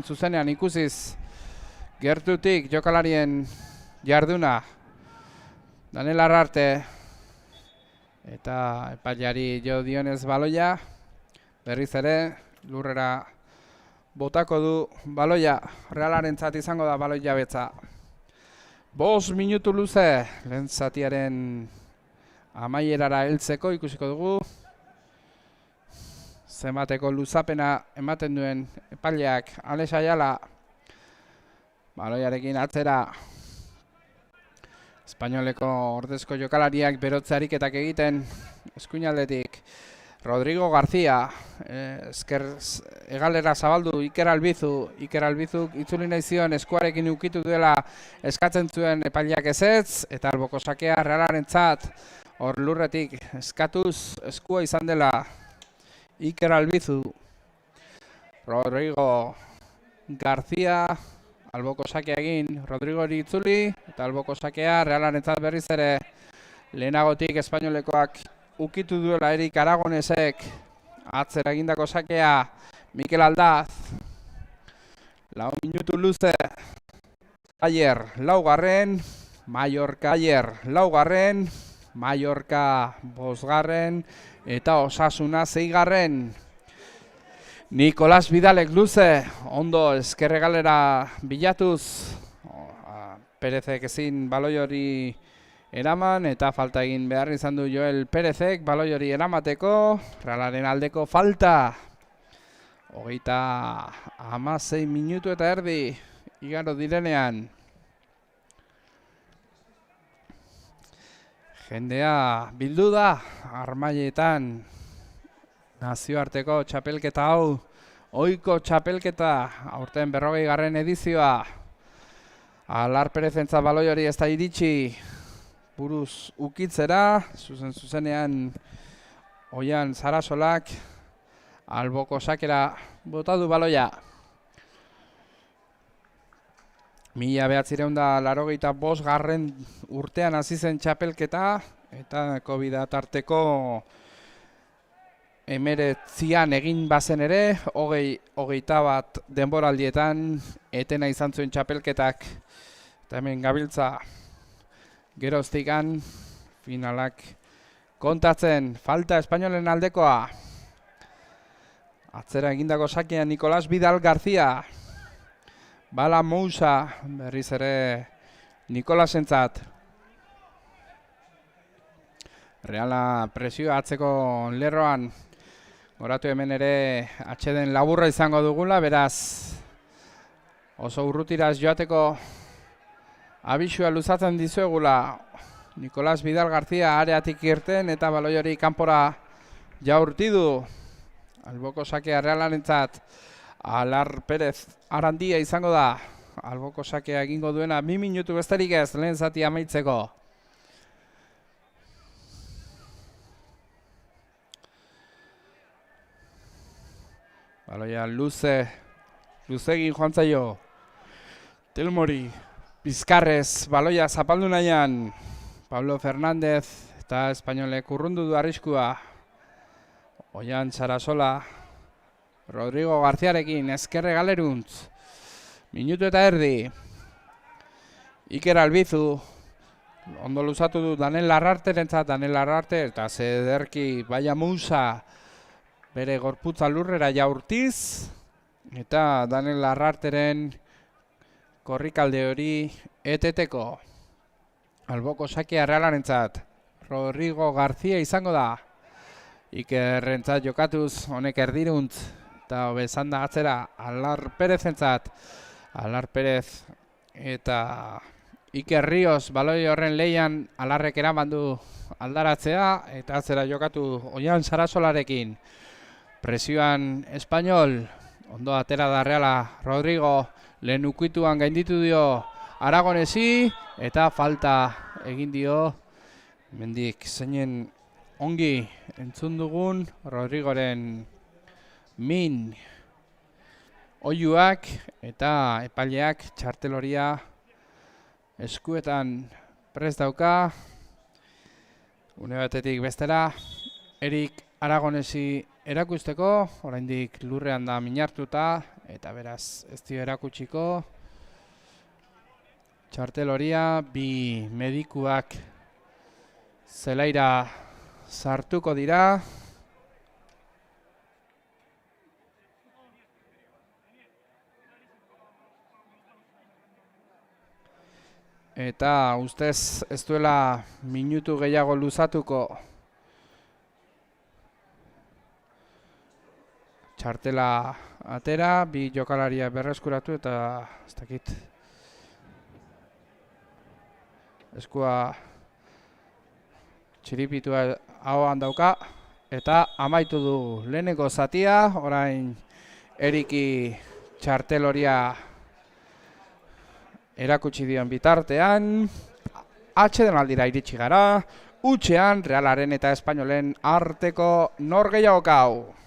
zuzenean ikusiz gertutik jokalarien jarduna Daniel Arrarte eta epailari jo dionez baloia, berriz ere lurrera botako du baloia, Realarentzat izango da baloi jabetza. 5 minutu luze, lehen zatiaren amaierara heltzeko ikusiko dugu. Zemateko luzapena ematen duen epaileak Alex Ayala. Baloiarekin atzera. Espainoleko ordezko jokalariak berotze ariketak egiten eskuinaldetik. Rodrigo García, esker egalera zabaldu Iker Albizuk itzuli nahi zion eskuarekin ukitu duela eskatzen zuen epaileak ezetz, eta alboko sakea Realarentzat hor lurretik eskatuz eskua izan dela Iker Albizu. Rodrigo García, alboko sakea egin, Rodrigo hori itzuli, eta alboko sakea Realarentzat berriz ere lehenagotik espainolekoak ukitu duela Erik Aragonesek, atzera egindako sakea Mikel Aldaz. 4 minutu luze. Ayer laugarren, Mallorca ayer laugarren, Mallorca bosgarren, eta Osasuna 6garren. Nicolas Vidalek luze, ondo eskerregalera bilatuz, Perezek ezin baloi hori eraman, eta falta egin behar izan du Joel Perezek baloi hori eramateko. Realaren aldeko falta. 36 minutu eta erdi igaro direnean. Jendea bildu da Armainetan nazioarteko txapelketa hau, ohiko txapelketa, aurten 40. edizioa. Alar Perezentzat baloi hori ez da iritsi buruz ukitzera, zuzenean Oian Sarasolak Alboko sakera bota du baloia. 1985 garren urtean hasi zen txapelketa eta COVID tarteko 19 egin bazen ere, 21 denboraldietan etena izan zuen txapelketak. Eta hemen gabiltza geroztikan finalak kontatzen, falta espainolen aldekoa. Atzera egindako sakia Nicolás Vidal García. Bala Mousa, berriz ere Nikolasentzat. Reala presioa atzeko lerroan. Goratu hemen ere atxeden laburra izango dugula, beraz oso urrutiraz joateko abisua luzatzen dizuegula. Nicolás Vidal García areatik irten eta baloi hori kanpora jaurti du. Alboko sakea Realarentzat. Alar Pérez Arandia izango da. Alboko sakea egingo duena 2 minutu besterik ez lehen zati amaitzeko. Baloia luzegin joan zaio. Telmori, Bizkarrez, baloia zapaldu nahian. Pablo Fernández eta espainolek urrundu du arriskua. Oian Sarasola, Rodrigo Garziarekin, ezkerre galeruntz. Minutu eta erdi. Iker Albizu, ondo luzatu du Daniel Larrarterentzat, Daniel Larrarte eta zederki Baia Mousa bere gorputza lurrera jaurtiz. Eta Daniel Larrarteren korrikalde hori eteteko. Alboko sakia Realarentzat. Rodrigo García izango da. Ikerrentzat jokatuz, honek erdiruntz. Eta bezan da atzera Alar Pérezentzat. Alar Pérez eta Iker Ríos baloi horren leian Alarrek eraman du aldaratzea. Eta atzera jokatu Oian Sarasolarekin. Presioan Espainol. Ondo atera da Reala. Rodrigo lehen ukituan gainditu dio Aragonesi. Eta falta egin dio. Mendik zeinen ongi entzun dugun Rodrigoren min oiuak eta epaileak txarteloria eskuetan prest dauka. Une batetik bestera Erik Aragonesi erakusteko, oraindik lurrean da minartuta eta beraz ez dio erakutsiko. Txarteloria bi medikuak zelaira sartuko dira. Eta ustez ez duela minutu gehiago luzatuko txartela atera, bi jokalaria berreskuratu eta ez dakit eskua txiripitua ahoan dauka eta amaitu du lehenengo zatia, orain Eriki txarteloria erakutsi dion bitartean, atsedenaldira iritsi gara, hutsean Realaren eta Espainolen arteko norgehiagokau.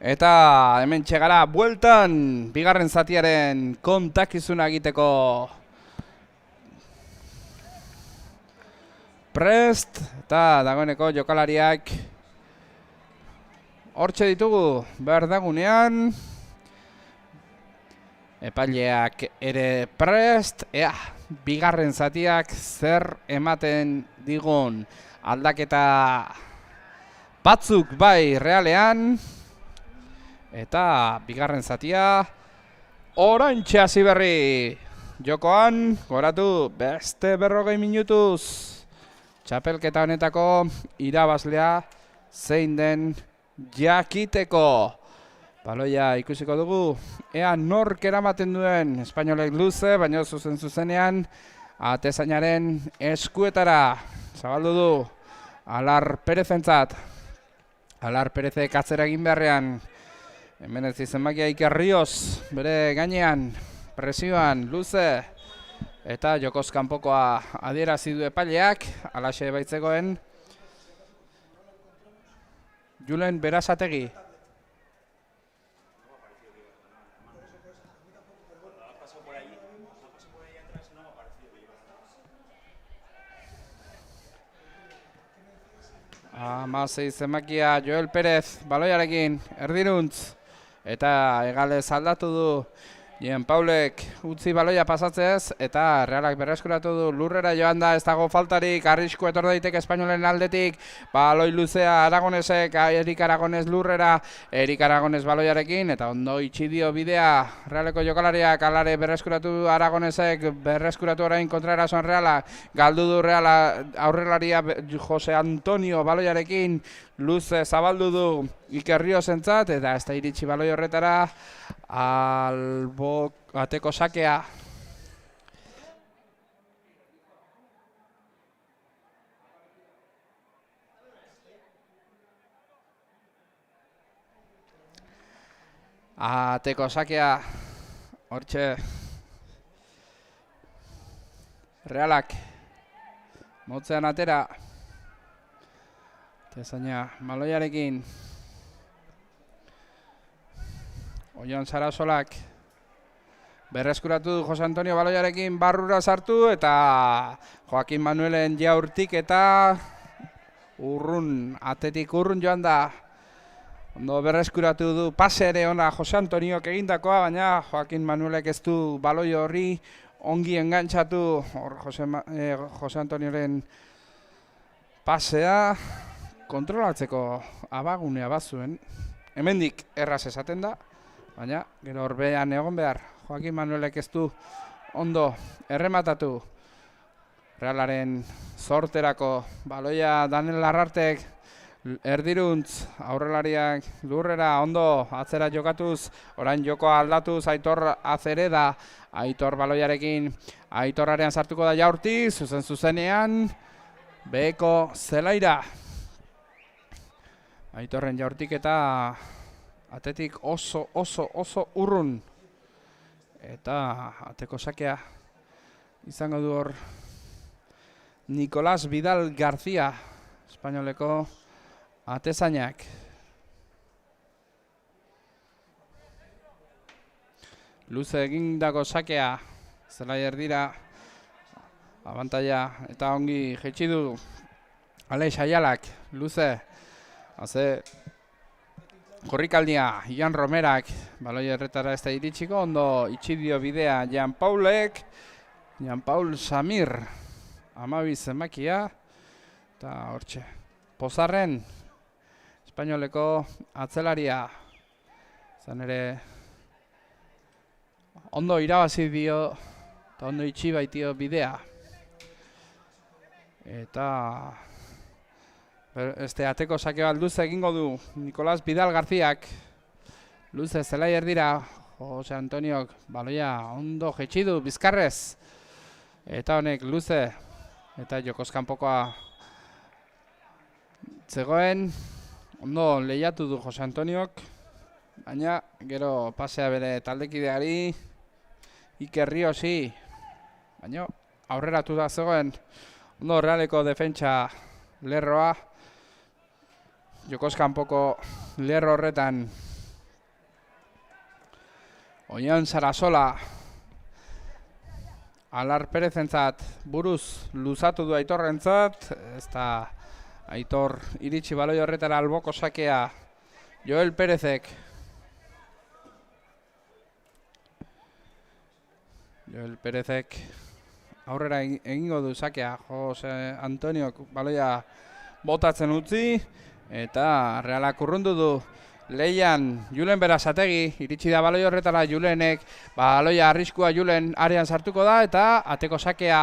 Eta hemen txegara bueltan bigarren zatiaren kontakizuna egiteko prest eta dagoeneko jokalariak hortxe ditugu behar dagunean. Epaileak ere prest, bigarren zatiak zer ematen digun aldaketa batzuk bai realean. Eta bigarren zatia oraintxe hasi berri jokoan, goratu beste 40 minutuz. Txapelketa honetako irabazlea zein den jakiteko. Baloia ikusiko dugu, ea nork eramaten duen espainolek luze, baina zuzenean atezainaren eskuetara. Zabaldu du Alar Perezentzat. Alar Perezek atzera egin beharrean. Hemen ez zenbakia Iker Rios, bere gainean, presioan, luze. Eta jokoz kanpokoa adierazi du epaileak, alaxe baitzegoen. Julen Berazategi. Amasei zenbakia Joel Perez, baloiarekin, erdiruntz. Eta egalez aldatu du Jean Paulek utzi baloia pasatzez eta Realak berreskuratu du lurrera joan da, ez dago faltarik, arrisku etor daiteke espainolen aldetik, baloi luzea Aragonesek, Erik Aragones lurrera, Erik Aragones baloiarekin, eta ondo itxidio bidea Realeko jokalariak, alare berreskuratu Aragonesek, berreskuratu orain kontraerasoan Reala, galdu du Reala aurrelaria Jose Antonio baloiarekin, luze zabaldu du Iker Riosentzat, eta ez da iritsi baloi horretara, ateko sakea. Ateko sakea, hortxe Realak motzean atera. Tezaina baloiarekin Oion Sarasolak berreskuratu du Jose Antonio baloiarekin barrura sartu eta Joaquin Manuelen jaurtik eta urrun, atetik urrun joan da. Ondo berreskuratu du pase ere ona Jose Antoniok egindakoa, baina Joaquin Manuelek ez du baloi horri ongi engantzatu Jose Antonioren pasea kontrolatzeko abagunea bazuen. Hemendik erraz esaten da, baina gero horbean egon behar. Joaquin Manuelek ez du ondo errematatu. Realaren sorterako baloia Daniel Larrartek erdiruntz aurrelariak lurrera ondo atzera jokatuz, orain jokoa aldatuz Aitor Azereda, Aitor baloiarekin, Aitorraren sartuko da jaurti, zuzenean, beheko zelaira. Aitorren jaurtik eta atetik oso urrun. Eta ateko sakea izango du hor Nicolás Vidal García, espainoleko atezainak. Luze egindako sakea, zelai erdira, abantaila eta ongi jetxi du Aleix Aialak, luze. Haze korrikaldia Ian Romerak, baloi erretara ez da iritsiko, ondo itxidio bidea Jean Paulek, Jean Paul Samir, 12 zenbakia, eta hortxe. Pozarren, espainoleko atzelaria, zan ere ondo irabazi dio, eta ondo itxi baitio bidea. Eta ateko sake bat luze egingo du Nicolás Vidal Garziak. Luze zelai erdira, Jose Antoniok baloia ondo jetxi du bizkarrez. Eta honek luze, eta jokoz kanpokoa zegoen, ondo lehiatu du Jose Antoniok. Baina gero pasea bere taldekideari, Iker Riosi. Baina aurreratu da zegoen, ondo Realeko defentsa lerroa. Jokoz kanpoko lerro horretan Oian Sarasola. Alar Perezentzat buruz luzatu du Aitorrentzat. Ez da Aitor iritsi baloi horretara alboko sakea. Joel Perezek. Joel Perezek aurrera egingo du sakea. Jose Antoniok baloia botatzen utzi. Eta Realak urrundu du. Leian Julen Berazategi, iritsi da baloi horretara Julenek, baloia arriskua Julen arean sartuko da eta ateko sakea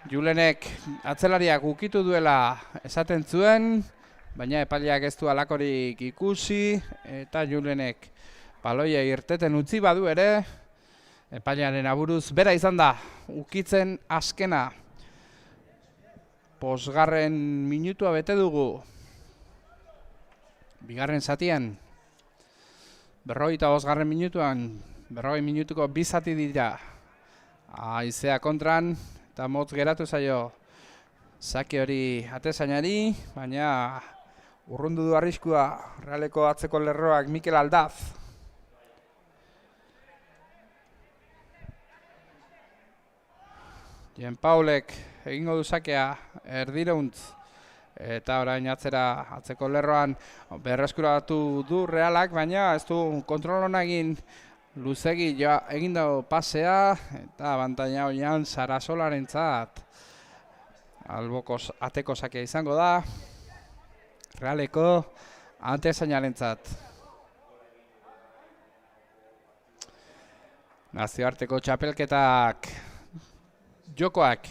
Julenek atzelariak ukitu duela esaten zuen, baina epaileak ez du alakorik ikusi eta Julenek baloia irteten utzi badu ere, epailearen aburuz bera izan da, ukitzen azkena. Posgarren minutua bete dugu. Bigarren zatian, 45 minutuan, 40 minutuko bi zati dira. Haizea kontran, eta motz geratu zaio sake hori atezainari, baina urrundu du arriskua Realeko atzeko lerroak Mikel Aldaz. Jen Paulek egingo du sakea erdireuntz. Eta orain atzeko lerroan berreskuratu du Realak, baina ez du kontrolona egin luzegi egin dago pasea eta abantaila hoian Sarasolarentzat alboko ateko sakea izango da Realeko atezainarentzat. Nazioarteko txapelketak jokoak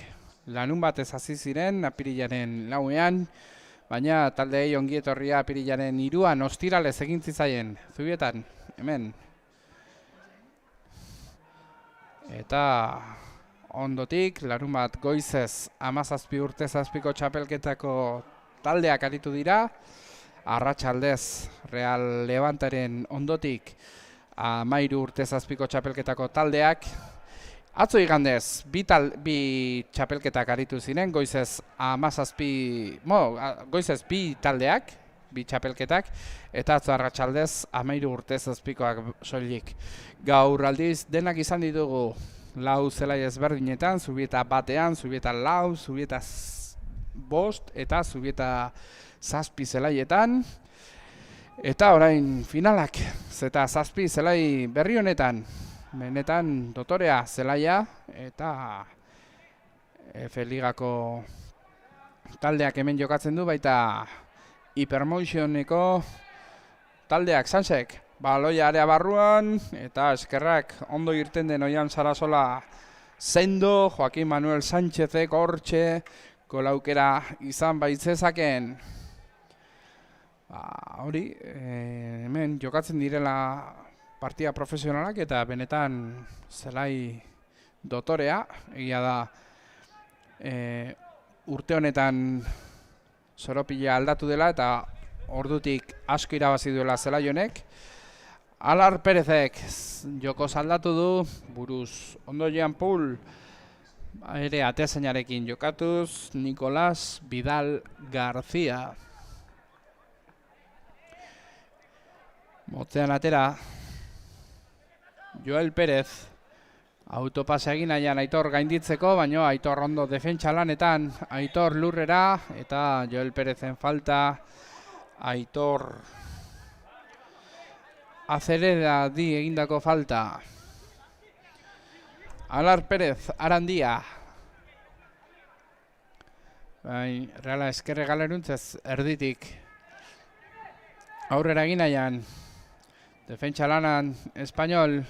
lanun batez hasi ziren apirilaren 4ean, baina taldeei ongi etorria apirilaren 3an ostiralez egin zitzaien Zubietan, hemen. Eta ondotik, larun bat goizez 17 urte zazpiko txapelketako taldeak aritu dira, arratsaldez Real Levantaren ondotik 13 urte zazpiko txapelketako taldeak. Atzo igandez, bi txapelketak aritu ziren, goizez bi taldeak, bi txapelketak, eta atzo arratsaldez 13 urte zazpikoak soilik. Gaur aldiz denak izan ditugu 4 zelai ezberdinetan, Zubieta 1ean, Zubieta 4, Zubieta 5 eta Zubieta 7 zelaietan. Eta orain finalak, zeta 7 zelai berri honetan. Benetan dotorea zelaia eta F-ligako taldeak hemen jokatzen du, baita Hypermotioneko taldeak Sansek. Baloia area barruan eta eskerrak ondo irten den Oian Sarasola sendo, Joaquin Manuel Sánchezek hortxe kolaukera izan baitzezaken. Hori, hemen jokatzen direla partida profesionalak eta benetan zelai dotorea, egia da urte honetan Soropila aldatu dela eta ordutik asko irabazi duela zelai honek. Alar Perezek joko aldatu du, buruz ondo Jean Paul ere atezainarekin jokatuz, Nicolás Vidal García. Motzean atera Joel Perez, autopase egin nahian Aitor gainditzeko, baina Aitor ondo defentsa lanetan, Aitor lurrera, eta Joel Perezen falta, Aitor azerera di egindako falta. Alar Perez, Arandia. Reala eskerre galeruntzez erditik. Aurrera egin nahian, defentsa lanan Espainol.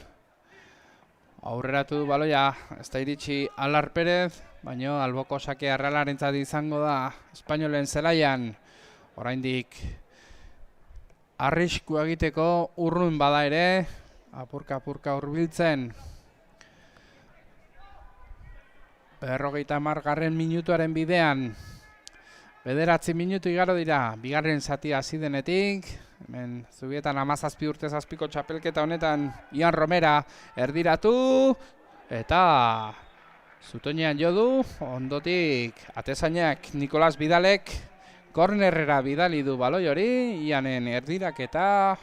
Aurreratu du baloia, ez da iritsi Alar Perez, baina alboko sakea Realarentzat izango da Espainolen zelaian. Oraindik arrisku egiteko urrun bada ere, apurka hurbiltzen. 50. minutuaren bidean, 9 minutu igaro dira, bigarren zatia hasi denetik. Hemen Zubietan 17 urte zazpiko txapelketa honetan Ian Romera erdiratu eta zutoinean jo du, ondotik atezainak Nicolás Vidalek kornerrera bidali du baloi hori, Ianen erdirak eta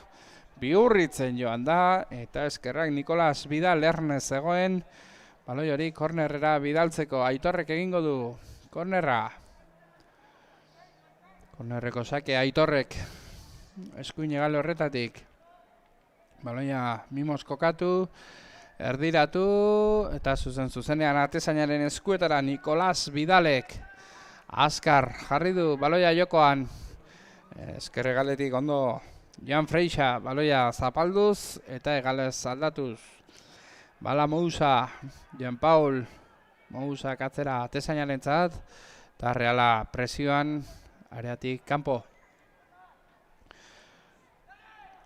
bihurritzen joan da, eta eskerrak Nikolas Bidal erne zegoen, baloi hori kornerrera bidaltzeko Aitorrek egingo du, kornerra. Kornerreko sake Aitorrek eskuin egale horretatik. Baloia mimos kokatu, erdiratu, eta zuzenean atezainaren eskuetara Nikolas Bidalek. Azkar jarri du baloia jokoan, eskerre galetik ondo Jan Freixa baloia zapalduz eta egalez aldatuz. Bala Mousa, Jan Paul, Mousa katzera atezainaren zat, eta Reala presioan areatik kanpo.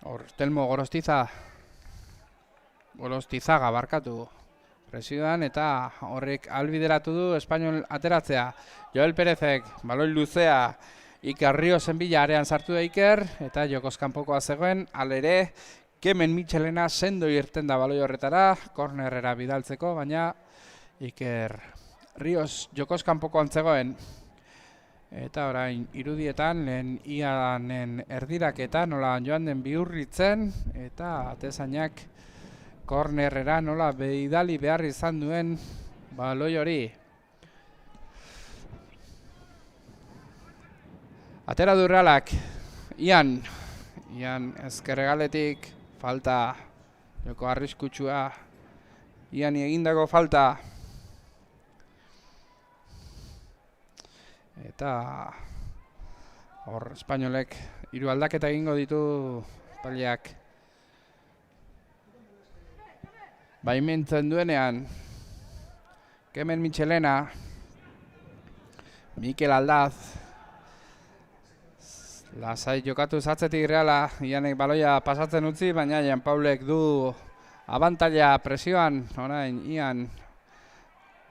Hor, Telmo Gorostizaga barkatu presioan eta horrek albideratu du Espainol ateratzea. Joel Perezek, baloi luzea, Iker Riosen bila arean sartu da Iker, eta jokoz kanpokoa zegoen, alere, Kemen Mitxelena sendo irten da baloi horretara, kornerrera bidaltzeko, baina Iker Rios jokoz kanpokoan zegoen. Eta orain irudietan, lehen ianen erdiraketa nola joan den bihurritzen, eta atezainak kornerrera nola bidali behar izan duen baloi hori. Atera du Realak, Ian ezkerregaletik, falta, joko arriskutsua, Iani egindako falta. Eta hor Espainolek 3 aldaketa egingo ditu paliak. Baimentzen duenean, Kemen Mitxelena, Mikel Aldaz, lasai jokatu zatzetik Reala, Ianek baloia pasatzen utzi, baina Jan Paulek du abantaila presioan, orain Ian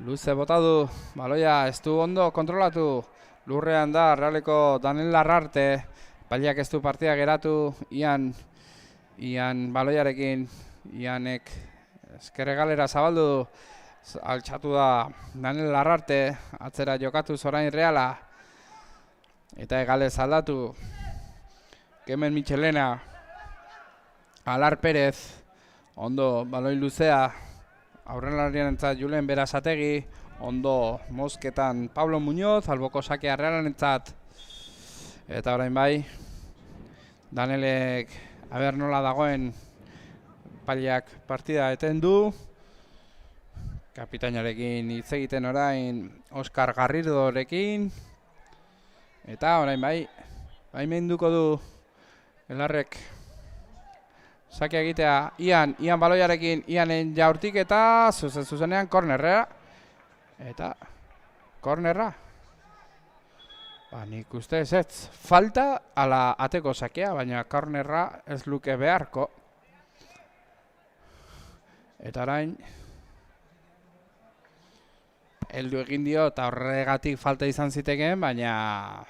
luze bota du, baloia ez du ondo kontrolatu, lurrean da Realeko Daniel Larrarte, paliak ez du partia geratu, Ian baloiarekin, Ianek eskerregalera zabaldu, altxatu da Daniel Larrarte, atzera jokatu zorain Reala, eta egalez aldatu, Kemen Mitxelena, Alar Perez, ondo baloi luzea, aurrenlarien entzat Julen Berazategi, ondo mozketan Pablo Muñoz, alboko sakea Realaren entzat, eta orain bai, Danielek aber nola dagoen paliak partida eten du, kapitainarekin hitz egiten orain Oskar Garridorekin, eta orain bai, baimenduko du Elarrek sakea egitea Ian baloiarekin, Ianen jaurtik eta zuzenean kornerra, eta kornerra. Nik uste ez falta ala ateko sakea, baina kornerra ez luke beharko. Eta orain, heldu egin dio eta horregatik falta izan zitekeen, baina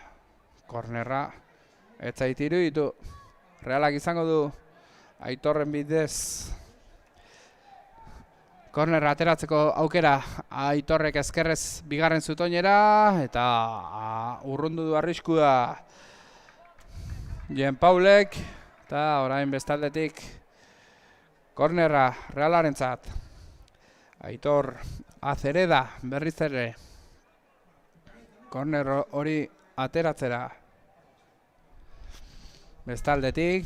kornerra ez zait iruditu. Realak izango du Aitorren bidez kornerra ateratzeko aukera, Aitorrek ezkerrez bigarren zutoinera, eta urrundu du arriskua Jan Paulek, eta orain bestaldetik kornerra Realarentzat. Aitor Azereda berriz ere korner hori ateratzera. Bestaldetik,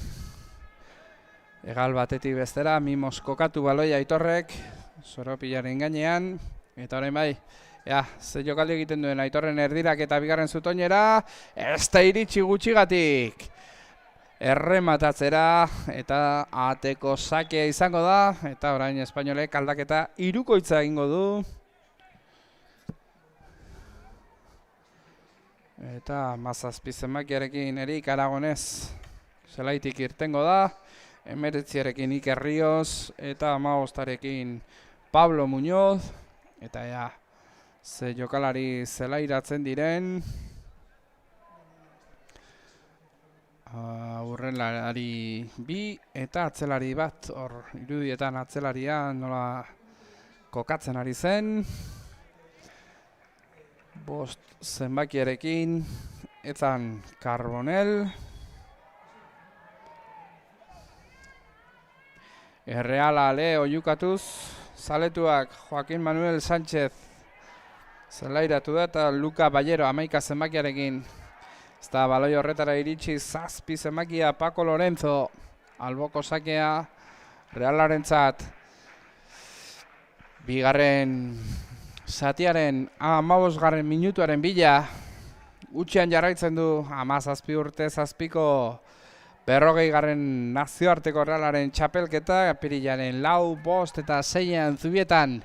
egal batetik bestera, mimos kokatu baloia Aitorrek, Zoropilaren gainean, eta orain bai, ze jokaldi egiten duen Aitorren erdirak eta bigarren zutoinera, ez da iritsi gutxigatik. Errematatzera eta ateko sakea izango da, eta orain Espainolek aldaketa hirukoitza egingo du. Eta Mazazpi zenbakiarekin Erik Aragonez zelaitik irtengo da, 19arekin Iker Rios eta 15arekin Pablo Muñoz, eta ze jokalari zelairatzen diren. Aurrelari bi eta atzelari bat, hor irudietan atzelaria nola kokatzen ari zen. 5 zenbakiarekin, etzan Carbonel. Erreala Leo jukatuz, zaletuak Joaquin Manuel Sánchez zelairatu da eta Luka Ballero 11 zenbakiarekin. Ez da baloi horretara iritsi 7 zenbakia Paco Lorenzo, alboko sakea Realarentzat. Bigarren zatiaren 15. minutuaren bila, utxean jarraitzen du 17 urte zazpiko 40. nazioarteko Realaren txapelketa, apirilaren 4, 5 eta 6 Zubietan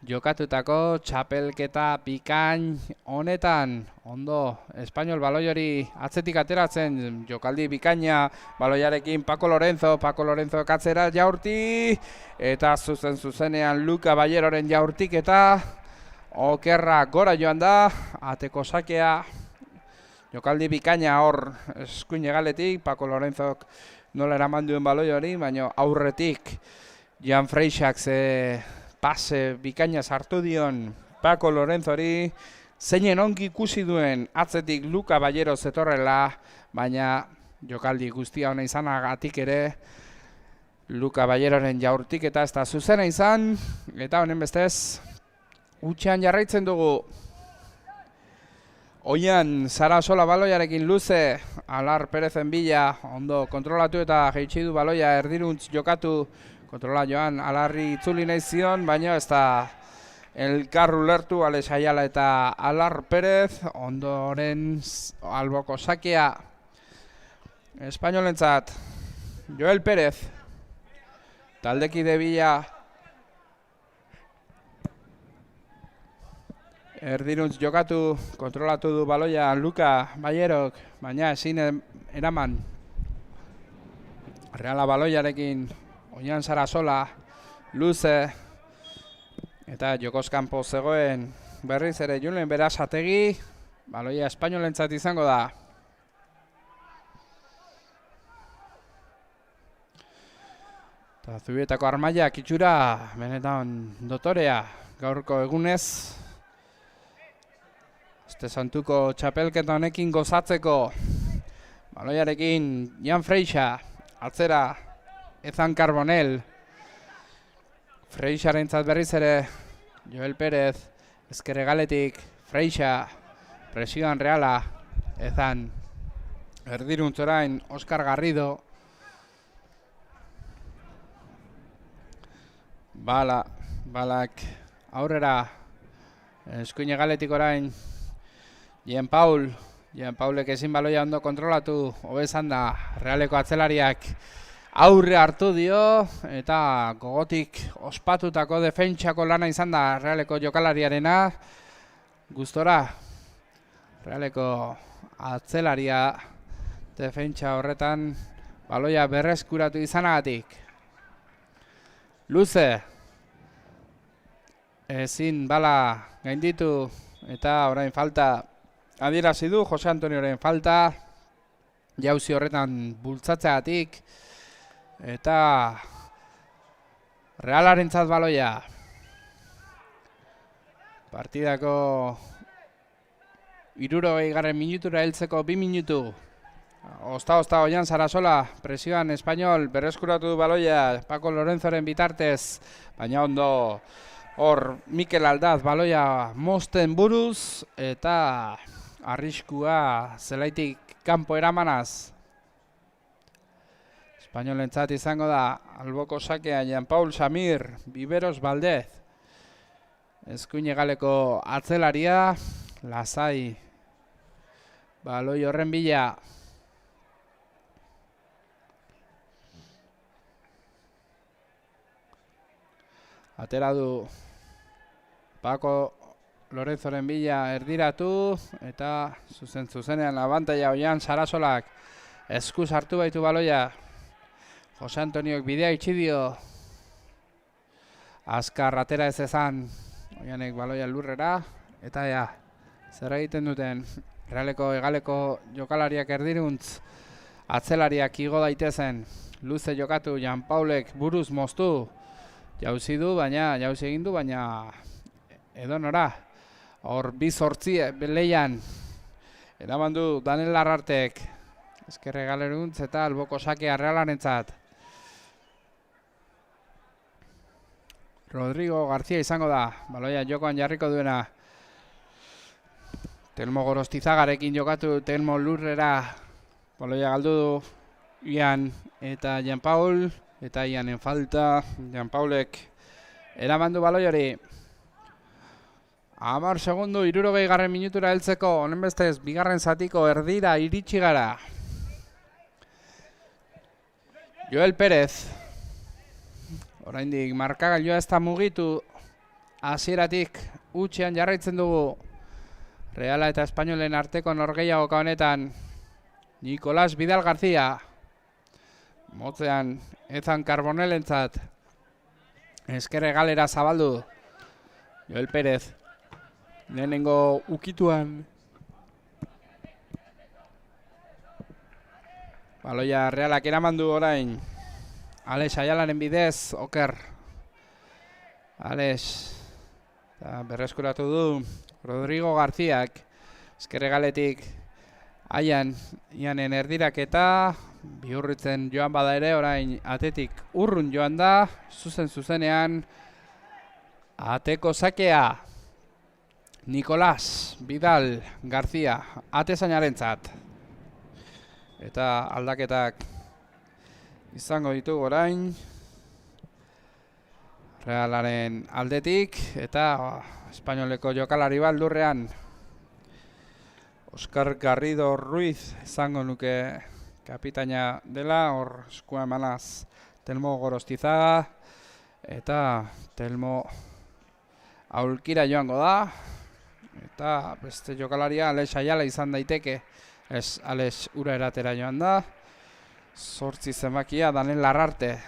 jokatutako txapelketa bikain honetan. Ondo, Espainol baloi hori atzetik ateratzen, jokaldi bikaina baloiarekin Paco Lorenzo katzera jaurti, eta zuzenean Luka Balleroren jaurtik eta okerra gora joan da, ateko sakea. Jokaldi bikaina hor eskuin egaletik, Paco Lorenzok nola eraman duen baloi hori, baina aurretik Jan Freixak pase bikaina sartu dion Paco Lorenzori, zeinen ongi ikusi duen atzetik Luka Ballero zetorrela, baina jokaldi guztia hona izanagatik ere Luka Balleroren jaurtik eta ez da zuzena izan, eta honen bestez utxean jarraitzen dugu. Oian Sarasola baloiarekin luze, Alar Perezen bila, ondo kontrolatu eta jeitsi du baloia erdiruntz jokatu, kontrola joan Alarri itzuli nahi zion, baina ez da elkarru lertu Alex Ayala eta Alar Perez, ondoren alboko sakea Espainolentzat Joel Perez, taldekide bila erdiruntz jokatu, kontrolatu du baloia Luka Ballerok, baina ezin eraman Reala baloiarekin. Oian Sarasola, luze, eta jokoz kanpo zegoen berriz ere Julen Berazategi, baloia Espainolentzat izango da. Eta Zubietako armaiak itxura, benetan dotorea, gaurko egunez. Este santuko txapelketa honekin gozatzeko, baloiarekin Jan Freixa, atzera Ezan Carbonel, Freixarentzat berriz ere Joel Perez, ezker hegaletik Freixa, presioan Reala, Ezan, erdiruntz orain Oskar Garrido, balak aurrera, eskuin hegaletik orain Jean Paulek ezin baloia ondo kontrolatu, hobezan da Realeko atzelariak aurre hartu dio, eta gogotik ospatutako defentsako lana izan da Realeko jokalariarena. Gustora, Realeko atzelaria defentsa horretan baloia berreskuratu izanagatik. Luze, ezin bala gainditu, eta orain falta adierazi du Jose Antonioren falta, jauzi horretan bultzatzeagatik. Eta Realarentzat baloia. Partidako 60. minutura heltzeko 2 minutu. Osta Oian Sarasola, presioan Espainol, berreskuratu du baloia Paco Lorenzoren bitartez, baina ondo hor Mikel Aldaz baloia mosten buruz, eta arriskua zelaitik kanpo eramanaz. Espainolentzat izango da alboko sakea Jean Paul Samir, Biberos Valdez, eskuin hegaleko atzelaria, lasai baloi horren bila. Atera du Paco Lorenzoren bila erdiratu, eta zuzenean abantaila Oian Sarasolak eskuz hartu baitu baloia. Jose Antoniok bidea itxi dio, azkar atera ez ezan, Oianek baloia lurrera, eta zer egiten duten Realeko hegaleko jokalariak erdiruntz, atzelariak igo daitezen, luze jokatu, Jan Paulek buruz moztu, jauzi egin du, baina edonora, hor 2-8 lehian, eraman du Daniel Larrartek, ezker hegaleruntz eta alboko sakea Realarentzat. Rodrigo García izango da. Baloia jokoan jarriko duena. Telmo Gorostizagarekin jokatu, Telmo lurrera. Baloia galdu du Ian eta Jean Paul. Eta Ianen falta. Jean Paulek eraman du baloi hori. 10 segundu, 60 minutura heltzeko. Honen bestez, bigarren zatiko erdira iritsi gara. Joel Pérez. Oraindik markagailua ez da mugitu. Hasieratik utxean jarraitzen dugu. Reala eta Espainolen arteko norgehiagoka honetan. Nicolás Vidal García. Motzean Ethan Carbonelentzat. Ezkerre galera zabaldu. Joel Pérez. Lehenengo ukituan. Baloia Realak eraman du orain. Alex Ayalaren bidez, oker. Alex. Berreskuratu du. Rodrigo Garziak. Ezkerre galetik. Ianen erdiraketa. Bihurritzen joan bada ere, orain atetik urrun joan da. Zuzenean. Ateko sakea. Nicolás Vidal García. Atezainarentzat. Eta aldaketak izango ditugu orain. Realaren aldetik. Eta Espainoleko jokalari bat lurrean. Oscar Garrido Ruiz izango nuke kapitaina dela. Hor eskua emanaz Telmo Gorostizaga. Eta Telmo aulkira joango da. Eta beste jokalaria Alex Ayala izan daiteke. Ez, Alex ura eratera joan da. 8 zenbakia Daniel Larrarte.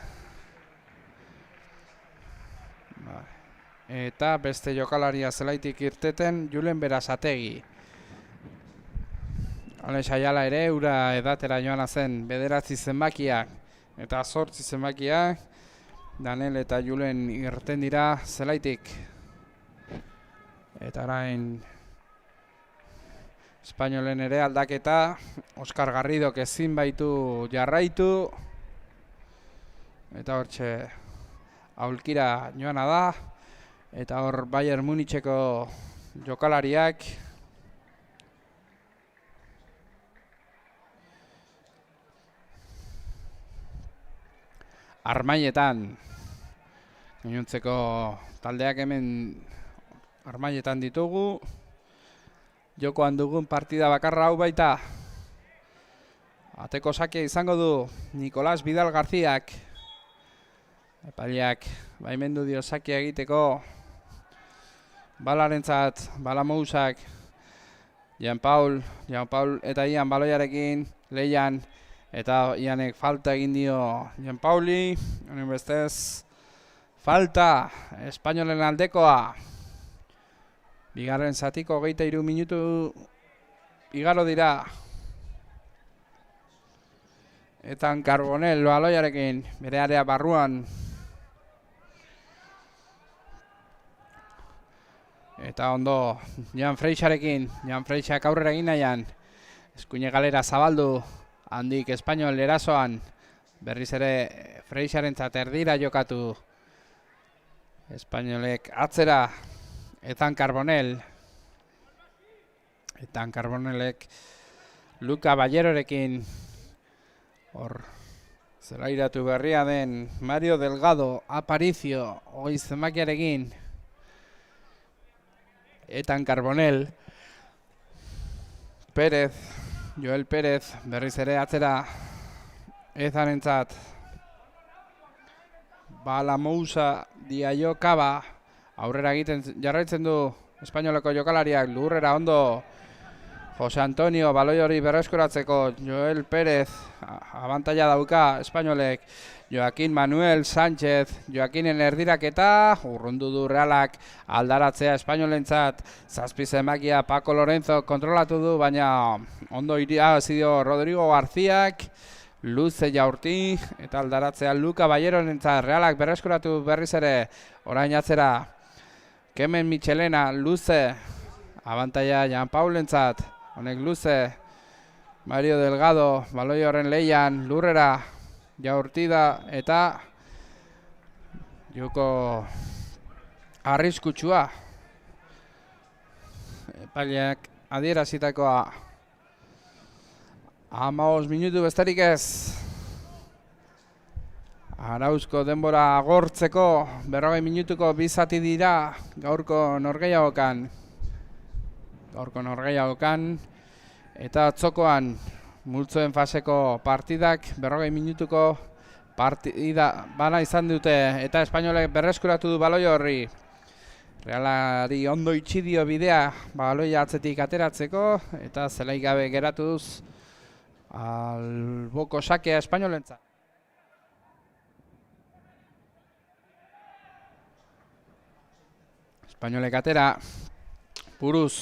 Eta beste jokalaria zelaitik irteten Julen Berazategi. Alex Ayala ere ura edatera joan zen 9 zenbakiak. Eta 8 zenbakiak Daniel eta Julen irten dira zelaitik. Eta orain Espainolen ere aldaketa. Oscar Garridok ezin baitu jarraitu. Eta hortxe aulkira joana da. Eta hor Bayern Municheko jokalariak. Armainetan. Gainontzeko taldeak hemen armainetan ditugu. Jokoan dugun partida bakarra hau baita. Ateko sakia izango du Nicolás Vidal Garziak. Epaileak baimendu dio sakia egiteko. Balarentzat, balamousak. Jean Paul eta Ian baloiarekin. Leian eta Ianek falta egin dio Jean Pauli. Honen bestez falta Espainolen aldekoa. Bigarren zatiko 23 minutu igaro dira. Etan Carbonel baloiarekin bere area barruan. Eta ondo Jan Freixarekin. Jan Freixak aurrera egin nahian. Eskuine galera zabaldu. Handik Espainol erasoan. Berriz ere Freixarentzat erdira jokatu. Espainolek atzera. Etan Carbonel. Etan Carbonelek Luka Ballerorekin. Hor zelairatu berria den Mario Delgado Aparicio. Hogei zenbakiarekin. Etan Carbonel. Pérez. Joel Pérez. Berriz ere atzera. Ezarentzat. Balamousa Diaio Kaba. Aurrera egiten jarraitzen du Espainoleko jokalariak. Lurrera ondo Jose Antonio baloi hori berreskuratzeko. Joel Pérez abantaila dauka Espainolek. Joaquín Manuel Sánchez. Joaquinen erdiraketa. Urrundu du Realak aldaratzea Espainolentzat. 7 zenbakia Paco Lorenzo kontrolatu du. Baina ondo irabazi dio Rodrigo Garziak. Luze jaurti. Eta aldaratzea Luka Ballerorentzat. Realak berreskuratu berriz ere. Orain atzera Kemen Michelena. Luze. Abantaila Jean Paulentzat. Honek Luze. Mario Delgado. Baloi horren leian. Lurrera. Jaurtida eta Joko arriskutsua. Epaileak adierazitakoa 15 minutu besterik ez. Arauzko denbora agortzeko 40 minutuko bi zati dira gaurko norgehiagokan. Eta atzokoan multzoen faseko partidak 40 minutuko partida bana izan dute eta espainolek berreskuratu du baloi horri. Realari ondo itxi dio bidea baloia atzetik ateratzeko eta zelai gabe geratuz alboko sakea espainolentzat. Espainolek atera, buruz,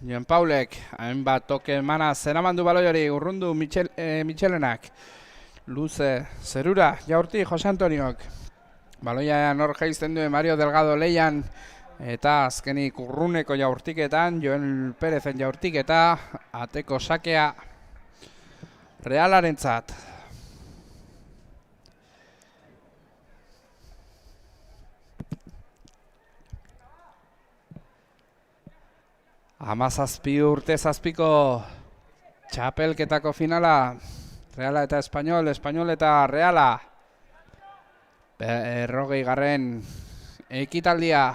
Jean Paulek, hainbat toke emana zeramandu baloi hori urrundu Michelenak. Luze, zerura, jaurti Jose Antoniok. Baloia nor jaizten duen Mario Delgado leian, eta azkenik urruneko jaurtiketan, Joel Perezen jaurtiketa, ateko sakea Realarentzat. Hamazazpi urte zazpiko txapelketako finala, Reala eta Espainol, Espainol eta Reala. 40. ekitaldia,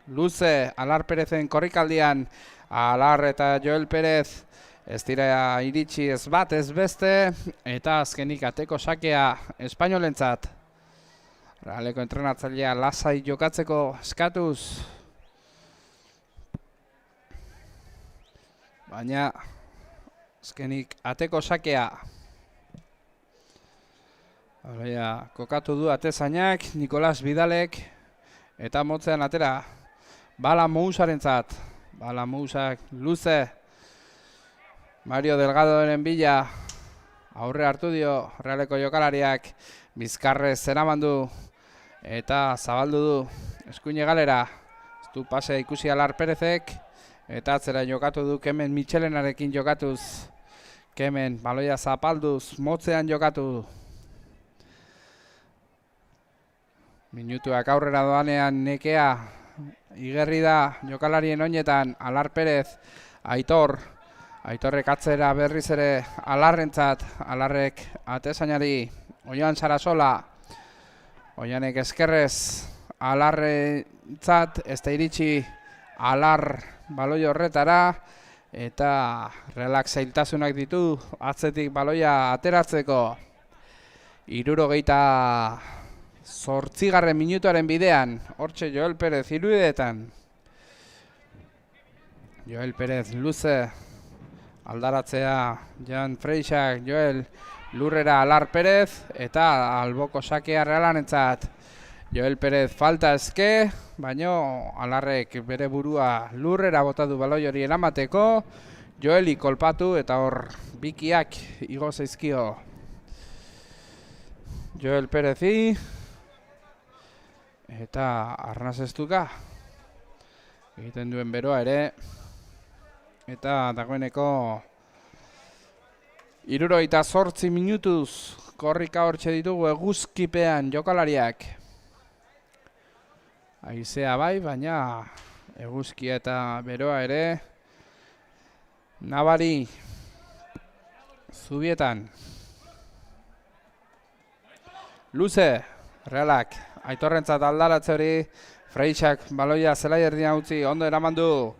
Luze, Alar Perezen korrikaldian, Alar eta Joel Perez ez dira iritsi ez bat ez beste, eta azkenik ateko sakea Espainolentzat. Realeko entrenatzailea lasai jokatzeko eskatuz. Baina azkenik ateko sakea. Kokatu du atezainak, Nikolas Bidalek, eta motzean atera Bala Mousarentzat. Bala Mousak Luze, Mario Delgadoren bila, aurre hartu dio Realeko jokalariak, bizkarrez zeramandu eta zabaldu du eskuine galera. Ez du pase ikusi Alar Perezek, eta atzera jokatu du Kemen Michelenarekin jokatuz. Kemen baloia zapalduz, motzean jokatu du. Minutuak aurrera doanean nekea igerri da jokalarien oinetan Alar Perez, Aitorrek atzera berriz ere Alarrentzat, Alarrek atezainari Oian Sarasola, Oianek eskerrez Alarrentzat, ez da iritsi Alar baloi horretara, eta Realak zailtasunak ditu atzetik baloia ateratzeko. 68. minutuaren bidean, hortxe Joel Perez irudetan. Joel Perez Luze, aldaratzea Jan Freixak, Joel lurrera Alar Perez, eta alboko sakea Realarentzat. Joel Perez falta eske, baino Alarrek bere burua lurrera botatu baloi hori eramateko. Joeli kolpatu eta hor bikiak igo zaizkio Joel Perezi. Eta arnaz estuka egiten duen beroa ere. Eta dagoeneko 78 minutuz korrika hortxe ditugu eguzkipean jokalariak. Haizea bai, baina eguzkia eta beroa ere nabari zubietan. Luze, Realak, Aitorrentzat aldaratze hori, Freixak baloia zelai erdian utzi, ondo eramandu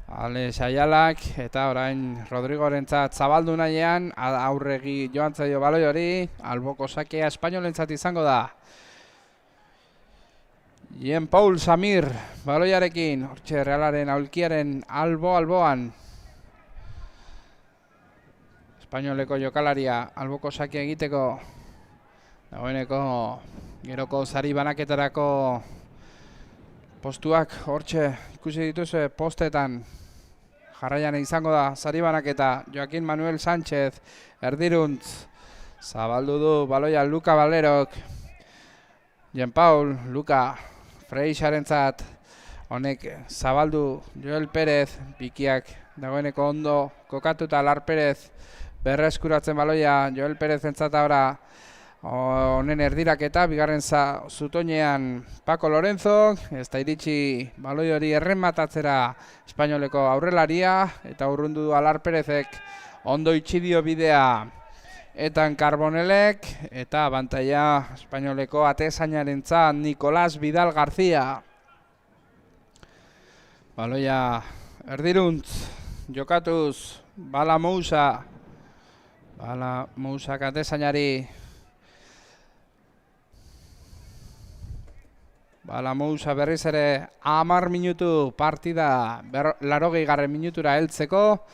Ale Saialak, eta orain Rodrigorentzat zabaldu nahian, aurregi joan zaio baloi hori, alboko sakea Espainolentzat izango da. Jean Paul Samir baloiarekin, hortxe Realaren aulkiaren alboan. Espainoleko jokalaria alboko sakea egiteko. Dagoeneko geroko sari banaketarako postuak hortxe ikusi dituzue postetan. Jarraian izango da sari banaketa. Joaquin Manuel Sánchez erdiruntz. Zabaldu du baloia Luka Valerok. Jean Paul, Luka Freixarentzat. Honek zabaldu Joel Perez. Bikiak dagoeneko ondo kokatuta Alar Perez. Berreskuratzen baloia Joel Perezentzat ahora Honen erdiraketa, bigarren zutoinean Paco Lorenzo, ez da iritsi baloi hori errematatzera espainoleko aurrelaria, eta urrundu du Alar Perezek ondo itxidio bidea Etan Carbonelek, eta abantaia espainoleko atezainarentzat Nicolás Vidal García. Baloia erdiruntz, jokatuz, Bala Mousa atezainari. Bala Mousa berriz ere 10 minutu partida 80. minutura heltzeko.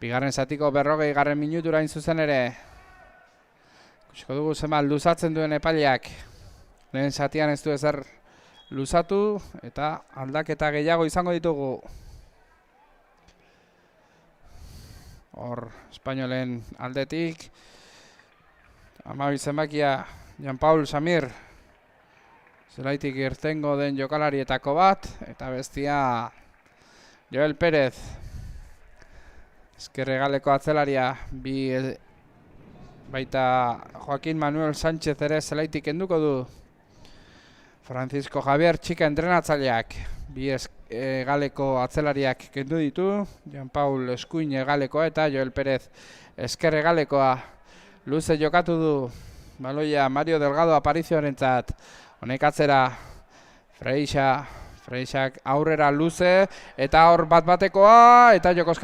Bigarren zatiko 40. minutura zuzen ere. Ikusiko dugu zenbat luzatzen duen epaileak. Lehen zatian ez du ezer luzatu eta aldaketa gehiago izango ditugu. Hor, espainolen aldetik. 12 zenbakia Jean-Paul Samir. Zelaitik irtengo den jokalarietako bat, eta bestia Joel Pérez. Ezkerregaleko atzelaria, baita Joaquín Manuel Sánchez ere zelaitik enduko du. Francisco Javier Txika entrenatzaileak, bi galeko atzelariak kendu ditu. Jean-Paul Eskuin egalekoa eta Joel Pérez ezkerregalekoa. Luze jokatu du, baloia Mario Delgado Aparizioarentzat. Honek atzera, Freixak aurrera luze, eta hor bat-batekoa, eta Jokos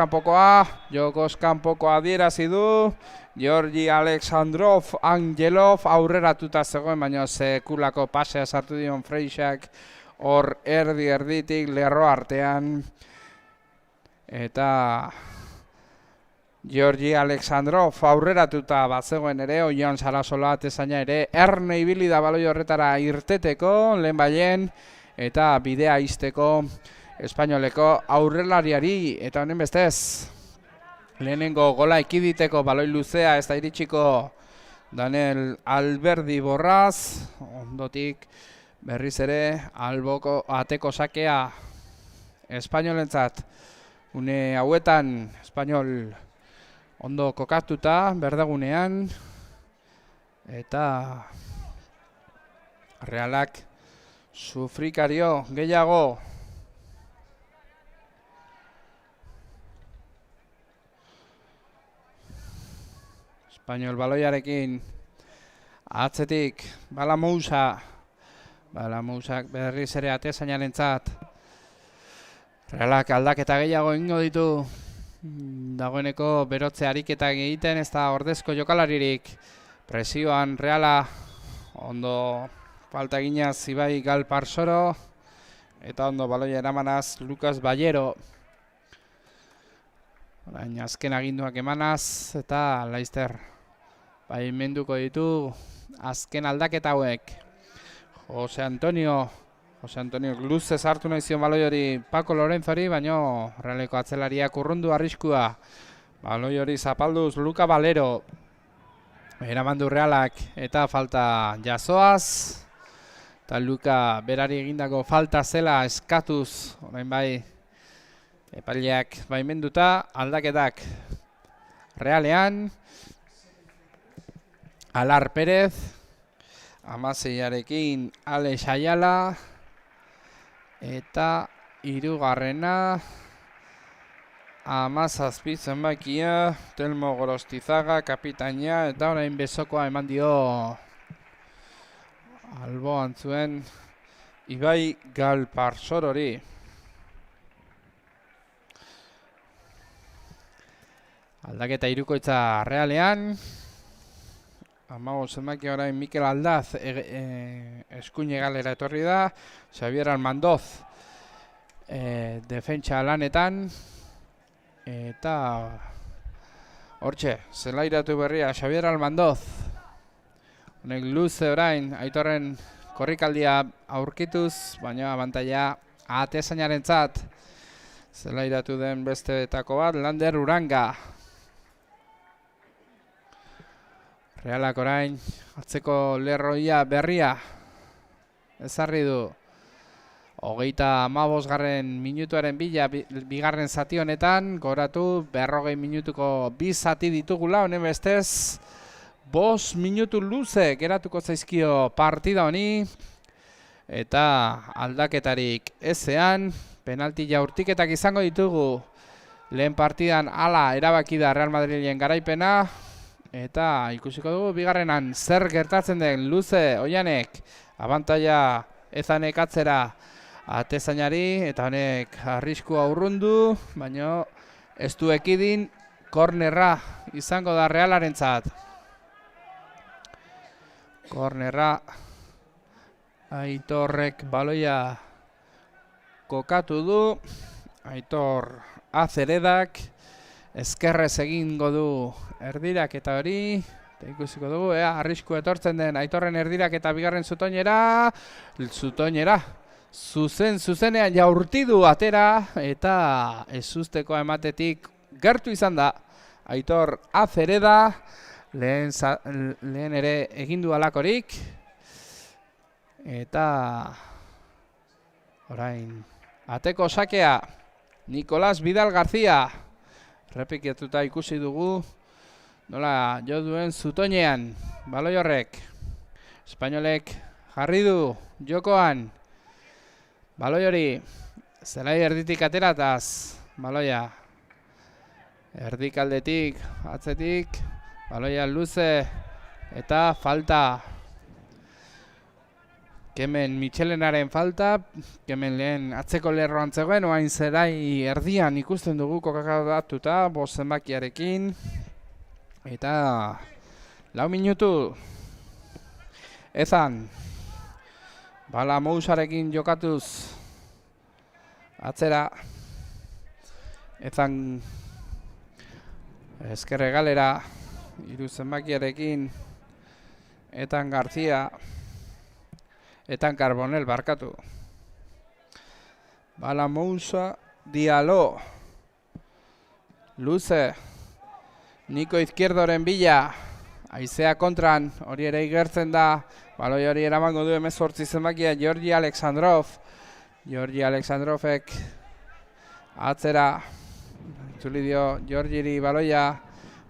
kanpokoa adierazi du. Georgi Alexandrov Angelov aurreratuta zegoen, baina sekulako pasea sartu dion Freixak hor erditik lerro artean. Eta Georgi Alexandrov aurreratuta bat zegoen ere, Oion Sarasola atezaina ere, erne ibili da baloi horretara irteteko, lehen baien, eta bidea izteko espainoleko aurrelariari, eta honen bestez, lehenengo gola ekiditeko baloi luzea ez da iritsiko Daniel Alberdi Borraz, ondotik berriz ere, alboko ateko sakea espainolentzat, une hauetan espainol ondo kokatuta, berdagunean, eta Realak sufrikario gehiago. Espainol baloiarekin atzetik Bala Mousak berriz ere atezainarentzat. Realak aldaketa gehiago egingo ditu. Dagoeneko berotze ariketak egiten ez da ordezko jokalaririk. Presioan Reala ondo falta eginaz Ibai Galparsoro eta ondo baloia eramanaz Lucas Ballero. Orain azken aginduak emanaz eta Laizter baimenduko ditu azken aldaketa hauek. Jose Antonio luzez hartu nahi zion baloi hori Paco Lorenzori, baino Realeko atzelariak urrundu arriskua. Baloi hori zapalduz Luka Valero. Eramandu Realak eta falta jasoaz. Eta Luka berari egindako falta zela eskatuz, orain bai epaileak baimenduta aldaketak Realean. Alar Perez, Amaseiarekin Alex Ayala, eta hirugarrena Amazazpi zenbakia Telmo Gorostizaga kapitaina, eta orain besokoa eman dio alboan zuen Ibai Galparsorori. Aldaketa hirukoitza Realean. Amago zenbakia orain Mikel Aldaz eskuin egalera etorri da. Xavier Almandoz defentsa lanetan. Eta hortxe, zelairatu berria Xavier Almandoz. Honek luze orain Aitorren korrikaldia aurkituz, baina abantaia atezainarentzat. Zelairatu den besteetako bat, Lander Uranga. Realak orain, atzeko lerroia berria ezarri du. 35. minutuaren bigarren zati honetan, goratu 40 minutuko bi zati ditugula, honen bestez, 5 minutu luze geratuko zaizkio partida honi. Eta aldaketarik ezean, penalti jaurtiketak izango ditugu. Lehen partidan hala erabaki da Real Madrilen garaipena. Eta ikusiko dugu bigarrenan zer gertatzen den. Luze, Oianek, abantaila ezanek atzera atezainari. Eta honek arriskua urrundu, baina ez du ekidin kornerra izango da Realarentzat. Kornerra. Aitorrek baloia kokatu du. Aitor Azeredak ezkerrez egingo du erdirak eta hori. Eta ikusiko dugu, arrisku etortzen den Aitorren erdirak eta bigarren zutoinera. Zutoinera. Zuzenean jaurtidu atera eta ezusteko ematetik gertu izan da. Aitor Azereda lehen ere egindu alakorik. Eta orain ateko sakea Nicolás Vidal García repikatuta ikusi dugu nola jo duen zutoinean baloi horrek. Espainolek jarri du jokoan baloi hori zelai erditik aterataz baloia erdikaldetik atzetik baloia luze eta falta. Kemen Michelenaren falta, kemen lehen atzeko lerroan zegoen, oain zerai erdian ikusten dugu kokakadatuta, 5 zenbakiarekin. Eta 4 minutu ezan bala Mousarekin jokatuz atzera ezan ezkerre galera 3 zenbakiarekin Etan García Etan Carbonel barkatu. Bala Mousa, Diallo. Luze. Niko Izquierdoren bila. Aizea kontran, hori ere igertzen da. Baloi hori eramango du 18 zenbakia Georgi Alexandrov. Georgi Alexandrovek atzera. Itzuli dio Georgiri baloia.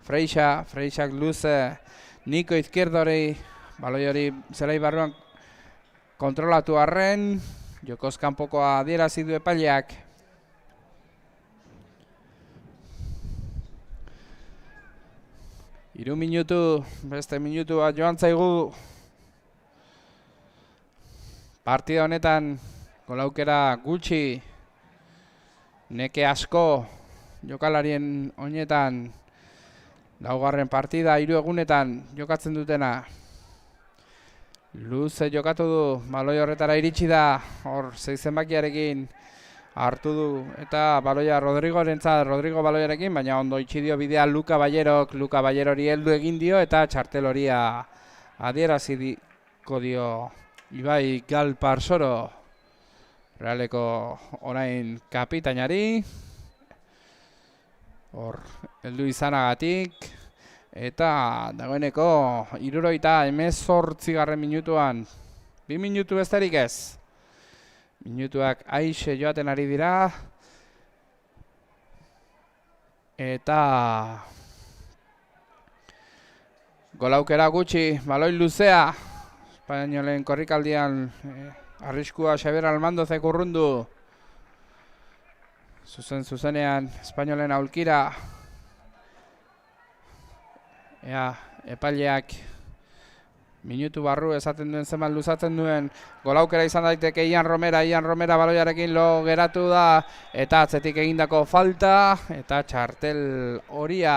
Freixak luze. Niko Izquierdori. Baloi hori zelai barruan kontrolatu arren, jokoz kanpokoa adierazi du epaileak. Hiru minutu, beste minutua joan zaigu. Partida honetan golaukera gutxi, neke asko jokalarien honetan, laugarren partida 3 egunetan jokatzen dutena. Luze jokatu du, baloi horretara iritsi da, hor 6 zenbakiarekin hartu du, eta baloia Rodrigo baloiarekin, baina ondo itxi dio bidea Luka Ballerori heldu egin dio, eta txartel horia adieraziko dio Ibai Galparsoro, Realeko orain kapitainari, hor heldu izanagatik. Eta dagoeneko 78 minutuan 2 minutu besterik ez. Minutuak aixe joaten ari dira. Eta golaukera gutxi, baloi luzea. Espainolen korrikaldian arriskua Xabier Almandozek urrundu. Zuzenean Espainolen aulkira. Epaileak minutu barru esaten duen zenbat luzatzen duen. Golaukera izan daiteke Ian Romera baloiarekin lo geratu da. Eta atzetik egindako falta. Eta txartel horia.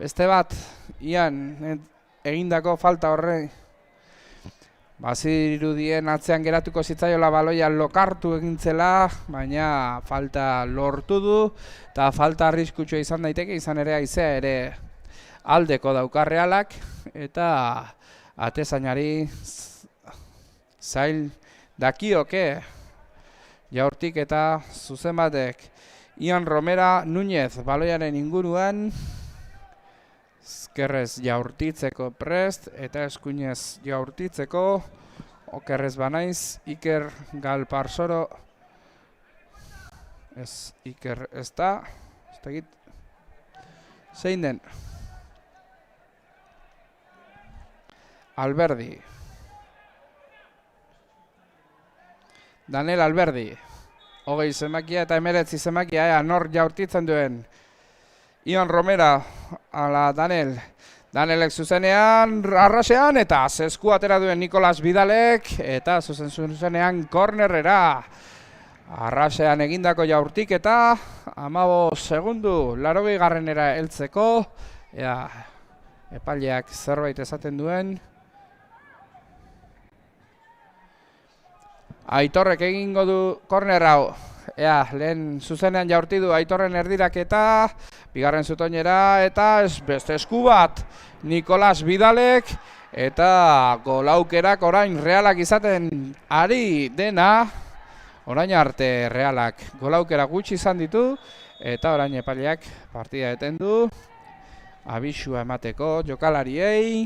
Beste bat, Ian egindako falta horre. Bazirudien atzean geratuko zitzaiola baloia lokartu egintzela. Baina falta lortu du. Eta falta arriskutsua izan daiteke, izan ere aizea ere aldeko daukar Realak, eta atezainari zail dakioke jaurtik eta zuzen batek. Ian Romera Núñez baloiaren inguruan, ezkerrez jaurtitzeko prest, eta eskuinez jaurtitzeko, okerrez banaiz, Iker Galparsoro, Iker ez da, ez tegit, zein den. Alberdi. Daniel Alberdi. 20 zemakia eta 19 zemakia, nor jaurtitzen duen. Ion Romera, ala Daniel. Danielek zuzenean, arrasean, eta zesku atera duen Nikolas Bidalek, eta zuzenean kornerrera. Arrasean egindako jaurtik eta 15 segundu 80garrenera heltzeko. Epaileak zerbait esaten duen. Aitorrek egingo du korner hau. Lehen zuzenean jaurti du Aitorren erdiraketa, bigarren zutoinera, eta beste esku bat Nikolas Bidalek, eta golaukerak orain Realak izaten ari dena, orain arte Realak golaukera gutxi izan ditu, eta orain epaileak partida eten du, abisua emateko jokalariei,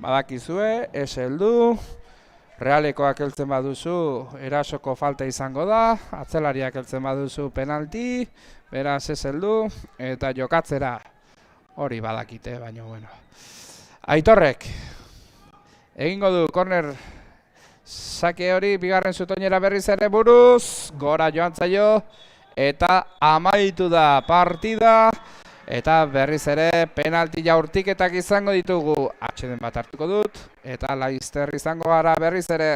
badakizue, ez heldu. Realekoak heltzen baduzu, erasoko falta izango da, atzelariak heltzen baduzu penalti, beraz ez heldu, eta jokatzera hori badakite, baina bueno. Aitorrek, egingo du korner sake hori, bigarren zutoinera berriz ere buruz, gora joan zaio, eta amaitu da partida, eta berriz ere penalti jaurtiketak izango ditugu. Atxeden bat hartuko dut, eta laizter izango gara berriz ere.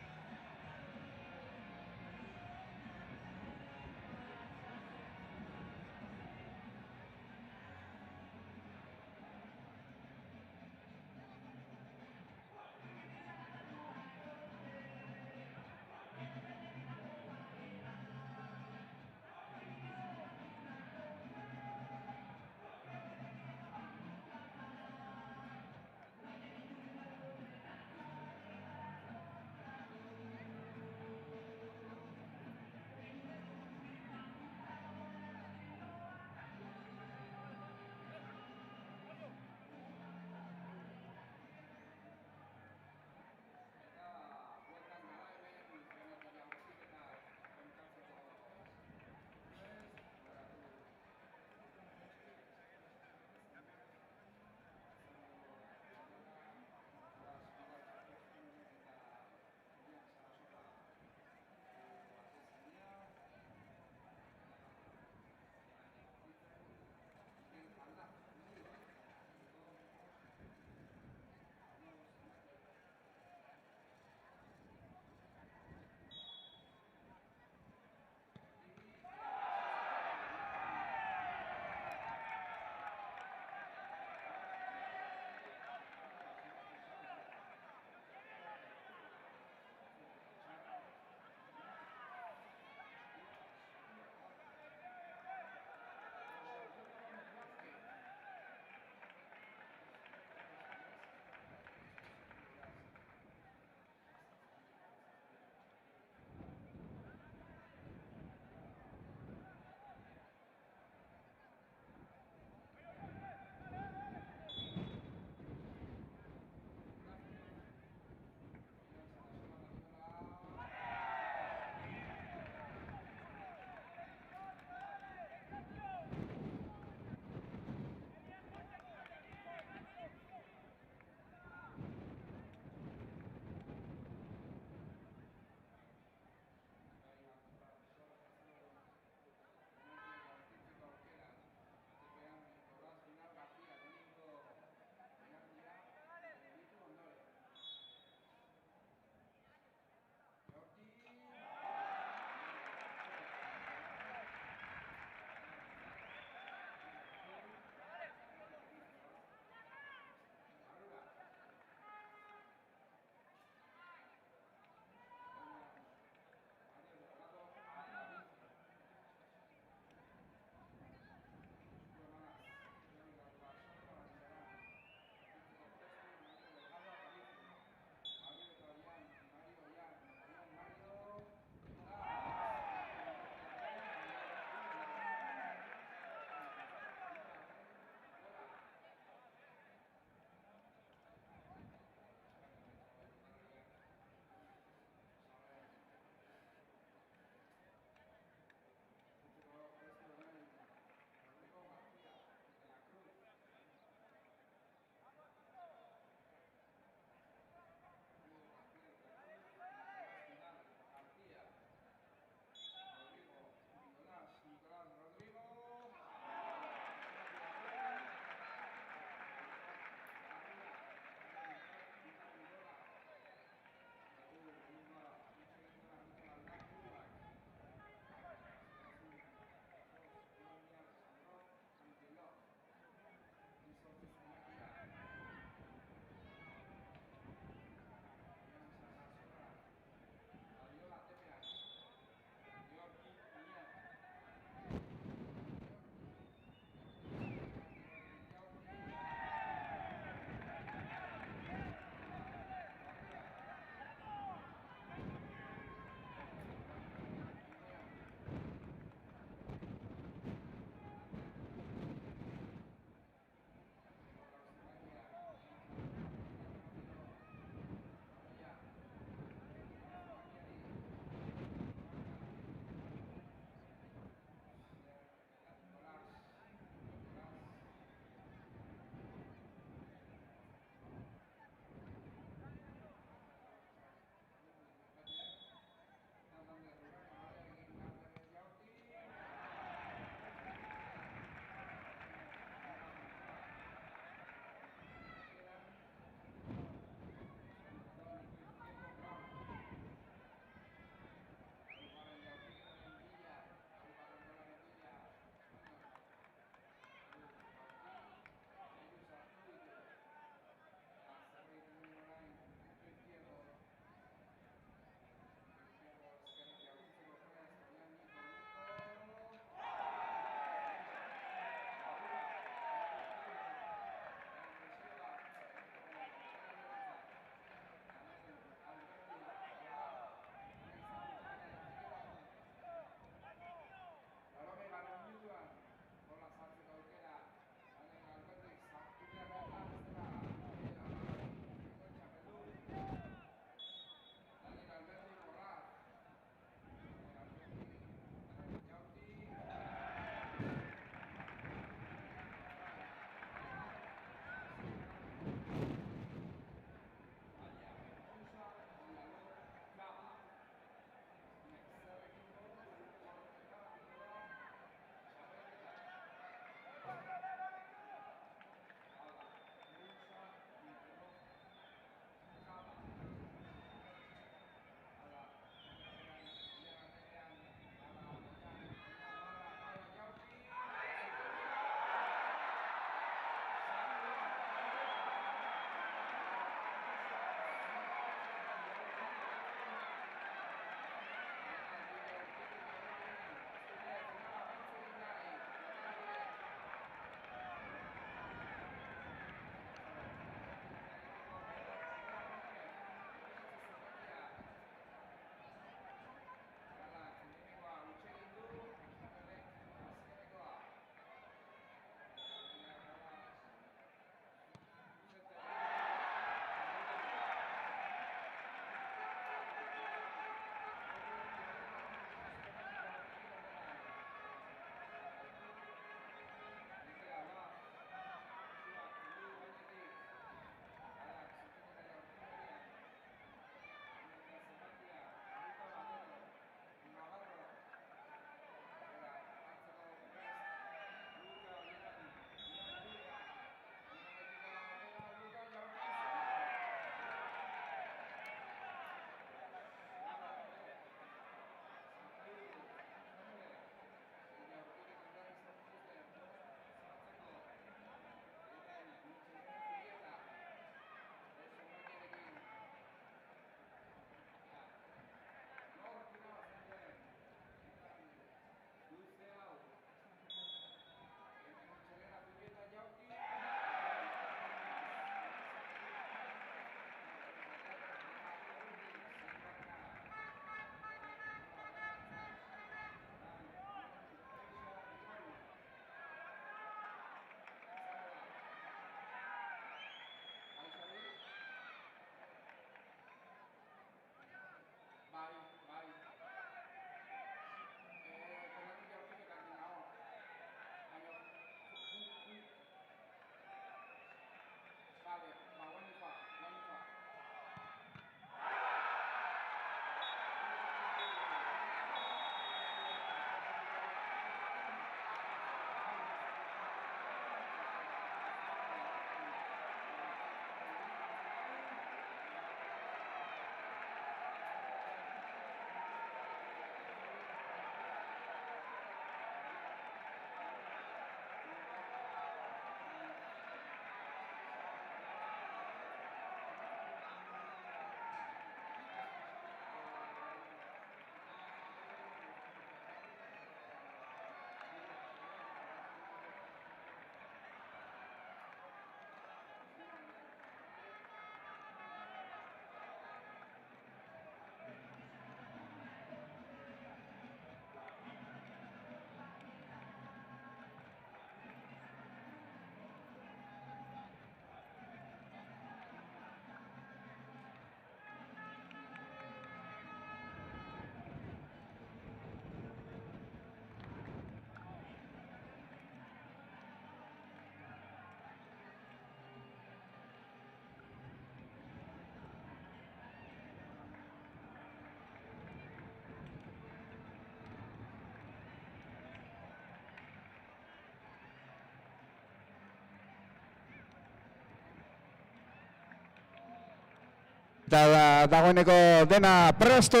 Dagoeneko dena prestu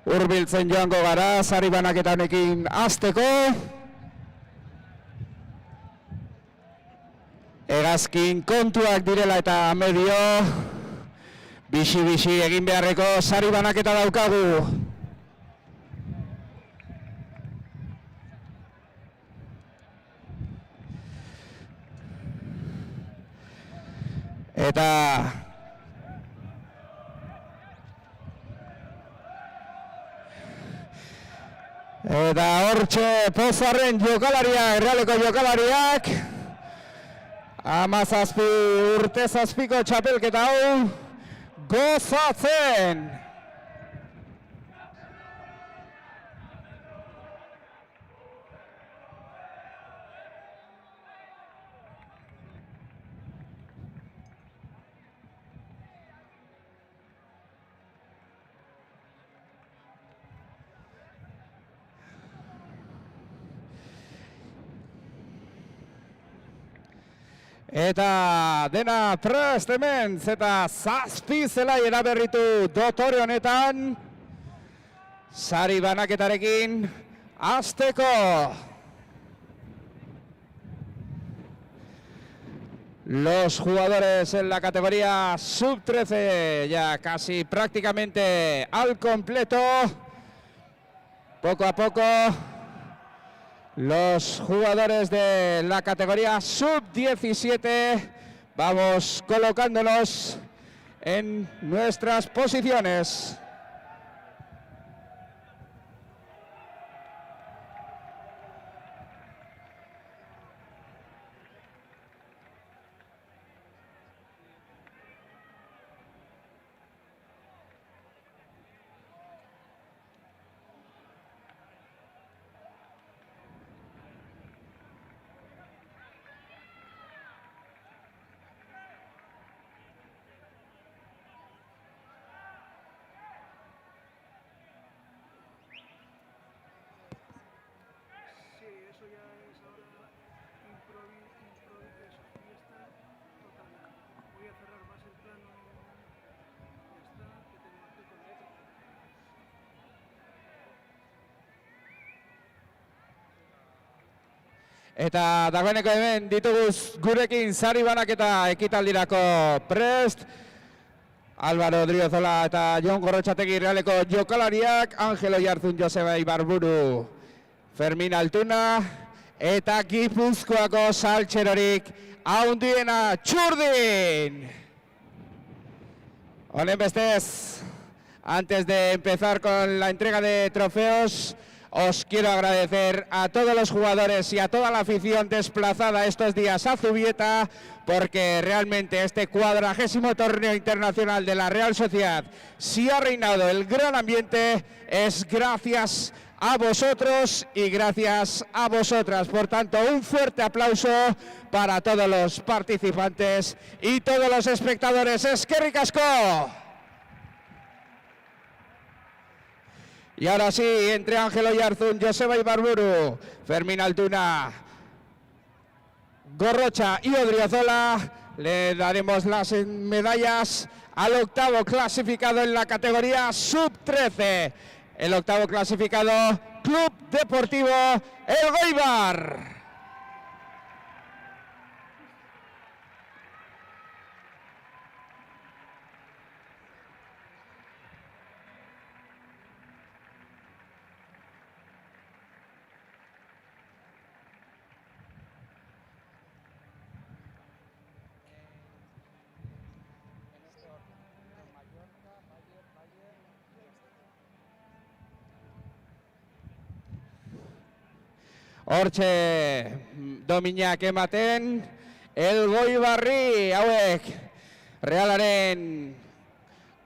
hurbiltzen joango gara sari banaketa honekin hasteko. Hegazkin kontuak direla eta medio bixi egin beharreko sari banaketa daukagu. Eta hortxe Pozarren jokalariak, Realeko jokalariak 17 urte zazpiko txapelketa hau gozatzen. Eta dena prest hemen, zeta zazpi zelai eraberritu dotore honetan. Sari banaketarekin hasteko. Los jugadores en la categoría sub-13 ya casi prácticamente al completo. Poco a poco. Los jugadores de la categoría sub-17 vamos colocándonos en nuestras posiciones. Eta dagoeneko hemen dituguz gurekin sari banaketa ekitaldirako prest. Álvaro Odriozola eta Jon Gorrotxategi Realeko jokalariak, Angel Oiarzun, Joseba Ibarburu, Fermin Altuna eta Gipuzkoako saltxerorik handiena Txurdin. Honen bestez, antes de empezar con la entrega de trofeos, os quiero agradecer a todos los jugadores y a toda la afición desplazada estos días a Zubieta, porque realmente este 40º torneo internacional de la Real Sociedad, si ha reinado el gran ambiente, es gracias a vosotros y gracias a vosotras. Por tanto, un fuerte aplauso para todos los participantes y todos los espectadores. ¡Eskerrik asko! Y ahora sí, entre Ángel Oiarzun, Joseba Ibarburu, Fermín Altuna, Gorrocha y Odriozola, le daremos las medallas al octavo clasificado en la categoría sub-13. El octavo clasificado, Club Deportivo Elgoibar. Hortxe dominak ematen Elgoibarri hauek Realaren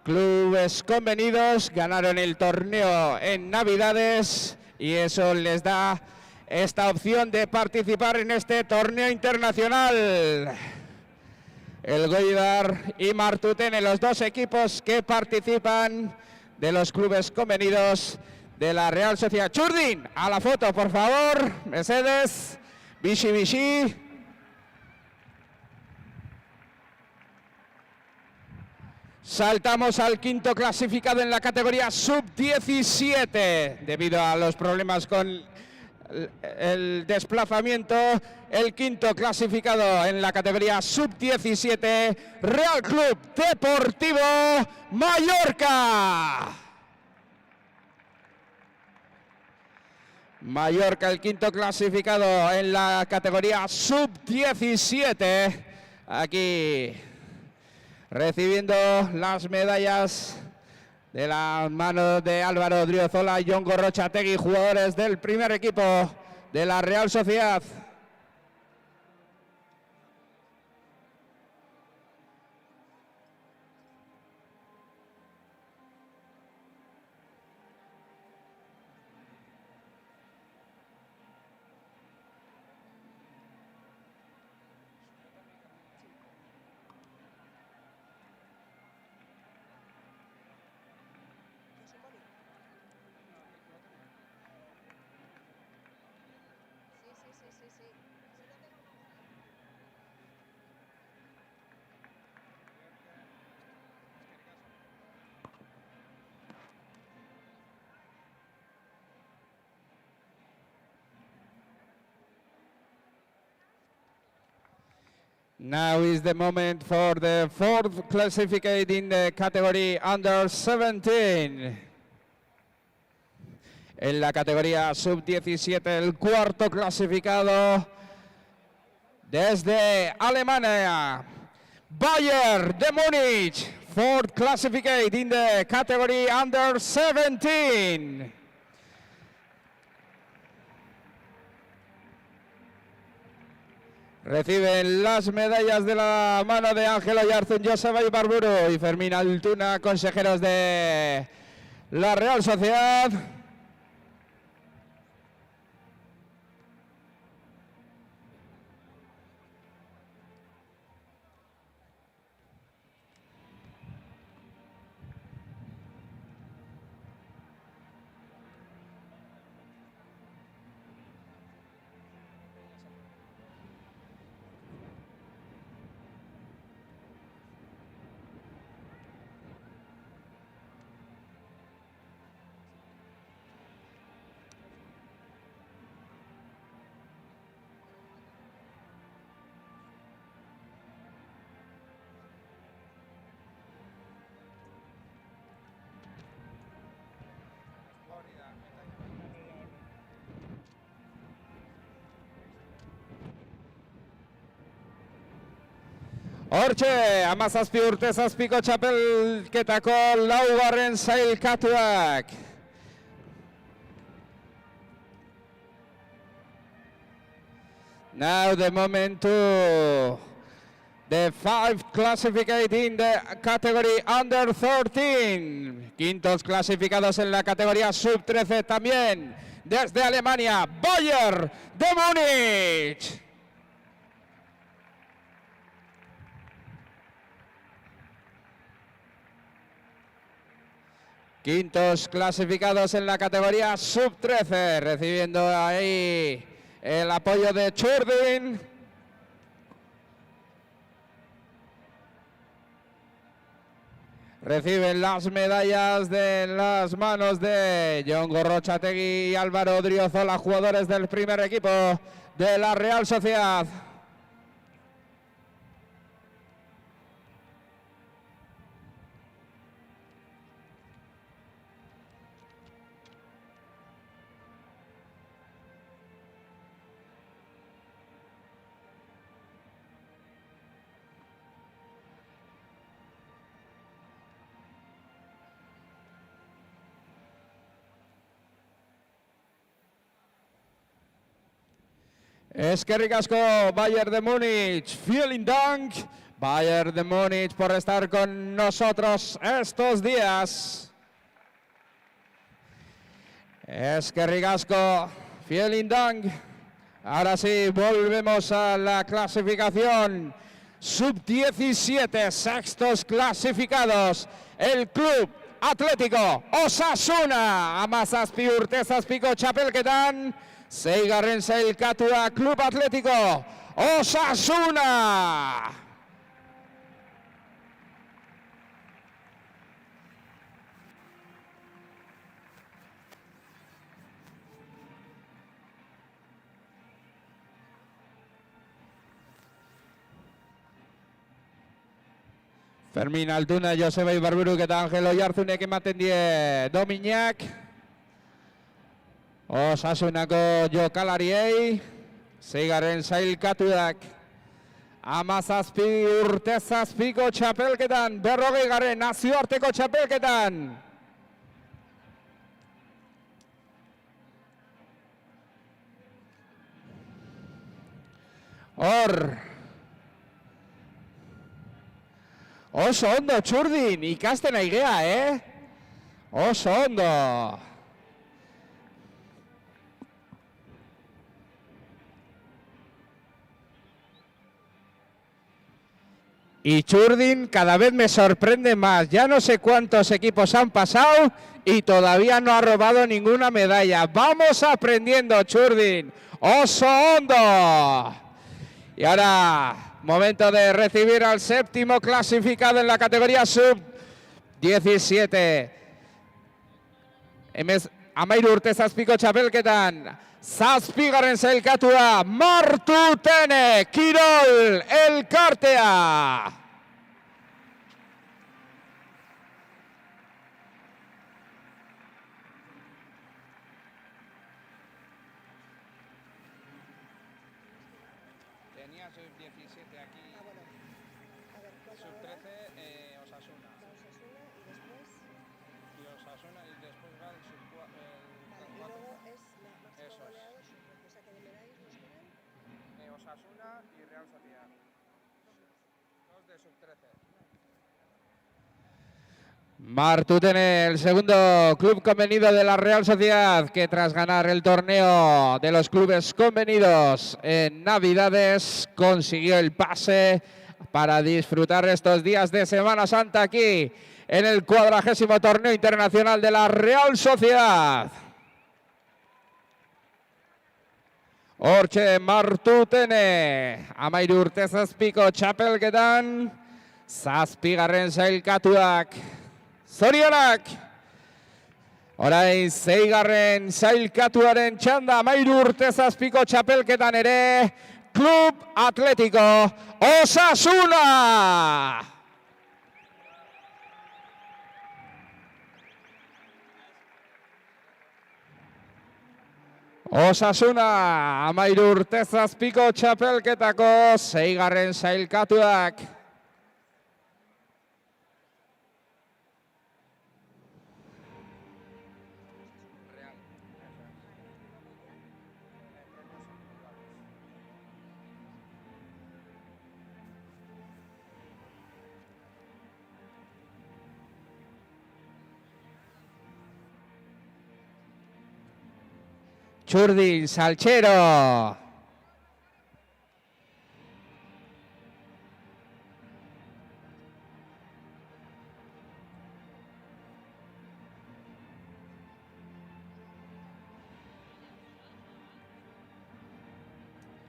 clubes convenidos ganaron el torneo en Navidades y eso les da esta opción de participar en este torneo internacional. Elgoibar y Martutene, los dos equipos que participan de los clubes convenidos de la Real Sociedad. Txurdin, a la foto, por favor. Mercedes, Bixi. Saltamos al quinto clasificado en la categoría sub-17. Debido a los problemas con el desplazamiento, el quinto clasificado en la categoría sub-17, Real Club Deportivo Mallorca. Mallorca, el quinto clasificado en la categoría sub-17. Aquí recibiendo las medallas de las manos de Álvaro Odriozola y Jon Gorrotxategi, jugadores del primer equipo de la Real Sociedad. Now is the moment for the fourth classified in the category under 17. En la categoría sub-17, el cuarto clasificado desde Alemania, Bayern de Múnich, fourth classified in the category under 17. Reciben las medallas de la mano de Ángel Oyarzún, Joseba Ibarburu y Fermín Altuna, consejeros de la Real Sociedad. Hortxe, 17 urte 7 txapelketako laugarren sailkatuak. Now the moment to the 5th classified in the category under 13. Quintos clasificados en la categoría sub-13 también desde Alemania, Bayern de Múnich. Quintos clasificados en la categoría sub-13, recibiendo ahí el apoyo de Churdin. Reciben las medallas de las manos de Jon Gorrotxategi y Álvaro Odriozola, jugadores del primer equipo de la Real Sociedad. Eskerrik asko Bayern de Múnich, vielen Dank Bayern de Múnich por estar con nosotros estos días. Eskerrik asko, vielen Dank. Ahora sí, volvemos a la clasificación sub-17, sextos clasificados, el Club Atlético Osasuna, 17 urte 7 txapelketan, seigarren sailkatua Club Atlético Osasuna. Fermin Altuna, Joseba Ibarburuk eta Angelo Jarzunek ematen die dominak. Osasunako jokalariei, 6. sailkatuak. 17 urte zazpiko txapelketan, 40. nazioarteko txapelketan. Hor. Oso ondo Txurdin, ikasten aigea, Oso ondo. Y Txurdin cada vez me sorprende más. Ya no sé cuántos equipos han pasado y todavía no ha robado ninguna medalla. Vamos aprendiendo, Txurdin. Oso ondo. Y ahora, momento de recibir al 7º clasificado en la categoría sub-17. Amairu urte zazpiko txapelketan, 7. sailkatua, Martutene, Kirol elkartea. Tenía sub-17 aquí. Bueno. A ver, Sub-13, Osasuna. Y Osasuna y después Y Osasuna y después va el sub-4. vale, y luego es la máximo Eso es. goleador sub-13. O sea que de medallas nos quedan Osasuna y Real Sociedad. Dos de sub-13. Martutene, el segundo club convenido de la Real Sociedad, que tras ganar el torneo de los clubes convenidos en Navidades, consiguió el pase para disfrutar estos días de Semana Santa aquí en el 40º torneo internacional de la Real Sociedad. Hortxe Martutene, 13 urte zazpiko txapelketan, 7. sailkatuak. Zorionak! Orain 6. sailkatuaren txanda, 13 urte zazpiko txapelketan ere, Club Atlético Osasuna! Osasuna, 13 urte zazpiko txapelketako 6. sailkatuak. Txurdin, Salchero.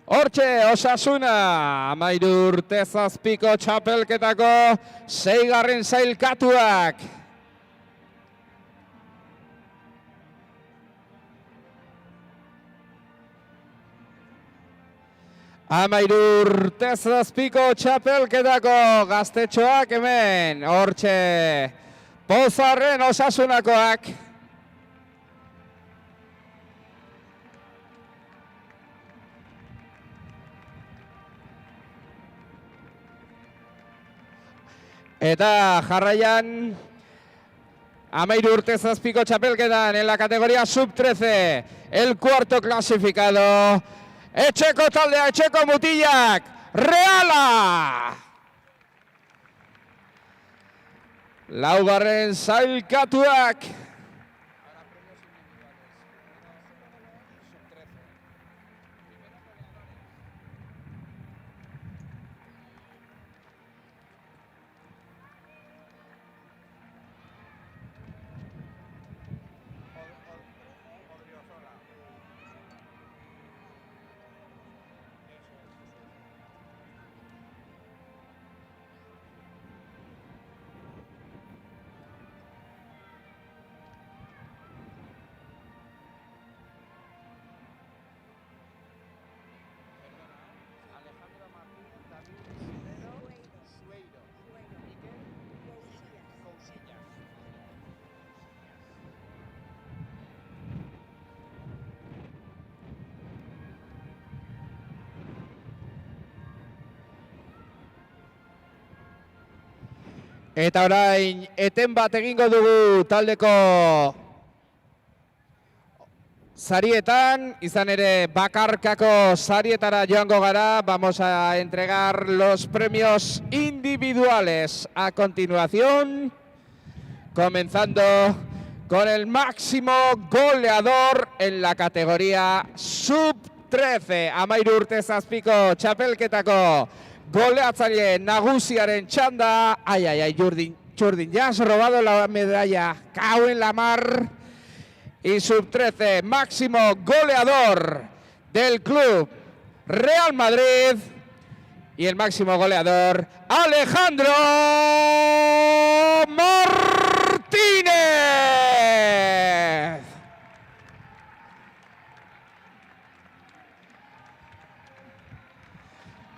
Hortxe, Osasuna, 13 urte zazpiko txapelketako 6. sailkatuak. Amairu urte zazpiko txapelketako gaztetxoak hemen, hortxe, Pozarren Osasunakoak. Eta jarraian, 13 urte zazpiko txapelketan en la categoría sub-13, el 4. clasificado, Etxeko taldea, Etxeko mutilak, Reala! 4. sailkatuak. Eta orain eten bat egingo dugu taldeko sarietan, izan ere bakarkako sarietara joango gara. Vamos a entregar los premios individuales a continuación, comenzando con el máximo goleador en la categoría sub-13. Amairu urte zazpiko txapelketako goleatzaile nagusiaren txanda. Ay, Jordi, ya has robado la medalla. Cao en la mar. Y sub-13, máximo goleador del club Real Madrid. Y el máximo goleador, Alejandro Martínez.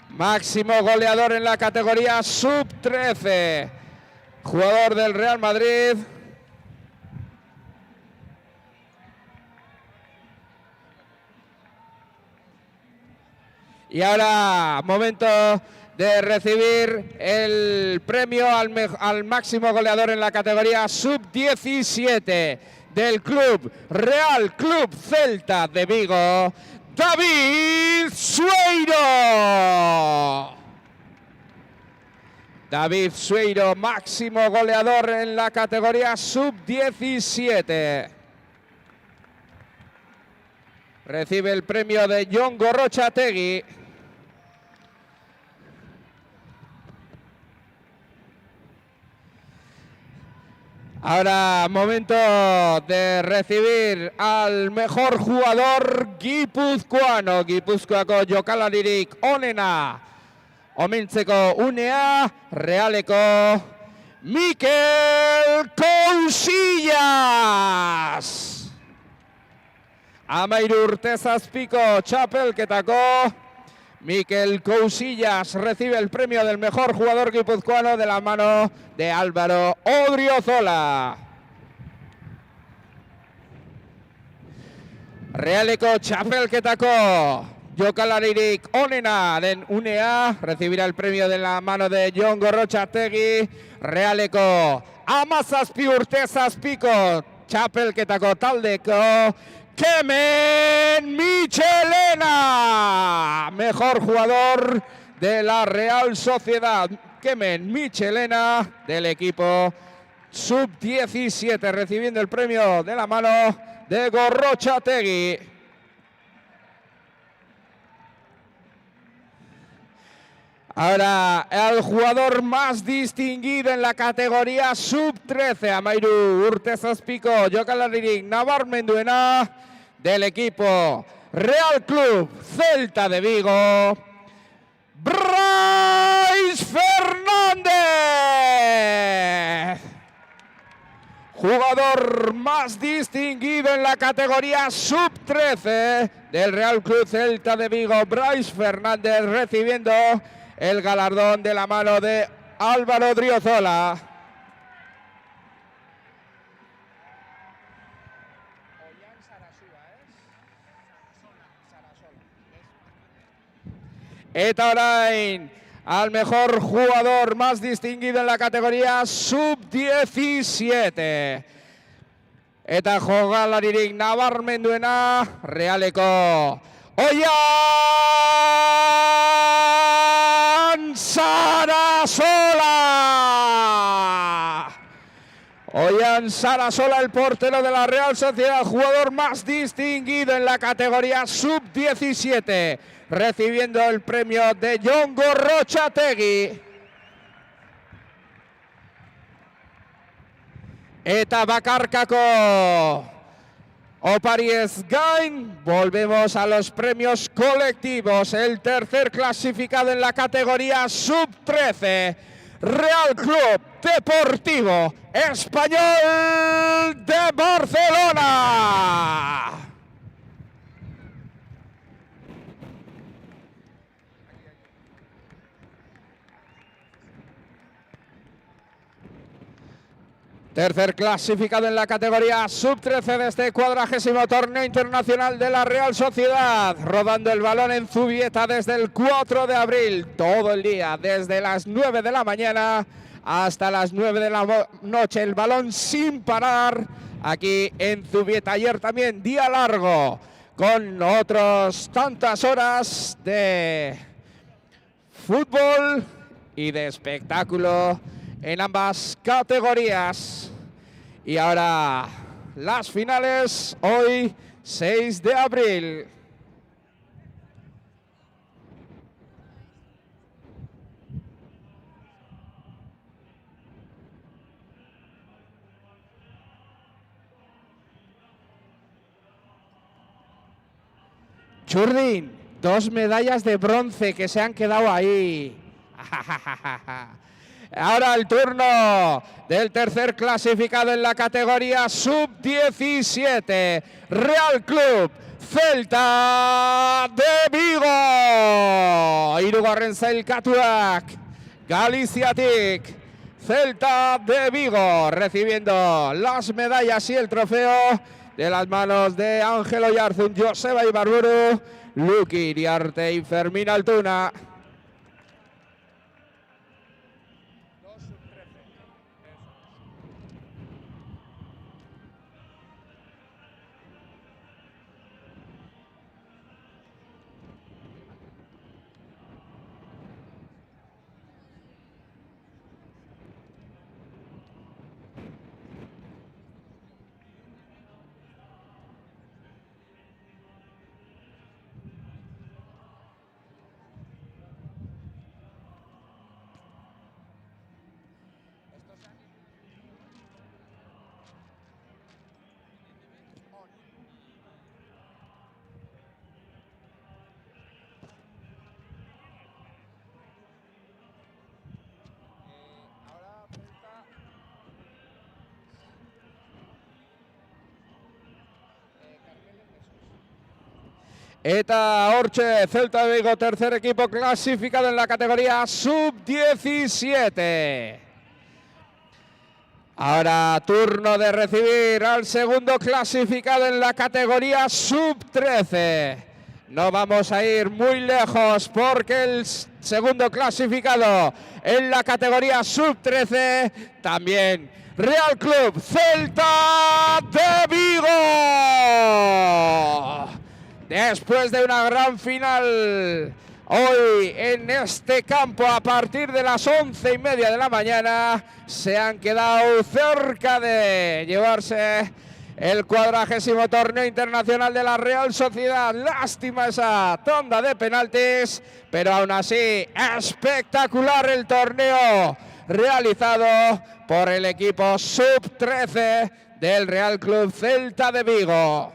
Máximo goleador en la categoría sub-13. Jugador del Real Madrid. Y ahora, momento de recibir el premio al máximo goleador en la categoría sub-17 del club Real Club Celta de Vigo, David Sueiro. David Sueiro, máximo goleador en la categoría sub-17. Recibe el premio de Jon Gorrotxategi. Ahora, momento de recibir al mejor jugador guipuzcoano. Gipuzkoako jokalaririk onena omentzeko unea, Realeko Mikel Cousillas. Amairu urte zazpiko txapelketako Mikel Cousillas recibe el premio del mejor jugador guipuzcoano de la mano de Álvaro Odriozola. Realeko txapelketako jokalaririk onena den unea recibirá el premio de la mano de Jon Gorrotxategi. Realeko 17 urte zazpiko txapelketako taldeko Kemen Michelena, mejor jugador de la Real Sociedad. Kemen Michelena del equipo sub-17 recibiendo el premio de la mano de Gorrotxategi. Ahora el jugador más distinguido en la categoría sub-13, Amairu urte zazpiko jokalaririk nabarmenduena del equipo Real Club Celta de Vigo, Brais Fernández. Jugador más distinguido en la categoría sub-13 del Real Club Celta de Vigo, Brais Fernández, recibiendo el galardón de la mano de Álvaro Odriozola. Eta orain, al mejor jugador más distinguido en la categoría sub-17. Eta jokalaririk nabarmenduena, Realeko Oian Sarasola. Oian Sarasola, el portero de la Real Sociedad, jugador más distinguido en la categoría sub-17, recibiendo el premio de Jon Gorrotxategi. Eta bakarkako opariez gain, volvemos a los premios colectivos. El tercer clasificado en la categoría sub-13, Real Club Deportivo Español de Barcelona. Tercer clasificado en la categoría sub-13 de este 40º torneo internacional de la Real Sociedad. Rodando el balón en Zubieta desde el 4 de abril. Todo el día, desde las 9 de la mañana hasta las 9 de la noche. El balón sin parar aquí en Zubieta. Ayer también día largo con otras tantas horas de fútbol y de espectáculo en ambas categorías. Y ahora las finales, hoy 6 de abril. Churdin, 2 medallas de bronce que se han quedado ahí. Ahora el turno del tercer clasificado en la categoría sub-17. Real Club Celta de Vigo. Irigoyen Zailkatuak, Galiciatik. Celta de Vigo recibiendo las medallas y el trofeo de las manos de Ángel Oyarzún, Joseba Ibarburu, Luki Iriarte y Fermín Altuna. Eta Orche, Celta de Vigo, tercer equipo clasificado en la categoría sub-17. Ahora turno de recibir al segundo clasificado en la categoría sub-13. No vamos a ir muy lejos porque el segundo clasificado en la categoría sub-13 también Real Club Celta de Vigo. Después de una gran final hoy en este campo a partir de las 11:30 de la mañana, se han quedado cerca de llevarse el 40º torneo internacional de la Real Sociedad. Lástima esa tanda de penaltis, pero aún así espectacular el torneo realizado por el equipo sub-13 del Real Club Celta de Vigo.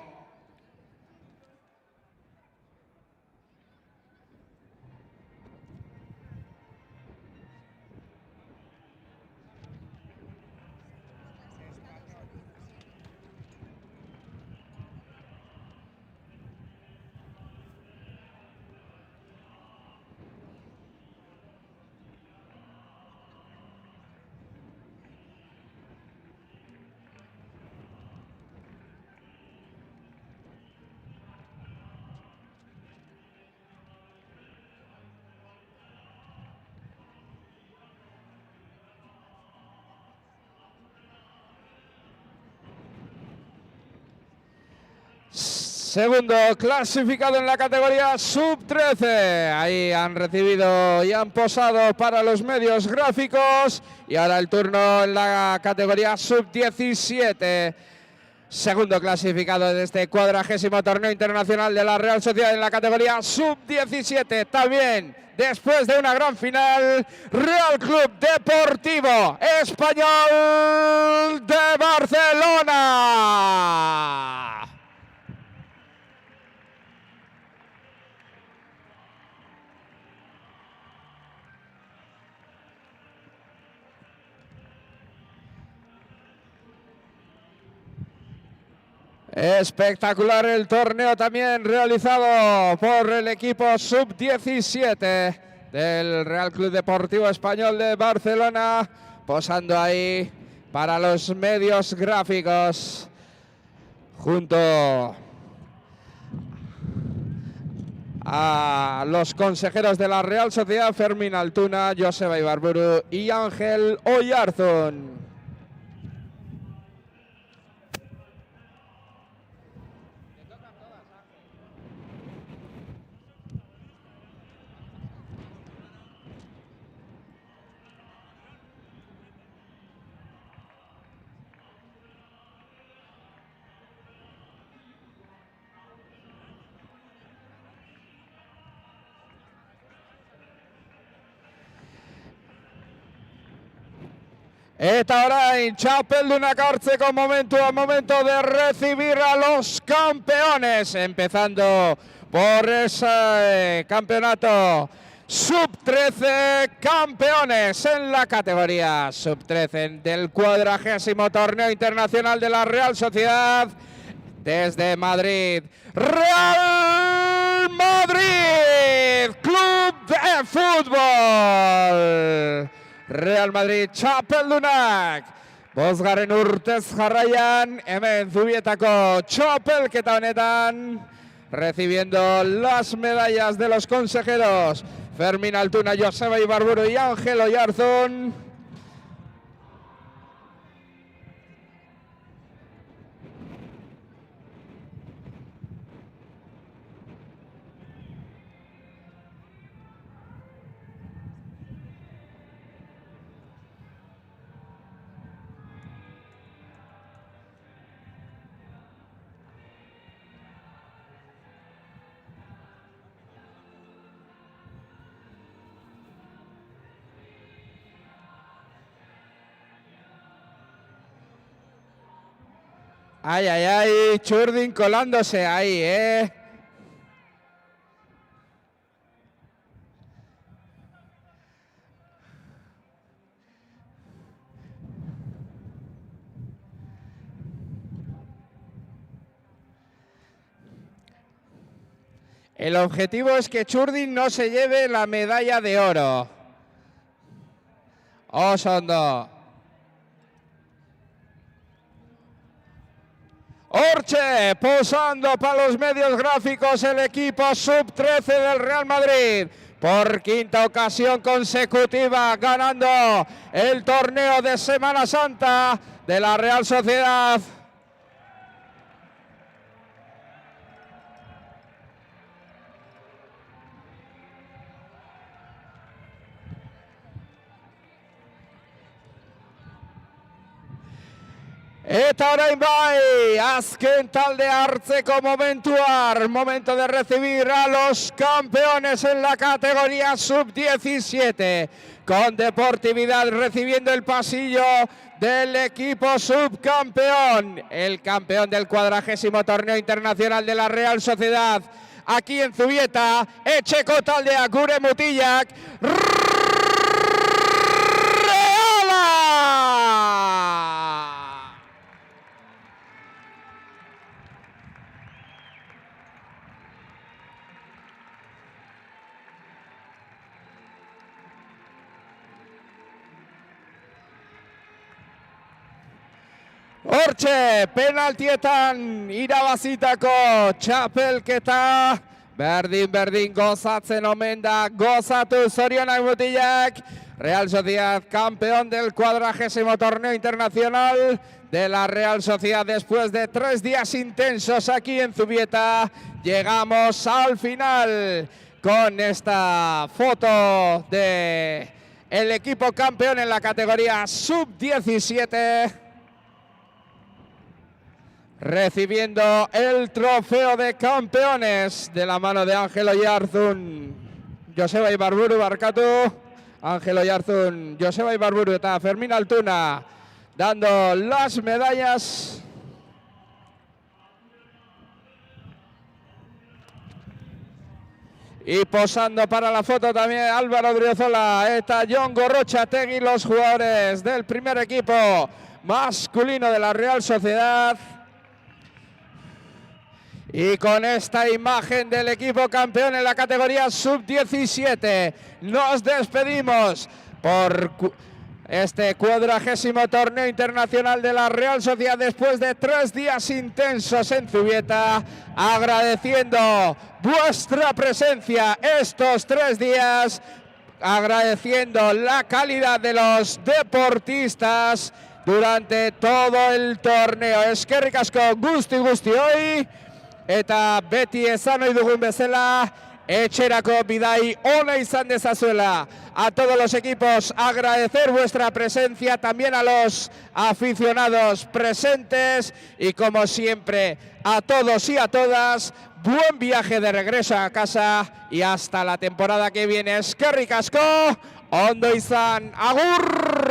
Segundo clasificado en la categoría sub-13. Ahí han recibido y han posado para los medios gráficos. Y ahora el turno en la categoría sub-17. Segundo clasificado de este 40º torneo internacional de la Real Sociedad en la categoría sub-17. También después de una gran final, Real Club Deportivo Español de Barcelona. Espectacular el torneo también realizado por el equipo sub-17 del Real Club Deportivo Español de Barcelona, posando ahí para los medios gráficos junto a los consejeros de la Real Sociedad, Fermín Altuna, Joseba Ibarburu y Ángel Oyarzún. Eta orain txapeldunak hartzeko momento de recibir a los campeones, empezando por ese campeonato sub-13, campeones en la categoría sub-13 del 40º torneo internacional de la Real Sociedad desde Madrid. Real Madrid, Club de Fútbol. Real Madrid txapeldunak, bosgarren urtez jarraian, hemen Zubietako txapelketa honetan, recibiendo las medallas de los consejeros Fermín Altuna, Joseba Ibarburu y Ángel Oyarzún. Ay, ay, ay, Txurdin colándose ahí, El objetivo es que Txurdin no se lleve la medalla de oro. Osondo. Orche posando para los medios gráficos el equipo sub-13 del Real Madrid. Por quinta ocasión consecutiva ganando el torneo de Semana Santa de la Real Sociedad. Eta orain bai, azken talde hartzeko momento de recibir a los campeones en la categoría sub-17, con deportividad recibiendo el pasillo del equipo subcampeón, el campeón del 40º torneo internacional de la Real Sociedad, aquí en Zubieta, etxeko taldea gure mutilak, Reala! Hortxe, penaltietan irabazitako txapelketa, berdin gozatzen omen da, gozatu zorionak mutilak, Real Sociedad campeón del 40º torneo internacional de la Real Sociedad después de 3 días intensos aquí en Zubieta. Llegamos al final con esta foto de el equipo campeón en la categoría sub-17. Recibiendo el trofeo de campeones de la mano de Ángel Oyarzún, Joseba Ibarburu barkatu, Ángel Oyarzún, Joseba Ibarburu eta Fermín Altuna dando las medallas. Y posando para la foto también Álvaro Driozola eta Jon Gorrotxategi, los jugadores del primer equipo masculino de la Real Sociedad. Y con esta imagen del equipo campeón en la categoría sub-17 nos despedimos por este 40º torneo internacional de la Real Sociedad después de 3 días intensos en Zubieta, agradeciendo vuestra presencia estos 3 días, agradeciendo la calidad de los deportistas durante todo el torneo. Eskerrik asko guzti hoi, eta beti esan ohi dugun bezala, etxerako bidai ona izan dezazuela. A todos los equipos agradecer vuestra presencia, también a los aficionados presentes y como siempre a todos y a todas, buen viaje de regreso a casa y hasta la temporada que viene. Eskerrik asko, ondo izan, agur!